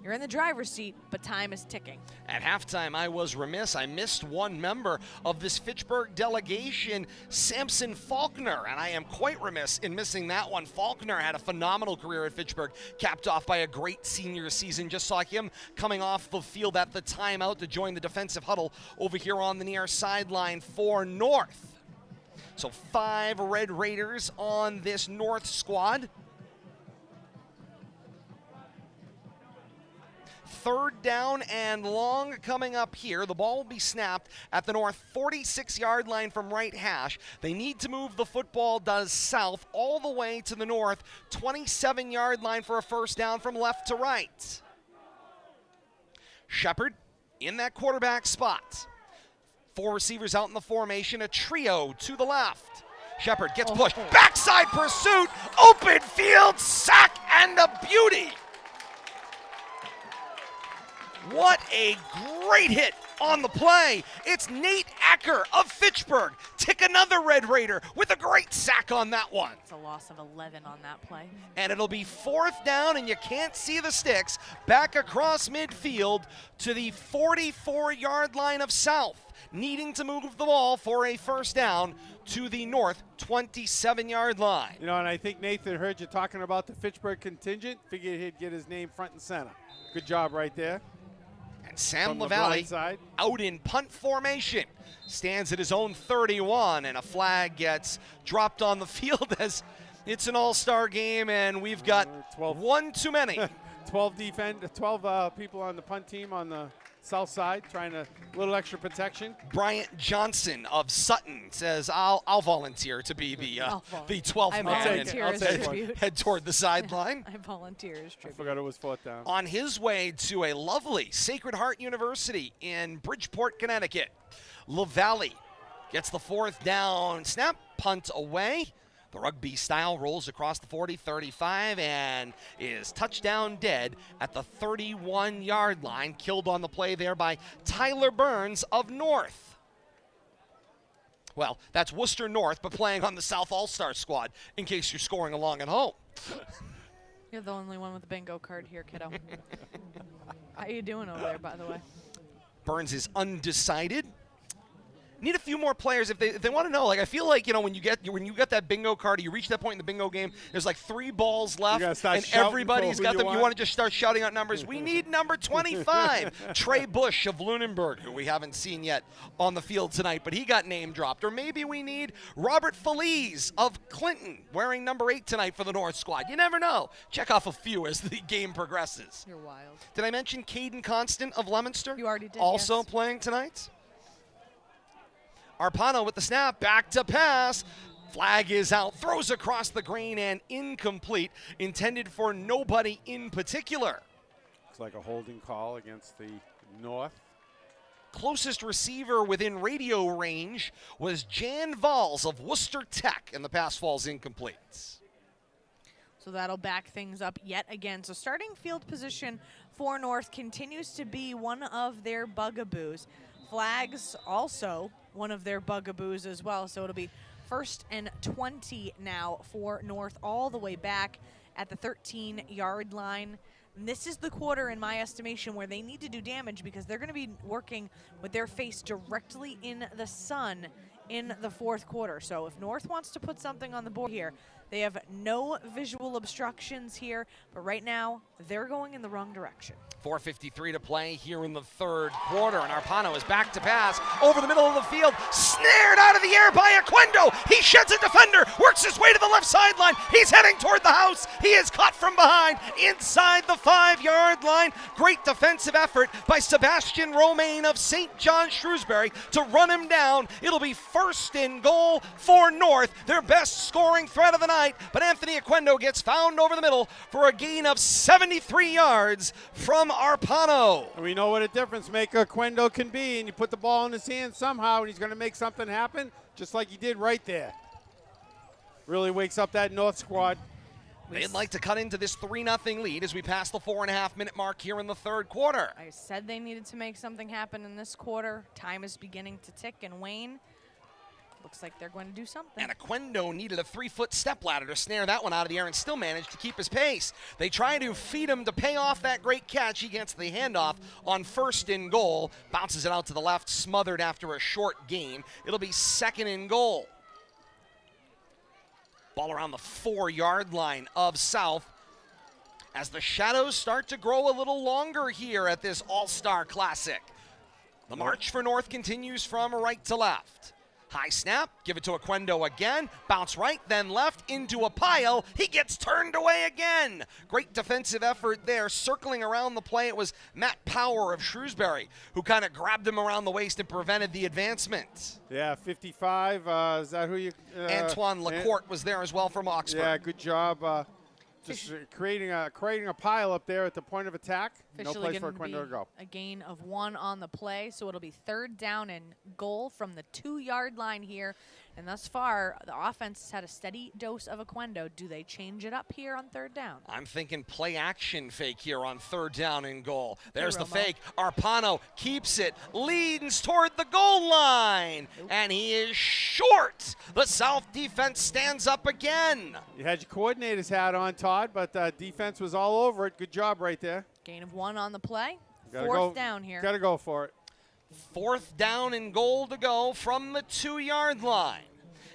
you're in the driver's seat, but time is ticking. At halftime, I was remiss. I missed one member of this Fitchburg delegation, Samson Faulkner, and I am quite remiss in missing that one. Faulkner had a phenomenal career at Fitchburg, capped off by a great senior season. Just saw him coming off the field at the timeout to join the defensive huddle over here on the near sideline for North. So 5 Red Raiders on this North squad. Third down and long coming up here. The ball will be snapped at the North 46-yard line from right hash. They need to move the football south all the way to the North 27-yard line for a first down from left to right. Shepard in that quarterback spot. 4 receivers out in the formation, a trio to the left. Shepard gets pushed, backside pursuit, open field, sack, and a beauty. What a great hit on the play. It's Nate Acker of Fitchburg. Tick another Red Raider with a great sack on that one. It's a loss of 11 on that play. And it'll be 4th down, and you can't see the sticks. Back across midfield to the 44-yard line of South, needing to move the ball for a first down to the North 27-yard line. You know, and I think Nathan heard you talking about the Fitchburg contingent. Figured he'd get his name front and center. Good job right there. And Sam LaValle out in punt formation. Stands at his own 31, and a flag gets dropped on the field as it's an all-star game, and we've got 1 too many. 12 people on the punt team on the south side trying a little extra protection. Bryant Johnson of Sutton says, I'll volunteer to be the 12th man and head toward the sideline. I volunteer as tribute. I forgot it was 4th down. On his way to a lovely Sacred Heart University in Bridgeport, Connecticut, LaValle gets the 4th down snap, punt away. The rugby style rolls across the 40-35 and is touchdown dead at the 31-yard line. Killed on the play there by Tyler Burns of North. Well, that's Worcester North, but playing on the South All-Star squad in case you're scoring along at home. You're the only one with a bingo card here, kiddo. How you doing over there, by the way? Burns is undecided. Need a few more players if they want to know. Like, I feel like, you know, when you get that bingo card, you reach that point in the bingo game, there's like 3 balls left, and everybody's got them. You want to just start shouting out numbers. We need number 25, Trey Bush of Lunenburg, who we haven't seen yet on the field tonight, but he got name dropped. Or maybe we need Robert Feliz of Clinton, wearing number 8 tonight for the North squad. You never know. Check off a few as the game progresses. You're wild. Did I mention Caden Constant of Leominster? You already did. Also yes. playing tonight. Arpado with the snap, back to pass. Flag is out, throws across the green and incomplete, intended for nobody in particular. Looks like a holding call against the North. Closest receiver within radio range was Jan Valls of Worcester Tech, and the pass falls incomplete. So that'll back things up yet again. So starting field position for North continues to be one of their bugaboos. Flags also one of their bugaboos as well. So it'll be 1st and 20 now for North, all the way back at the 13-yard line. And this is the quarter, in my estimation, where they need to do damage because they're going to be working with their face directly in the sun in the 4th quarter. So if North wants to put something on the board here, They have no visual obstructions here, but right now they're going in the wrong direction. 4:53 to play here in the third quarter, and Arpado is back to pass over the middle of the field, snared out of the air by Aquendo. He sheds a defender, works his way to the left sideline. He's heading toward the house. He is caught from behind inside the 5-yard line. Great defensive effort by Sebastian Romaine of St. John Shrewsbury to run him down. It'll be first and goal for North, their best scoring threat of the night, but Anthony Aquendo gets found over the middle for a gain of 73 yards from Arpado. And we know what a difference maker Aquendo can be, and you put the ball in his hand somehow, and he's going to make something happen, just like he did right there. Really wakes up that North squad. They'd like to cut into this 3-0 lead as we pass the 4.5-minute mark here in the third quarter. I said they needed to make something happen in this quarter. Time is beginning to tick and wane. Looks like they're going to do something. And Aquendo needed a 3-foot stepladder to snare that one out of the air and still managed to keep his pace. They try to feed him to pay off that great catch. He gets the handoff on first and goal. Bounces it out to the left, smothered after a short gain. It'll be second and goal. Ball around the 4-yard line of South as the shadows start to grow a little longer here at this All-Star Classic. The march for North continues from right to left. High snap, give it to Aquendo again, bounce right, then left into a pile. He gets turned away again. Great defensive effort there, circling around the play. It was Matt Power of Shrewsbury who kind of grabbed him around the waist and prevented the advancement. Yeah, 55. Is that who you? Antoine Lacourte was there as well from Oxford. Yeah, good job. Just creating a pile up there at the point of attack. No place for Aquendo to go. A gain of 1 on the play, so it'll be third down and goal from the 2-yard line here. And thus far, the offense has had a steady dose of Aquendo. Do they change it up here on third down? I'm thinking play action fake here on third down and goal. There's the fake. Arpado keeps it, leans toward the goal line, and he is short. The South defense stands up again. You had your coordinator's hat on, Todd, but defense was all over it. Good job right there. Gain of 1 on the play. Fourth down here. Got to go for it. Fourth down and goal to go from the 2-yard line.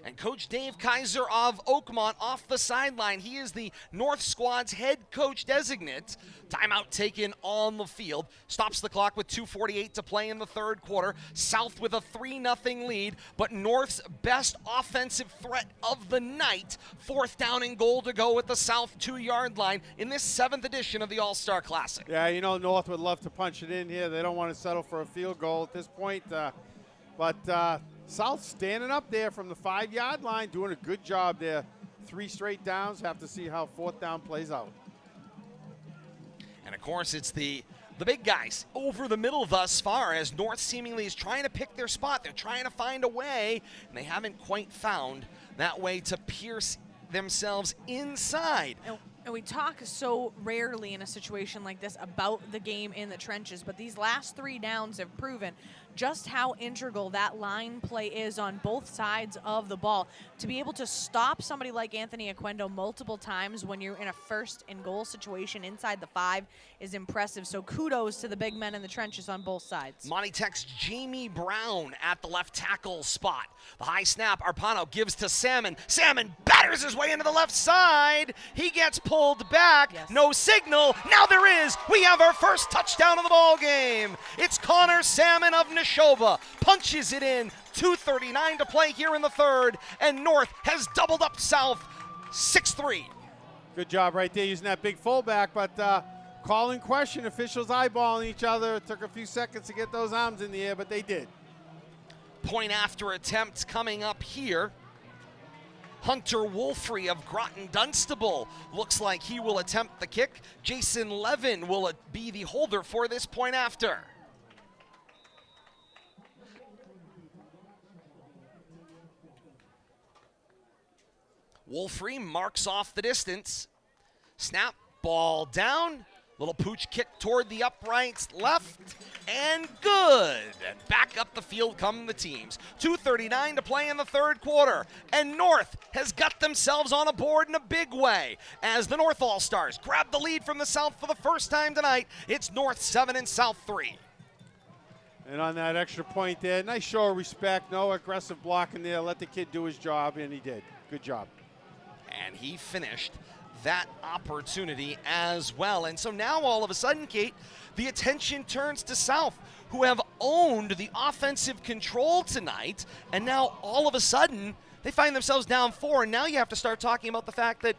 And Coach Dave Kaiser of Oakmont off the sideline. He is the North squad's head coach designate. Timeout taken on the field. Stops the clock with 2:48 to play in the third quarter. South with a 3-0 lead, but North's best offensive threat of the night. Fourth down and goal to go at the South 2-yard line in this 7th edition of the All-Star Classic. Yeah, you know North would love to punch it in here. They don't want to settle for a field goal at this point. But South standing up there from the 5-yard line, doing a good job there. 3 straight downs. Have to see how fourth down plays out. And, of course, it's the big guys over the middle thus far as North seemingly is trying to pick their spot. They're trying to find a way, and they haven't quite found that way to pierce themselves inside. And we talk so rarely in a situation like this about the game in the trenches, but these last 3 downs have proven just how integral that line play is on both sides of the ball. To be able to stop somebody like Anthony Aquendo multiple times when you're in a first and goal situation inside the 5 is impressive. So kudos to the big men in the trenches on both sides. Monty Tech's Jamie Brown at the left tackle spot. The high snap, Arpado gives to Salmon. Salmon batters his way into the left side. He gets pulled back. Yes. No signal. Now there is. We have our first touchdown of the ball game. It's Connor Salmon of Neshoba. Punches it in. 2:39 to play here in the third. And North has doubled up South 6-3. Good job right there using that big fullback, but calling question, officials eyeballing each other. It took a few seconds to get those arms in the air, but they did. Point after attempt coming up here. Hunter Wolfrey of Groton Dunstable looks like he will attempt the kick. Jason Levin will be the holder for this point after. Wolfrey marks off the distance. Snap, ball down. Little pooch kick toward the uprights left, and good. And back up the field come the teams. 2:39 to play in the third quarter, and North has got themselves on a board in a big way as the North All-Stars grab the lead from the South for the first time tonight. It's North 7 and South 3. And on that extra point there, nice show of respect, no aggressive blocking there. Let the kid do his job, and he did. Good job. And he finished that opportunity as well. And so now all of a sudden, Kate, the attention turns to South, who have owned the offensive control tonight. And now all of a sudden, they find themselves down 4. And now you have to start talking about the fact that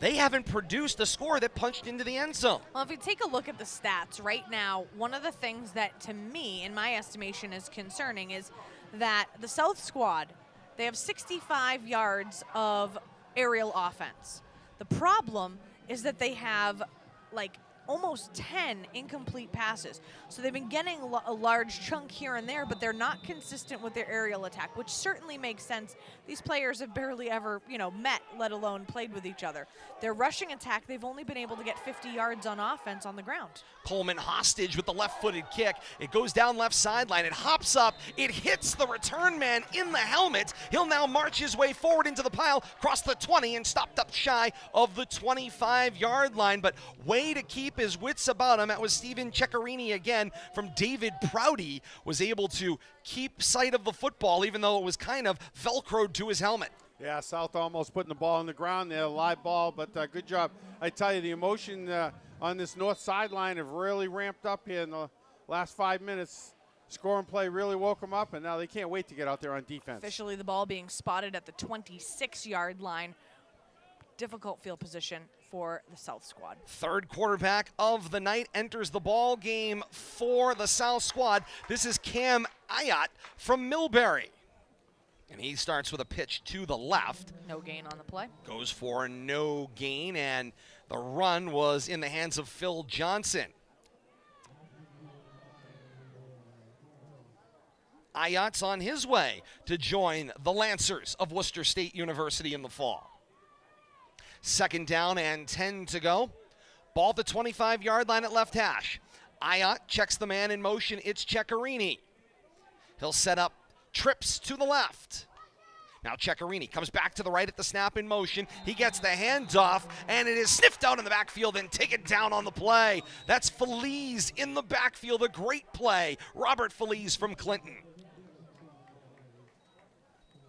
they haven't produced a score that punched into the end zone. Well, if you take a look at the stats right now, one of the things that, to me, in my estimation, is concerning is that the South squad, they have 65 yards of aerial offense. The problem is that they have, like, almost 10 incomplete passes. So they've been getting a large chunk here and there, but they're not consistent with their aerial attack, which certainly makes sense. These players have barely ever, met, let alone played with each other. Their rushing attack, they've only been able to get 50 yards on offense on the ground. Coleman hostage with the left-footed kick. It goes down left sideline. It hops up. It hits the return man in the helmet. He'll now march his way forward into the pile, cross the 20, and stopped up shy of the 25-yard line. But way to keep his wits about him. That was Steven Ceccarini again from David Prouty, was able to keep sight of the football even though it was kind of velcroed to his helmet. Yeah, South almost putting the ball on the ground there, live ball, but good job. I tell you, the emotion on this north sideline have really ramped up here in the last 5 minutes. Score and play really woke them up, and now they can't wait to get out there on defense. Officially, the ball being spotted at the 26-yard line. Difficult field position for the South squad. Third quarterback of the night enters the ball game for the South squad. This is Cam Ayat from Millbury. And he starts with a pitch to the left. No gain on the play. Goes for no gain, and the run was in the hands of Phil Johnson. Ayat's on his way to join the Lancers of Worcester State University in the fall. Second down and 10 to go. Ball at the 25-yard line at left hash. Ayat checks the man in motion. It's Ceccarini. He'll set up trips to the left. Now Ceccarini comes back to the right at the snap in motion. He gets the handoff, and it is sniffed out in the backfield and taken down on the play. That's Feliz in the backfield. A great play. Robert Feliz from Clinton.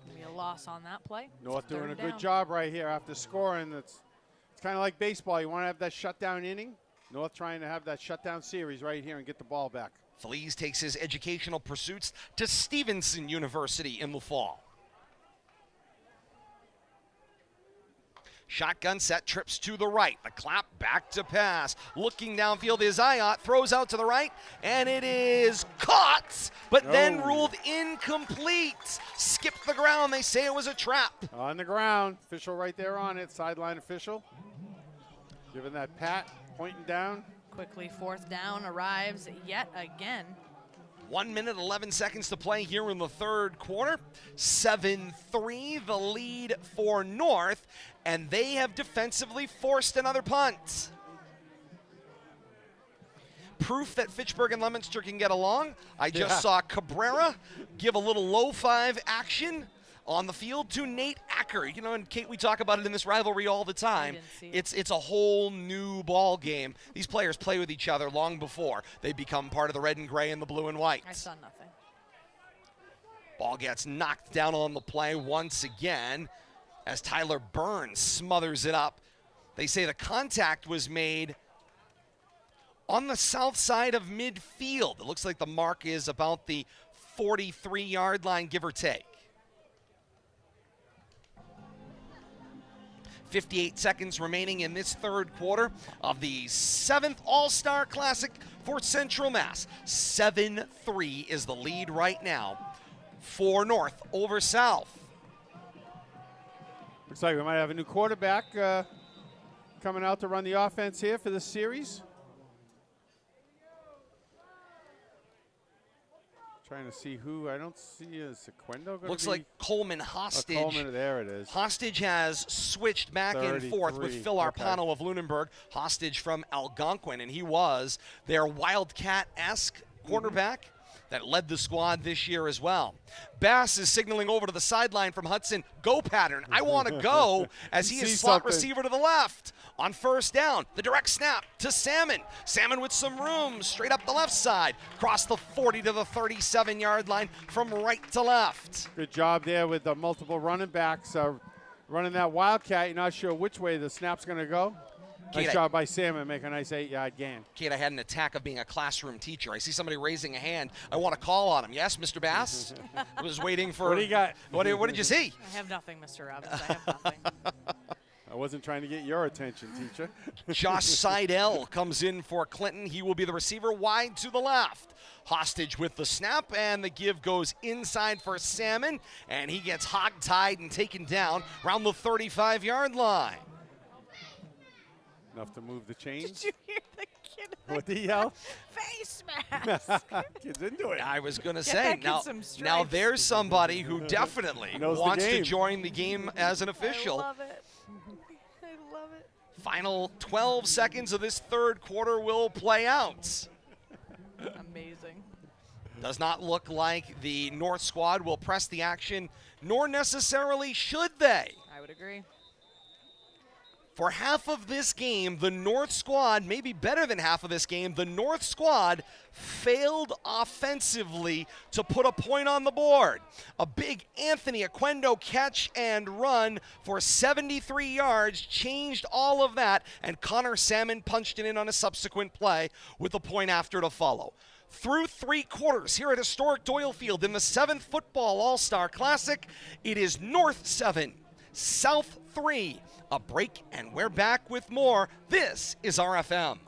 Maybe a loss on that play. North doing a good job right here after scoring. It's kind of like baseball. You want to have that shutdown inning. North trying to have that shutdown series right here and get the ball back. Feliz takes his educational pursuits to Stevenson University in the fall. Shotgun set, trips to the right. The clap back to pass. Looking downfield is Ayat, throws out to the right, and it is caught, but then ruled incomplete. Skipped the ground. They say it was a trap. On the ground. Official right there on it. Sideline official. Giving that pat, pointing down. Quickly, fourth down arrives yet again. 1 minute, 11 seconds to play here in the third quarter. 7-3, the lead for North, and they have defensively forced another punt. Proof that Fitchburg and Leominster can get along. I just saw Cabrera give a little low five action on the field to Nate Acker. And Kate, we talk about it in this rivalry all the time. It's a whole new ball game. These players play with each other long before they become part of the red and gray and the blue and white. I saw nothing. Ball gets knocked down on the play once again as Tyler Burns smothers it up. They say the contact was made on the south side of midfield. It looks like the mark is about the 43-yard line, give or take. 58 seconds remaining in this third quarter of the 7th All-Star Classic for Central Mass. 7-3 is the lead right now for North over South. Looks like we might have a new quarterback coming out to run the offense here for this series. Trying to see who. I don't see a Sequendo. Looks like Coleman Hostage. Coleman, there it is. Hostage has switched back and forth with Phil Arpado of Lunenburg. Hostage from Algonquin, and he was their Wildcat-esque quarterback that led the squad this year as well. Bass is signaling over to the sideline from Hudson. Go pattern. I want to go as he is slot receiver to the left. On first down, the direct snap to Salmon. Salmon with some room, straight up the left side. Cross the 40 to the 37-yard line from right to left. Good job there with the multiple running backs Running that Wildcat, you're not sure which way the snap's going to go. Kate, Nice job by Salmon, make a nice 8-yard gain. Kate, I had an attack of being a classroom teacher. I see somebody raising a hand. I want to call on him. Yes, Mr. Bass? I was waiting for... What do you got? What did you see? I have nothing, Mr. Robbins. I have nothing. I wasn't trying to get your attention, teacher. Josh Seidel comes in for Clinton. He will be the receiver wide to the left. Hostage with the snap, and the give goes inside for Salmon, and he gets hog-tied and taken down around the 35-yard line. Enough to move the chains. Did you hear the kid? What did he yell? Face mask. Kid's into it. I was going to Get say, that kid now, some now stripes. there's somebody who definitely Knows the wants to game. join the game as an official. I love it. I love it. Final 12 seconds of this third quarter will play out. Amazing. Does not look like the North squad will press the action, nor necessarily should they. I would agree. For half of this game, the North squad, maybe better than half of this game, the North squad failed offensively to put a point on the board. A big Anthony Oquendo catch and run for 73 yards changed all of that, and Connor Salmon punched it in on a subsequent play with a point after to follow. Through 3 quarters here at historic Doyle Field in the 7th Football All-Star Classic, it is North 7, South 3. A break, and we're back with more. This is RFM.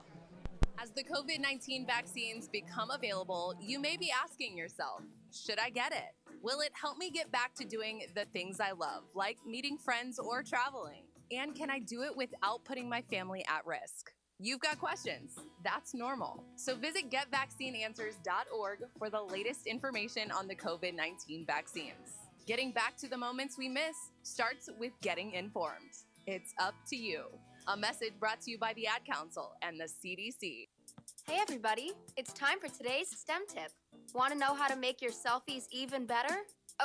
As the COVID-19 vaccines become available, you may be asking yourself, should I get it? Will it help me get back to doing the things I love, like meeting friends or traveling? And can I do it without putting my family at risk? You've got questions. That's normal. So visit getvaccineanswers.org for the latest information on the COVID-19 vaccines. Getting back to the moments we miss starts with getting informed. It's up to you. A message brought to you by the Ad Council and the CDC. Hey everybody, it's time for today's STEM tip. Want to know how to make your selfies even better?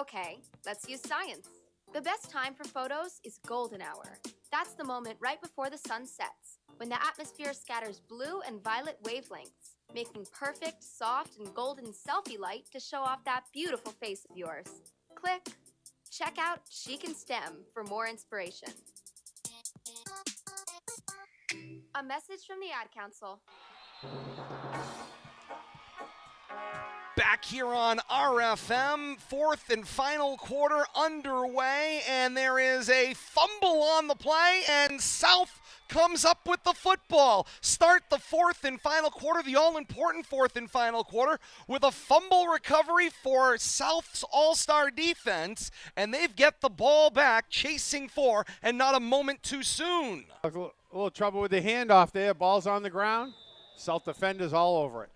Okay, let's use science. The best time for photos is golden hour. That's the moment right before the sun sets, when the atmosphere scatters blue and violet wavelengths, making perfect, soft, and golden selfie light to show off that beautiful face of yours. Click. Check out Chic and STEM for more inspiration. A message from the Ad Council. Back here on RFM, 4th and final quarter underway, and there is a fumble on the play, and South comes up with the football. Start the 4th and final quarter, the all-important 4th and final quarter, with a fumble recovery for South's all-star defense, and they've get the ball back, chasing 4, and not a moment too soon. A little trouble with the handoff there. Ball's on the ground. South defenders all over it.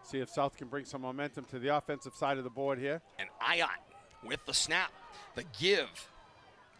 See if South can bring some momentum to the offensive side of the board here. And Ayat with the snap, the give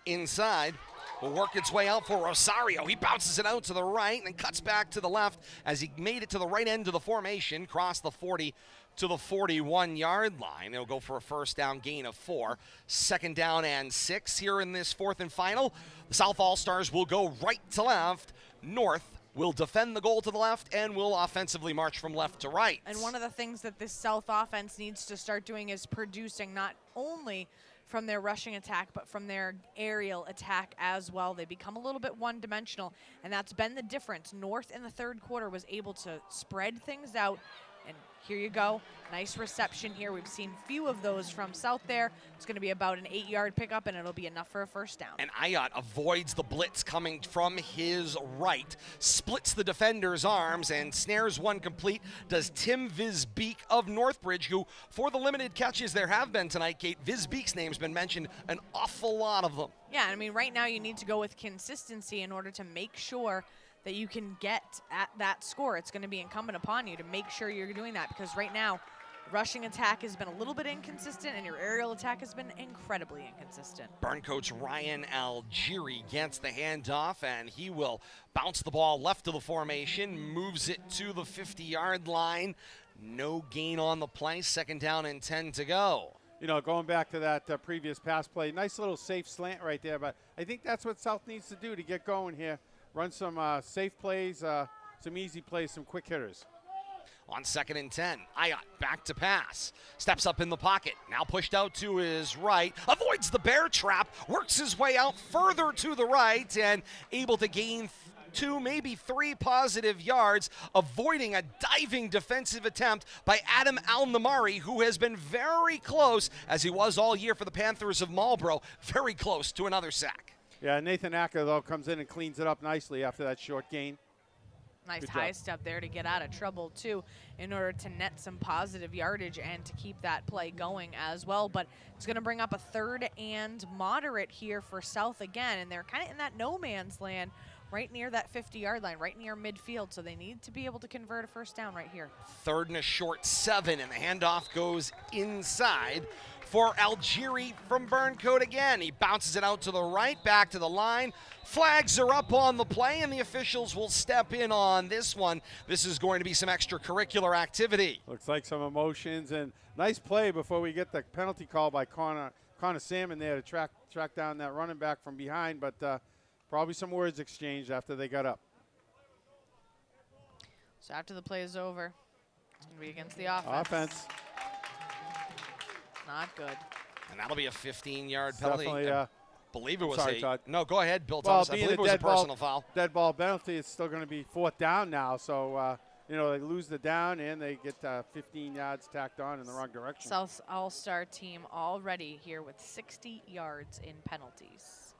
inside will work its way out for Rosario. He bounces it out to the right and then cuts back to the left as he made it to the right end of the formation, crossed the 40 to the 41-yard line. It'll go for a first down gain of 4. 2nd down and 6 here in this 4th and final. The South All-Stars will go right to left. North will defend the goal to the left and will offensively march from left to right. And one of the things that this South offense needs to start doing is producing not only from their rushing attack, but from their aerial attack as well. They become a little bit one-dimensional, and that's been the difference. North in the 3rd quarter was able to spread things out, and here you go. Nice reception here. We've seen few of those from South there. It's going to be about an 8-yard pickup, and it'll be enough for a first down. And Ayat avoids the blitz coming from his right, splits the defender's arms, and snares one complete. Does Tim Visbeek of Northbridge, who, for the limited catches there have been tonight, Kate, Visbeek's name's been mentioned an awful lot of them. Yeah, I mean, right now you need to go with consistency in order to make sure that you can get at that score. It's going to be incumbent upon you to make sure you're doing that, because right now, rushing attack has been a little bit inconsistent, and your aerial attack has been incredibly inconsistent. Burn coach Ryan Algieri gets the handoff, and he will bounce the ball left of the formation, moves it to the 50-yard line. No gain on the play. 2nd down and 10 to go. You know, going back to that previous pass play, nice little safe slant right there, but I think that's what South needs to do to get going here. Run some safe plays, some easy plays, some quick hitters. On 2nd and 10, Ayat back to pass. Steps up in the pocket. Now pushed out to his right. Avoids the bear trap. Works his way out further to the right and able to gain 2, maybe 3 positive yards, avoiding a diving defensive attempt by Adam Al-Namari, who has been very close, as he was all year for the Panthers of Marlborough, very close to another sack. Yeah, Nathan Acker, though, comes in and cleans it up nicely after that short gain. Nice Good high job. step there to get out of trouble, too, in order to net some positive yardage and to keep that play going as well. But it's going to bring up a 3rd and moderate here for South again, and they're kind of in that no man's land right near that 50-yard line, right near midfield, so they need to be able to convert a first down right here. 3rd and a short 7, and the handoff goes inside for Algieri from Burncoat again. He bounces it out to the right, back to the line. Flags are up on the play, and the officials will step in on this one. This is going to be some extracurricular activity. Looks like some emotions, and nice play before we get the penalty call by Connor Salmon there to track down that running back from behind, but probably some words exchanged after they got up. So after the play is over, it's going to be against the offense. Not good. And that'll be a 15-yard penalty. Definitely, I believe it was sorry, Todd. No, go ahead, Bill Well, Thomas. I believe it was a personal foul. Dead ball penalty. It's still going to be 4th down now, so they lose the down and they get 15 yards tacked on in the wrong direction. South All-Star team already here with 60 yards in penalties.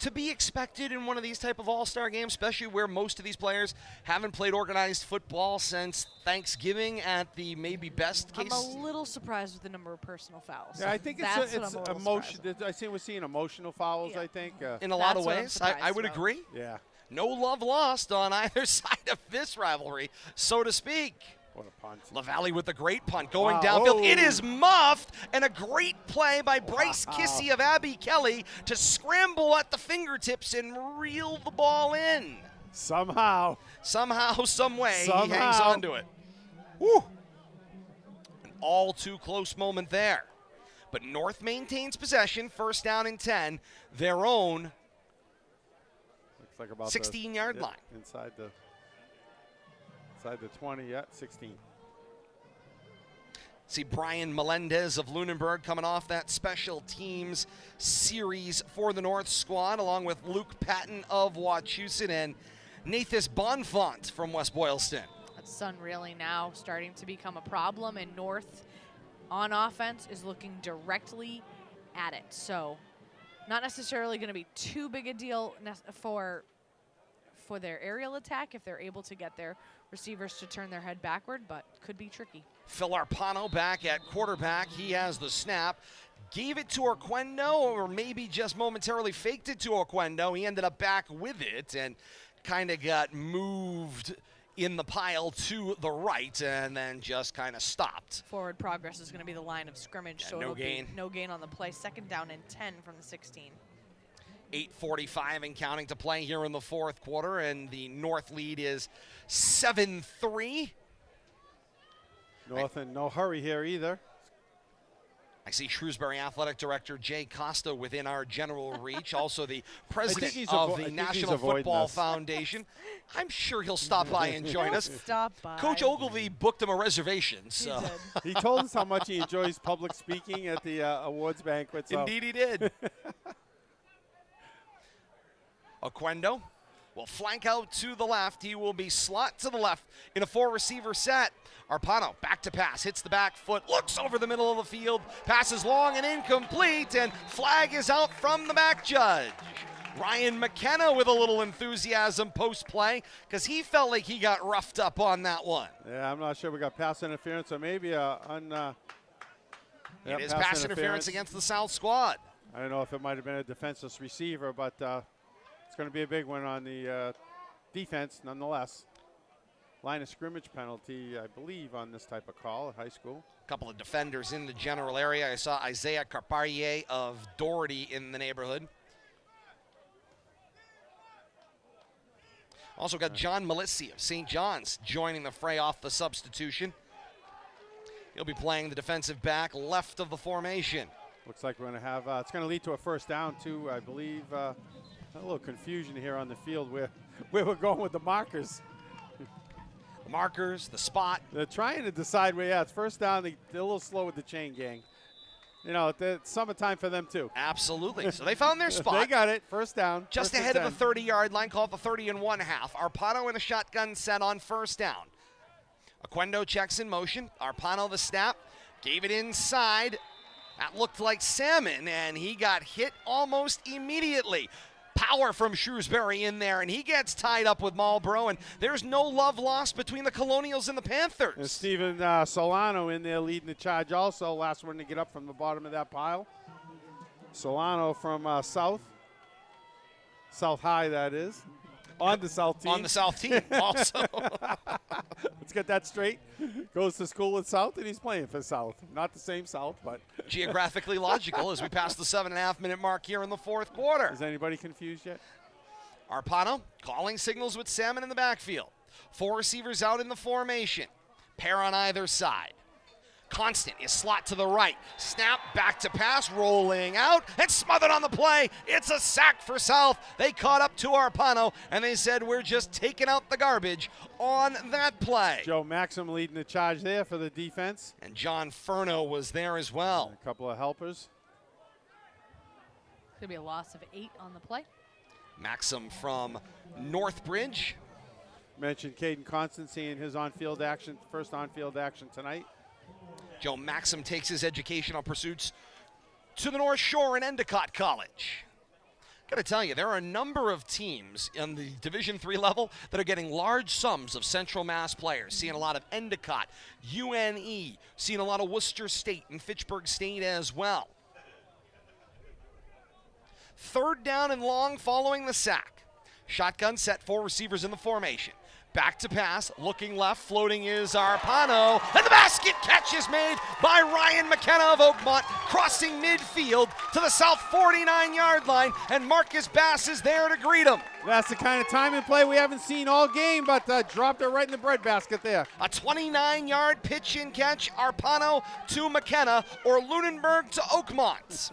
To be expected in one of these type of all-star games, especially where most of these players haven't played organized football since Thanksgiving at the maybe best case. I'm a little surprised with the number of personal fouls. Yeah, I think it's emotion. We're seeing emotional fouls, Yeah. I think. In a lot of ways, I would agree. Yeah. No love lost on either side of this rivalry, so to speak. What a punt. LaValle with a great punt going Wow. downfield. Oh. It is muffed, and a great play by Bryce Kissy of Abbey Kelly to scramble at the fingertips and reel the ball in. Somehow, some way, he hangs on to it. Woo! An all too close moment there. But North maintains possession, 1st down and 10, their own looks like about 16-yard line. Inside the 20, 16. See Brian Melendez of Lunenburg coming off that special teams series for the North squad, along with Luke Patton of Wachusett and Nathis Bonfont from West Boylston. That sun really now starting to become a problem, and North on offense is looking directly at it. So not necessarily going to be too big a deal for their aerial attack if they're able to get their receivers to turn their head backward, but could be tricky. Phil Arpado back at quarterback. He has the snap. Gave it to Orquendo, or maybe just momentarily faked it to Orquendo. He ended up back with it and kind of got moved in the pile to the right and then just kind of stopped. Forward progress is going to be the line of scrimmage, Yeah, so no it'll gain. be no gain on the play. 2nd down and 10 from the 16. 8:45 and counting to play here in the 4th quarter, and the North lead is 7-3. North in no hurry here either. I see Shrewsbury Athletic Director Jay Costa within our general reach, also the president he's of the National avoiding Football us. Foundation. I'm sure he'll stop by and join us. Stop by. Coach Ogilvy booked him a reservation, so. He told us how much he enjoys public speaking at the awards banquet. So. Indeed he did. Oquendo will flank out to the left. He will be slot to the left in a 4-receiver set. Arpano back to pass, hits the back foot, looks over the middle of the field, passes long and incomplete, and flag is out from the back judge. Ryan McKenna with a little enthusiasm post-play because he felt like he got roughed up on that one. Yeah, I'm not sure we got pass interference or maybe It is pass interference against the South squad. I don't know if it might have been a defenseless receiver, but it's going to be a big one on the defense nonetheless. Line of scrimmage penalty, I believe, on this type of call at high school. A couple of defenders in the general area. I saw Isaiah Carparier of Doherty in the neighborhood. Also got John Malissi of St. John's joining the fray off the substitution. He'll be playing the defensive back left of the formation. Looks like we're going to have, it's going to lead to a first down too, I believe. A little confusion here on the field where we're going with the markers. the markers, the spot. They're trying to decide where, yeah, it's first down. They're a little slow with the chain gang. You know, it's summertime for them, too. Absolutely. So they found their spot. They got it. First down. Just first ahead and of the 10. 30-yard line, called the 30 and 1/2. Arpado in a shotgun set on first down. Aquendo checks in motion. Arpado the snap. Gave it inside. That looked like Salmon, and he got hit almost immediately. Power from Shrewsbury in there, and he gets tied up with Marlboro, and there's no love lost between the Colonials and the Panthers. And Steven Solano in there leading the charge also. Last one to get up from the bottom of that pile. Solano from South High, that is. On the South team. On the South team also. Let's get that straight. Goes to school at South, and he's playing for South. Not the same South, but. Geographically logical as we pass the 7.5-minute mark here in the fourth quarter. Is anybody confused yet? Arpado calling signals with Salmon in the backfield. 4 receivers out in the formation. Pair on either side. Constant is slot to the right. Snap, back to pass, rolling out, and smothered on the play. It's a sack for South. They caught up to Arpado, and they said, we're just taking out the garbage on that play. Joe Maxim leading the charge there for the defense. And John Furno was there as well. And a couple of helpers. Could be a loss of 8 on the play. Maxim from Northbridge. Mentioned Caden Constancy in his on-field action, first on-field action tonight. Joe Maxim takes his educational pursuits to the North Shore and Endicott College. Got to tell you, there are a number of teams in the Division III level that are getting large sums of Central Mass players. Seeing a lot of Endicott, UNE, seeing a lot of Worcester State and Fitchburg State as well. Third down and long following the sack. Shotgun set, 4 receivers in the formation. Back to pass, looking left, floating is Arpado, and the basket catch is made by Ryan McKenna of Oakmont, crossing midfield to the South 49-yard line, and Marcus Bass is there to greet him. That's the kind of time and play we haven't seen all game, but dropped it right in the breadbasket there. A 29-yard pitch and catch, Arpado to McKenna, or Lunenburg to Oakmont.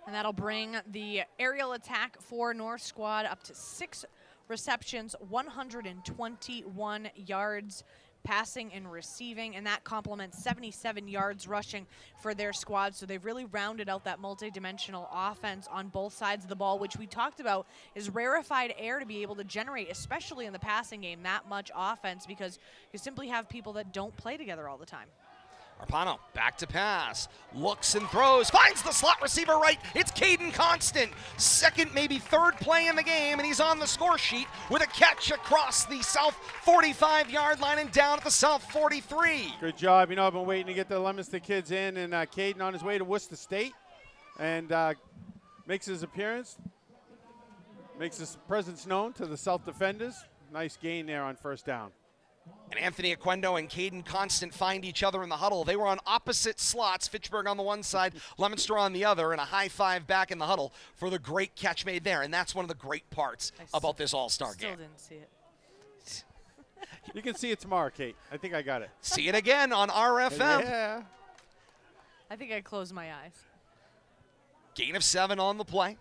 And that'll bring the aerial attack for North squad up to 6 receptions, 121 yards passing and receiving, and that complements 77 yards rushing for their squad. So they've really rounded out that multi-dimensional offense on both sides of the ball, which we talked about is rarefied air to be able to generate, especially in the passing game, that much offense, because you simply have people that don't play together all the time. Arpado back to pass, looks and throws, finds the slot receiver right. It's Caden Constant, second, maybe third play in the game, and he's on the score sheet with a catch across the South 45-yard line and down at the South 43. Good job. You know, I've been waiting to get the Leominster kids in, and Caden on his way to Worcester State, and makes his appearance, makes his presence known to the South defenders. Nice gain there on first down. And Anthony Aquendo and Caden Constant find each other in the huddle. They were on opposite slots, Fitchburg on the one side, Leominster on the other, and a high five back in the huddle for the great catch made there. And that's one of the great parts about this All-Star game. Still didn't see it. You can see it tomorrow, Kate. I think I got it. See it again on RFM. Yeah. I think I closed my eyes. Gain of 7 on the play.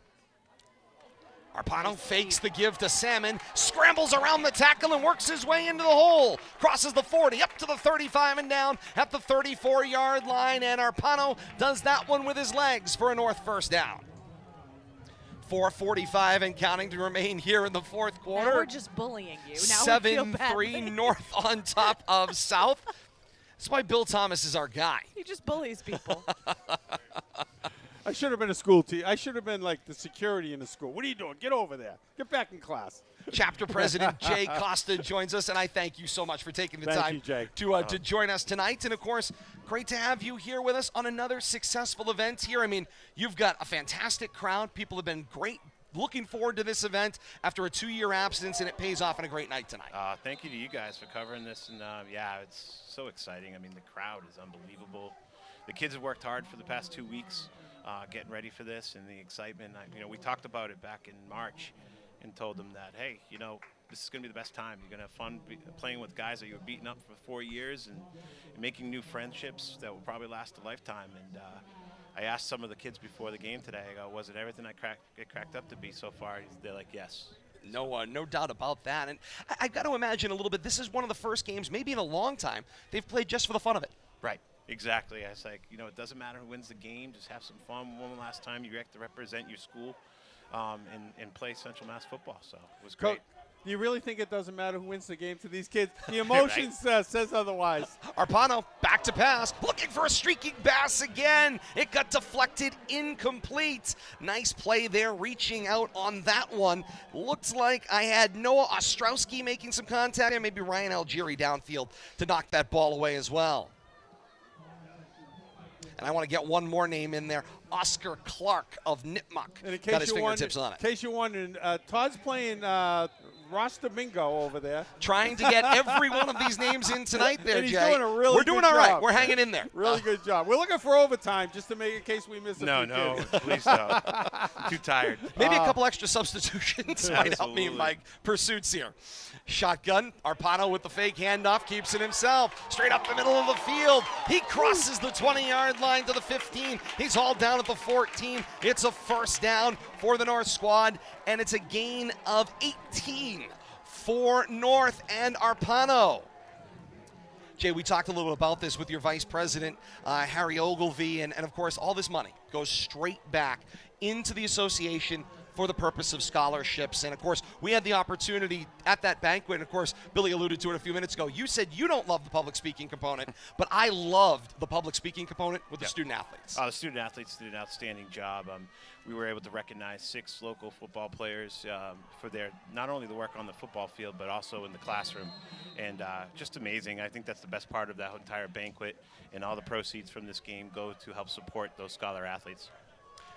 Arpado fakes the give to Salmon, scrambles around the tackle and works his way into the hole. Crosses the 40, up to the 35 and down at the 34-yard line, and Arpado does that one with his legs for a North first down. 4:45 and counting to remain here in the fourth quarter. Now we're just bullying you. Now we feel 7-3 North on top of South. That's why Bill Thomas is our guy. He just bullies people. I should have been a school teacher. I should have been like the security in the school. What are you doing? Get over there. Get back in class. Chapter President Jay Costa joins us, and I thank you so much for taking the time to join us tonight. And, of course, great to have you here with us on another successful event here. I mean, you've got a fantastic crowd. People have been great. Looking forward to this event after a 2-year absence, and it pays off in a great night tonight. Thank you to you guys for covering this. And, yeah, it's so exciting. I mean, the crowd is unbelievable. The kids have worked hard for the past 2 weeks. Getting ready for this and the excitement. We talked about it back in March and told them that, hey, this is going to be the best time. You're going to have fun playing with guys that you were beating up for 4 years and making new friendships that will probably last a lifetime. And I asked some of the kids before the game today, I go, was it everything it cracked up to be so far? They're like, yes. No doubt about that. And I've got to imagine a little bit, this is one of the first games, maybe in a long time, they've played just for the fun of it. Right. Exactly. It's like, it doesn't matter who wins the game. Just have some fun. One last time you get to represent your school and play Central Mass football. So it was great. Do you really think it doesn't matter who wins the game to these kids? The emotion says otherwise. Arpado back to pass, looking for a streaking pass again. It got deflected, incomplete. Nice play there, reaching out on that one. Looks like I had Noah Ostrowski making some contact, and maybe Ryan Algieri downfield to knock that ball away as well. And I want to get one more name in there. Oscar Clark of Nipmuc got his fingertips on it. In case you're wondering, Todd's playing Ross Domingo over there. Trying to get every one of these names in tonight there, and he's Jay. Doing a really We're doing good all right. job. We're hanging in there. Really good job. We're looking for overtime just to make in case we miss a few kids. Please don't. Too tired. Maybe a couple extra substitutions might help me in my pursuits here. Shotgun, Arpado with the fake handoff, keeps it himself. Straight up the middle of the field. He crosses the 20-yard line to the 15. He's hauled down at the 14. It's a first down for the North squad, and it's a gain of 18 for North and Arpado. Jay, we talked a little bit about this with your vice president, Harry Ogilvie, and of course, all this money goes straight back into the association for the purpose of scholarships. And of course, we had the opportunity at that banquet, and of course, Billy alluded to it a few minutes ago. You said you don't love the public speaking component, but I loved the public speaking component with the student athletes. The student athletes did an outstanding job. We were able to recognize 6 local football players for their not only the work on the football field, but also in the classroom. And just amazing. I think that's the best part of that entire banquet, and all the proceeds from this game go to help support those scholar athletes.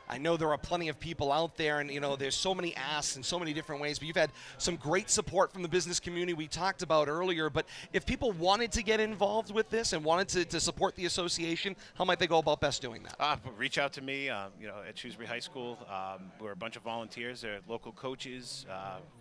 I know there are plenty of people out there, and there's so many asks in so many different ways, but you've had some great support from the business community we talked about earlier. But if people wanted to get involved with this and wanted to support the association, how might they go about best doing that? Reach out to me, at Shrewsbury High School. We're a bunch of volunteers. They're local coaches,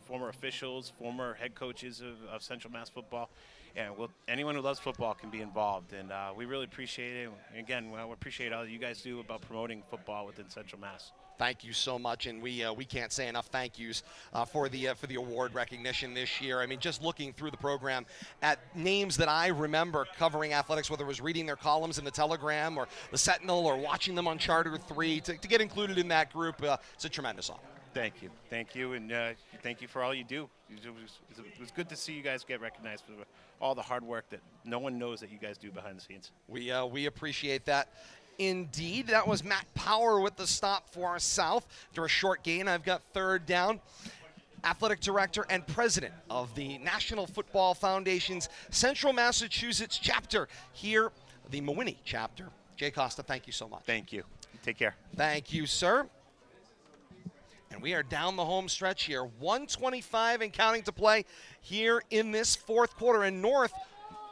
former officials, former head coaches of Central Mass football. And anyone who loves football can be involved, and we really appreciate it. And again, we appreciate all you guys do about promoting football within Central Mass. Thank you so much, and we can't say enough thank yous for the award recognition this year. I mean, just looking through the program at names that I remember covering athletics, whether it was reading their columns in the Telegram or the Sentinel or watching them on Charter 3, to get included in that group, it's a tremendous honor. Thank you, and thank you for all you do. It was good to see you guys get recognized for all the hard work that no one knows that you guys do behind the scenes. We appreciate that. Indeed, that was Matt Power with the stop for South. After a short gain, I've got third down. Athletic Director and President of the National Football Foundation's Central Massachusetts chapter here, the Mawinnie chapter. Jay Costa, thank you so much. Thank you. Take care. Thank you, sir. And we are down the home stretch here. 1:25 and counting to play here in this fourth quarter. And North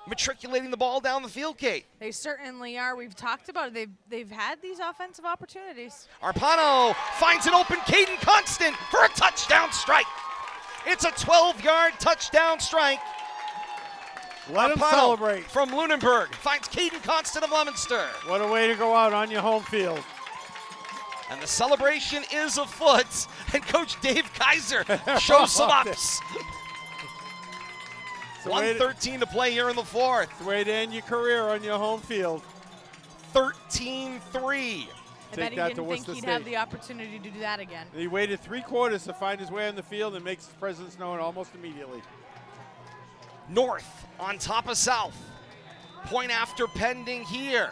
matriculating the ball down the field, Kate. They certainly are. We've talked about it. They've had these offensive opportunities. Arpado finds an open Caden Constant for a touchdown strike. It's a 12-yard touchdown strike. Let him Arpado celebrate. From Lunenburg finds Caden Constant of Leominster. What a way to go out on your home field. And the celebration is afoot, and Coach Dave Kaiser shows some ups. 1:13 to play here in the fourth. It's the way to end your career on your home field. 13-3. I bet he didn't think he'd have the opportunity to do that again. He waited 3 quarters to find his way on the field and makes his presence known almost immediately. North on top of South. Point after pending here.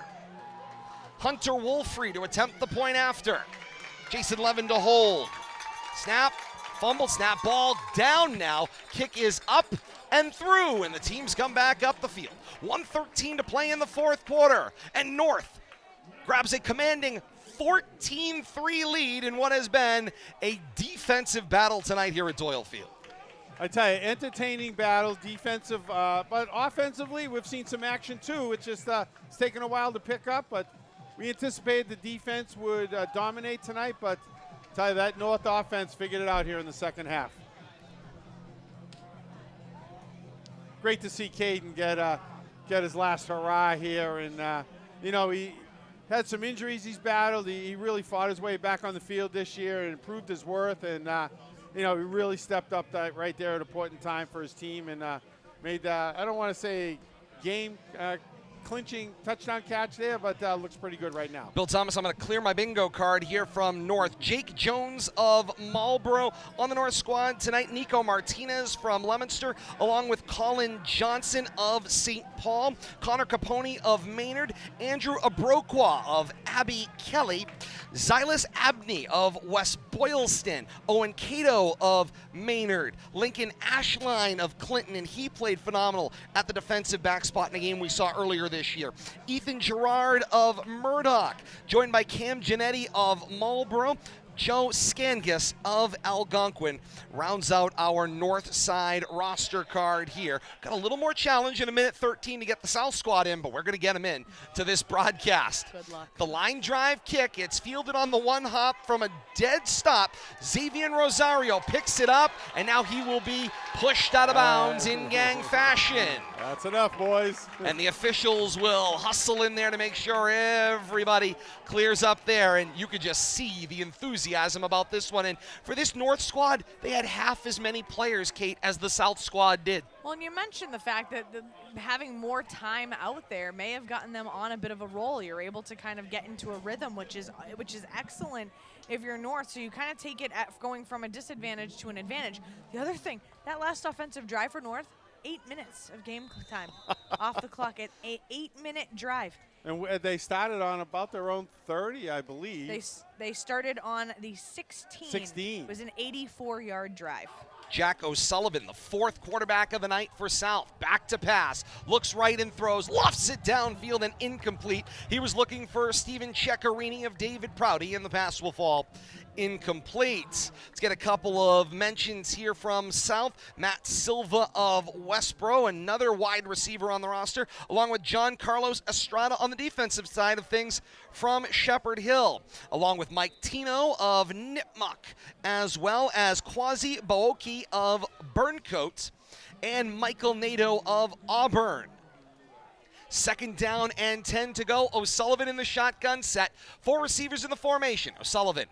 Hunter Wolfrey to attempt the point after. Jason Levin to hold. Snap, fumble, snap, ball down now. Kick is up and through, and the teams come back up the field. 1:13 to play in the fourth quarter, and North grabs a commanding 14-3 lead in what has been a defensive battle tonight here at Doyle Field. I tell you, entertaining battle, defensive, but offensively, we've seen some action too. It's just it's taken a while to pick up, but we anticipated the defense would dominate tonight, but I tell you, that North offense figured it out here in the second half. Great to see Caden get his last hurrah here, and he had some injuries he's battled. He really fought his way back on the field this year and proved his worth, and he really stepped up right there at a point in time for his team and made, I don't want to say game clinching touchdown catch there, but looks pretty good right now. Bill Thomas, I'm going to clear my bingo card here from North. Jake Jones of Marlboro on the North squad tonight. Nico Martinez from Leominster, along with Colin Johnson of St. Paul. Connor Capone of Maynard. Andrew Abrokwa of Abbey Kelly. Xylus Abney of West Boylston. Owen Cato of Maynard. Lincoln Ashline of Clinton, and he played phenomenal at the defensive back spot in a game we saw earlier this year. Ethan Gerard of Murdoch, joined by Cam Giannetti of Marlboro. Joe Scangus of Algonquin rounds out our north side roster card here. Got a little more challenge in a minute 13 to get the South squad in, but we're going to get them in to this broadcast. Good luck. The line drive kick, it's fielded on the one hop from a dead stop. Xavier Rosario picks it up, and now he will be pushed out of bounds in gang fashion. That's enough, boys. And the officials will hustle in there to make sure everybody clears up there, and you could just see the enthusiasm about this one. And for this North squad, they had half as many players, Kate, as the South squad did. Well, and you mentioned the fact that having more time out there may have gotten them on a bit of a roll. You're able to kind of get into a rhythm, which is excellent if you're North. So you kind of take it at going from a disadvantage to an advantage. The other thing, that last offensive drive for North, 8 minutes of game time off the clock at an 8-minute drive. And they started on about their own 30, I believe. They started on the 16. 16. It was an 84-yard drive. Jack O'Sullivan, the fourth quarterback of the night for South. Back to pass. Looks right and throws. Lofts it downfield and incomplete. He was looking for Stephen Ceccarini of David Prouty, and the pass will fall incomplete. Let's get a couple of mentions here from South. Matt Silva of Westboro, another wide receiver on the roster, along with John Carlos Estrada on the defensive side of things from Shepherd Hill, along with Mike Tino of Nipmuc, as well as Quasi Baoki of Burncoat, and Michael Nato of Auburn. Second down and 10 to go. O'Sullivan in the shotgun set. 4 receivers in the formation. O'Sullivan,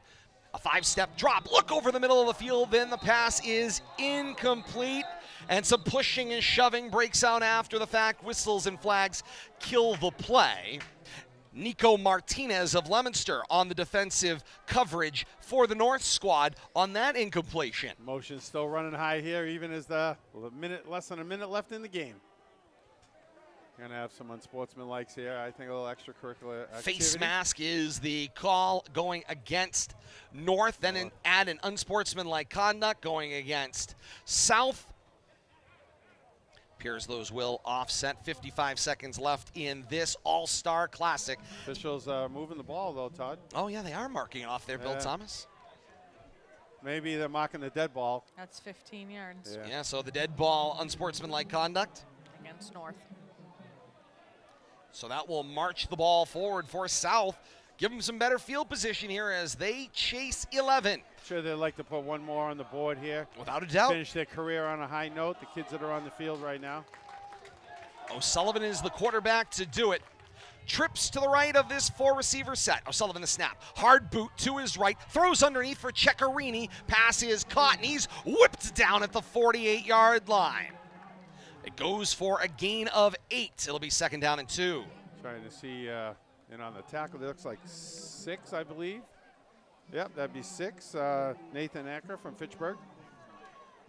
a 5-step drop. Look over the middle of the field. Then the pass is incomplete. And some pushing and shoving breaks out after the fact. Whistles and flags kill the play. Nico Martinez of Leominster on the defensive coverage for the North squad on that incompletion. Motion still running high here, even as less than a minute left in the game. Gonna have some unsportsmanlikes here. I think a little extracurricular activity. Face mask is the call going against North. Then add an unsportsmanlike conduct going against South. Appears those will offset. 55 seconds left in this All-Star Classic. Officials are moving the ball, though, Todd. Oh, yeah, they are marking off there, Bill Thomas. Maybe they're marking the dead ball. That's 15 yards. Yeah, so the dead ball, unsportsmanlike conduct. Against North. So that will march the ball forward for South. Give them some better field position here as they chase 11. Sure, they'd like to put one more on the board here. Without a doubt. Finish their career on a high note, the kids that are on the field right now. O'Sullivan is the quarterback to do it. Trips to the right of this 4-receiver set. O'Sullivan the snap. Hard boot to his right. Throws underneath for Ceccarini. Pass is caught, and he's whipped down at the 48-yard line. It goes for a gain of 8. It'll be second down and 2. Trying to see, and on the tackle, it looks like 6, I believe. Yep, that'd be 6. Nathan Acker from Fitchburg.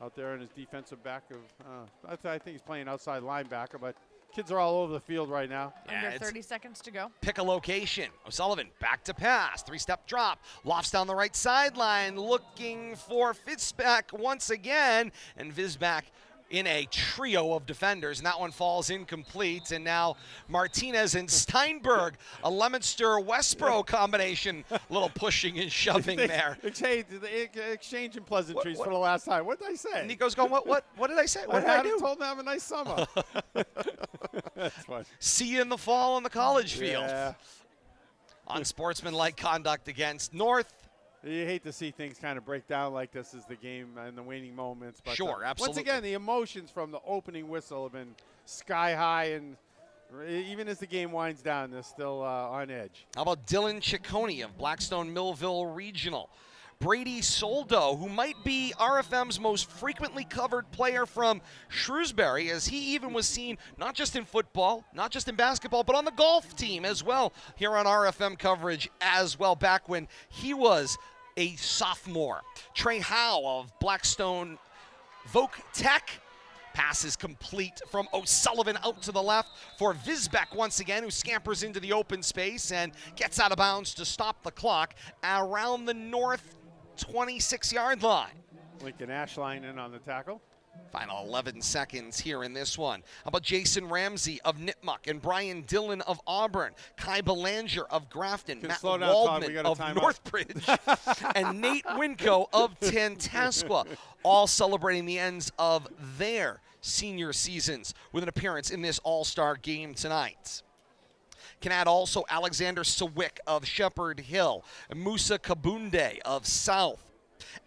Out there in his defensive back of, I think he's playing outside linebacker, but kids are all over the field right now. Under 30 seconds to go. Pick a location. O'Sullivan back to pass. 3-step drop. Lofts down the right sideline. Looking for Fitzback once again. And Vizback in a trio of defenders, and that one falls incomplete. And now Martinez and Steinberg, a Leominster-Westboro combination. A little pushing and shoving there. Exchanging pleasantries for the last time. What did I say? Nico's going, what did I say? What did I do? Told him to have a nice summer. That's fun. See you in the fall on the college field. Yeah. Unsportsmanlike conduct against North. You hate to see things kind of break down like this as the game and the waning moments. But sure, absolutely. Once again, the emotions from the opening whistle have been sky high, and even as the game winds down, they're still on edge. How about Dylan Ciccone of Blackstone Millville Regional? Brady Soldo, who might be RFM's most frequently covered player from Shrewsbury, as he even was seen not just in football, not just in basketball, but on the golf team as well here on RFM coverage as well, back when he was a sophomore. Trey Howe of Blackstone Voc Tech. Pass is complete from O'Sullivan out to the left for Visbeck once again, who scampers into the open space and gets out of bounds to stop the clock around the north 26-yard line. Lincoln Ashline in on the tackle. Final 11 seconds here in this one. How about Jason Ramsey of Nipmuc and Brian Dillon of Auburn, Kai Belanger of Grafton, Matt Waldman of Northbridge, and Nate Winco of Tantasqua, all celebrating the ends of their senior seasons with an appearance in this all-star game tonight. Can add also Alexander Sawick of Shepherd Hill, Musa Kabunde of South,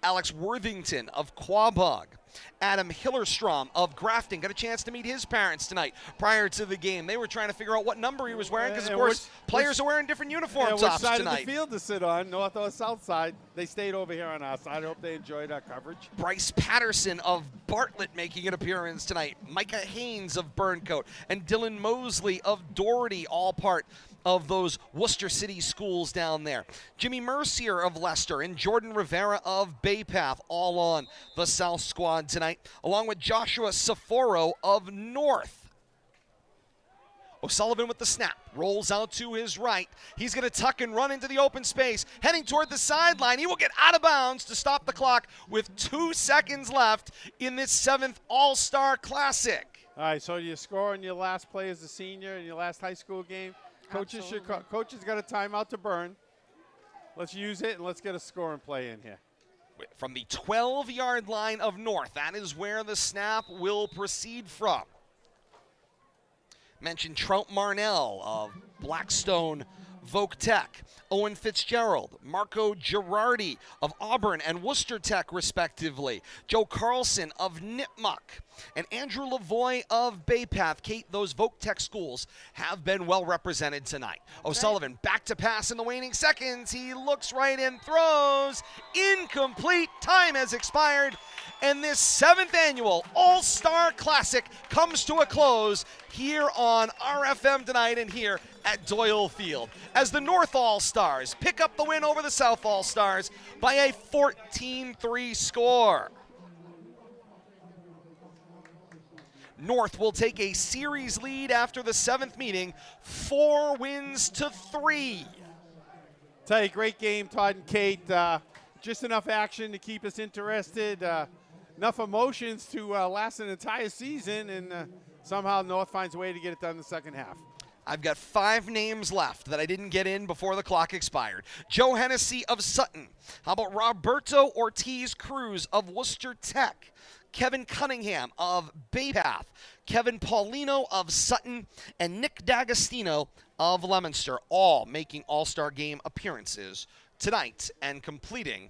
Alex Worthington of Quabog, Adam Hillerstrom of Grafton. Got a chance to meet his parents tonight prior to the game. They were trying to figure out what number he was wearing because, of course, players are wearing different uniforms which off side tonight. of the field to sit on, north or south side. They stayed over here on our side. I hope they enjoyed our coverage. Bryce Patterson of Bartlett making an appearance tonight. Micah Haynes of Burncoat and Dylan Mosley of Doherty, all part of those Worcester City schools down there. Jimmy Mercier of Leicester and Jordan Rivera of Bay Path, all on the South squad tonight, along with Joshua Saforo of North. O'Sullivan with the snap, rolls out to his right. He's going to tuck and run into the open space, heading toward the sideline. He will get out of bounds to stop the clock with 2 seconds left in this 7th All-Star Classic. All right, so you score on your last play as a senior in your last high school game. Coaches got a timeout to burn. Let's use it, and let's get a score and play in here. From the 12-yard line of North, that is where the snap will proceed from. Mentioned Trout Marnell of Blackstone Voc Tech, Owen Fitzgerald, Marco Girardi of Auburn and Worcester Tech, respectively, Joe Carlson of Nipmuc, and Andrew Lavoie of Bay Path. Kate, those Voc Tech schools have been well represented tonight. O'Sullivan back to pass in the waning seconds. He looks right and throws. Incomplete. Time has expired. And this 7th annual All-Star Classic comes to a close here on RFM tonight and here at Doyle Field as the North All-Stars pick up the win over the South All-Stars by a 14-3 score. North will take a series lead after the 7th meeting, 4 wins to 3. Tell you, great game, Todd and Kate. Just enough action to keep us interested. Enough emotions to last an entire season, and somehow North finds a way to get it done in the second half. I've got 5 names left that I didn't get in before the clock expired. Joe Hennessy of Sutton. How about Roberto Ortiz Cruz of Worcester Tech? Kevin Cunningham of Bay Path, Kevin Paulino of Sutton, and Nick D'Agostino of Leominster, all making All-Star Game appearances tonight and completing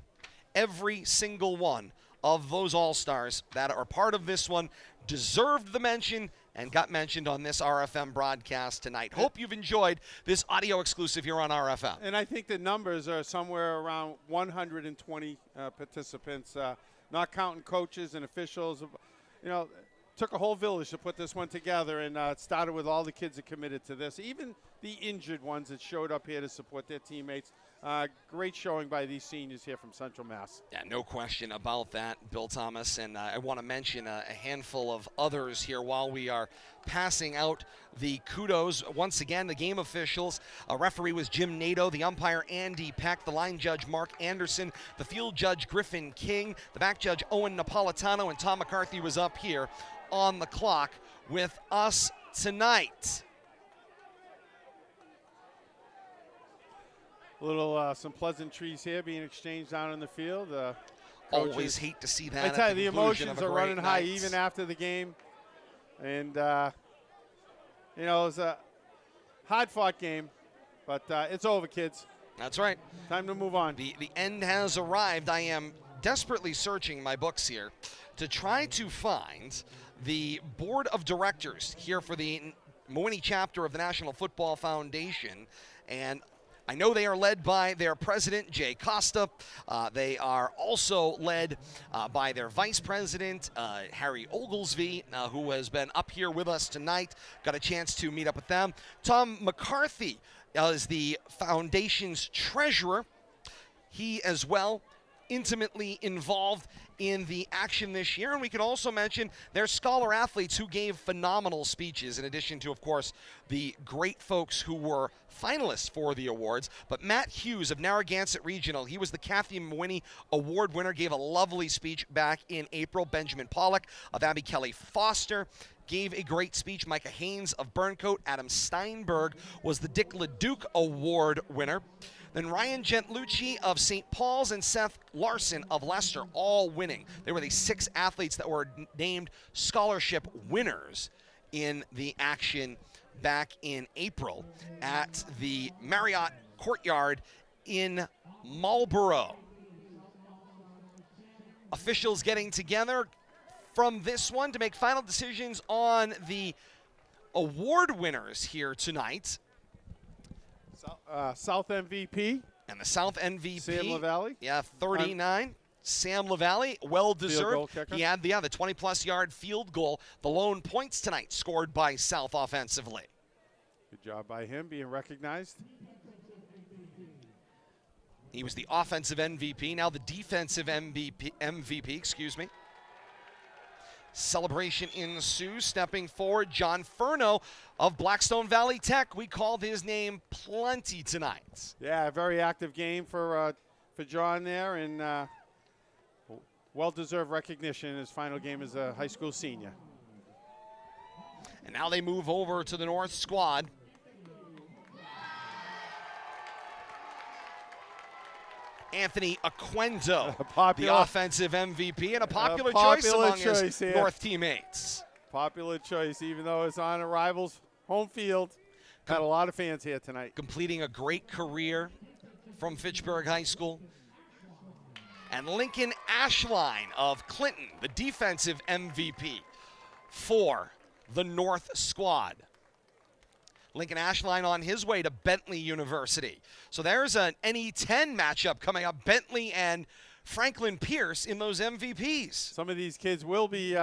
every single one of those All-Stars that are part of this one, deserved the mention and got mentioned on this RFM broadcast tonight. Hope you've enjoyed this audio exclusive here on RFM. And I think the numbers are somewhere around 120 participants, not counting coaches and officials. You know, took a whole village to put this one together, and it started with all the kids that committed to this, even the injured ones that showed up here to support their teammates. Great showing by these seniors here from Central Mass. Yeah, no question about that, Bill Thomas. And I want to mention a handful of others here while we are passing out the kudos. Once again, the game officials. A referee was Jim Nato, the umpire Andy Peck, the line judge Mark Anderson, the field judge Griffin King, the back judge Owen Napolitano, and Tom McCarthy was up here on the clock with us tonight. Some pleasantries here being exchanged down in the field. Always hate to see that. I tell you, the emotions are running high even after the game. And, you know, it was a hard-fought game, but it's over, kids. That's right. Time to move on. The end has arrived. I am desperately searching my books here to try to find the board of directors here for the Mooney chapter of the National Football Foundation. And I know they are led by their president, Jay Costa. They are also led by their vice president, Harry Oglesby, who has been up here with us tonight. Got a chance to meet up with them. Tom McCarthy is the foundation's treasurer. He as well intimately involved in the action this year. And we can also mention their scholar athletes who gave phenomenal speeches, in addition to, of course, the great folks who were finalists for the awards. But Matt Hughes of Narragansett Regional, he was the Kathy Mwini Award winner, gave a lovely speech back in April. Benjamin Pollock of Abby Kelly Foster gave a great speech. Micah Haynes of Burncoat, Adam Steinberg was the Dick LeDuc Award winner. Then Ryan Gentlucci of St. Paul's and Seth Larson of Leicester, all winning. They were the 6 athletes that were named scholarship winners in the action back in April at the Marriott Courtyard in Marlborough. Officials getting together from this one to make final decisions on the award winners here tonight. South MVP. And the South MVP. Sam LaValle. Yeah, 39. Sam LaValle, well-deserved. Kicker. He had the 20-plus yard field goal. The lone points tonight scored by South offensively. Good job by him being recognized. He was the offensive MVP, now the defensive MVP, excuse me. Celebration ensues. Stepping forward, John Furno of Blackstone Valley Tech. We called his name plenty tonight. Yeah, a very active game for John there, and well-deserved recognition in his final game as a high school senior. And now they move over to the North squad. Anthony Aquendo, the offensive MVP, and a popular choice among his North teammates. Popular choice, even though it's on a rival's home field. Got a lot of fans here tonight. Completing a great career from Fitchburg High School. And Lincoln Ashline of Clinton, the defensive MVP for the North squad. Lincoln Ashline on his way to Bentley University. So there's an NE10 matchup coming up. Bentley and Franklin Pierce in those MVPs. Some of these kids will be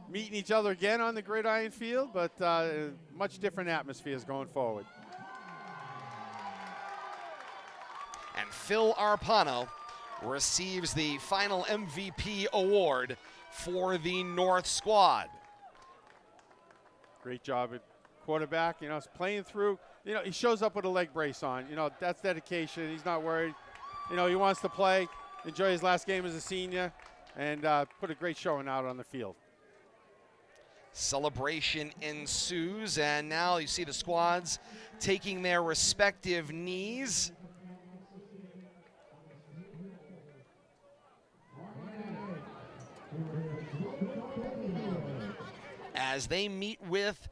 meeting each other again on the gridiron field, but much different atmospheres going forward. And Phil Arpado receives the final MVP award for the North squad. Great job at quarterback, playing through. He shows up with a leg brace on. That's dedication. He's not worried. He wants to play, enjoy his last game as a senior, and put a great showing out on the field. Celebration ensues, and now you see the squads taking their respective knees. As they meet with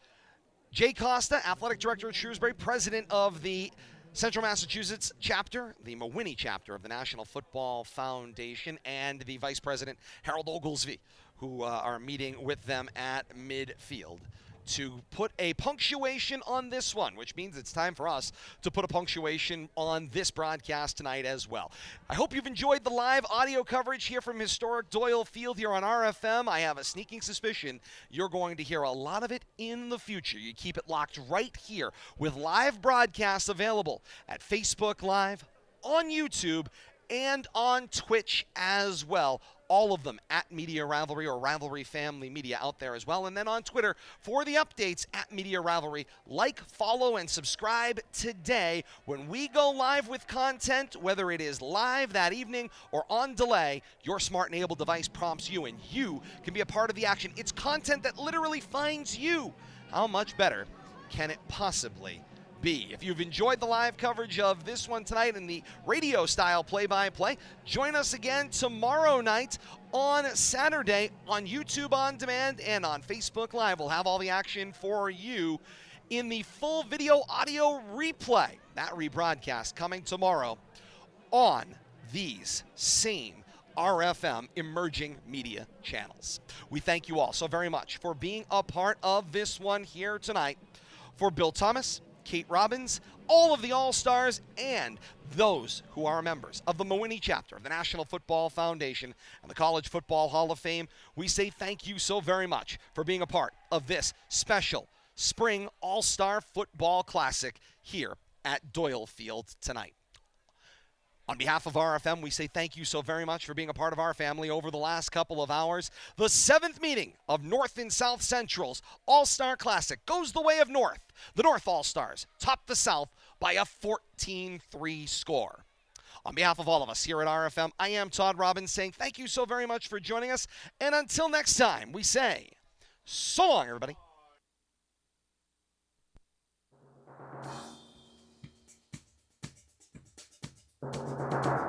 Jay Costa, Athletic Director at Shrewsbury, President of the Central Massachusetts chapter, the Mwini chapter of the National Football Foundation, and the Vice President, Harold Oglesby, who are meeting with them at midfield to put a punctuation on this one, which means it's time for us to put a punctuation on this broadcast tonight as well. I hope you've enjoyed the live audio coverage here from historic Doyle Field here on RFM. I have a sneaking suspicion you're going to hear a lot of it in the future. You keep it locked right here with live broadcasts available at Facebook Live, on YouTube, and on Twitch as well. All of them at Media Ravelry or Ravelry Family Media out there as well. And then on Twitter for the updates at Media Ravelry. Like, follow, and subscribe today when we go live with content, whether it is live that evening or on delay. Your smart and able device prompts you, and you can be a part of the action. It's content that literally finds you. How much better can it possibly be? If you've enjoyed the live coverage of this one tonight in the radio-style play-by-play, join us again tomorrow night on Saturday on YouTube On Demand and on Facebook Live. We'll have all the action for you in the full video-audio replay. That rebroadcast coming tomorrow on these same RFM emerging media channels. We thank you all so very much for being a part of this one here tonight. For Bill Thomas, Kate Robbins, all of the All-Stars and those who are members of the Mawinnie chapter of the National Football Foundation and the College Football Hall of Fame, we say thank you so very much for being a part of this special Spring All-Star Football Classic here at Doyle Field tonight. On behalf of RFM, we say thank you so very much for being a part of our family over the last couple of hours. The 7th meeting of North and South Central's All-Star Classic goes the way of North. The North All-Stars top the South by a 14-3 score. On behalf of all of us here at RFM, I am Todd Robbins saying thank you so very much for joining us. And until next time, we say so long, everybody. Thank you.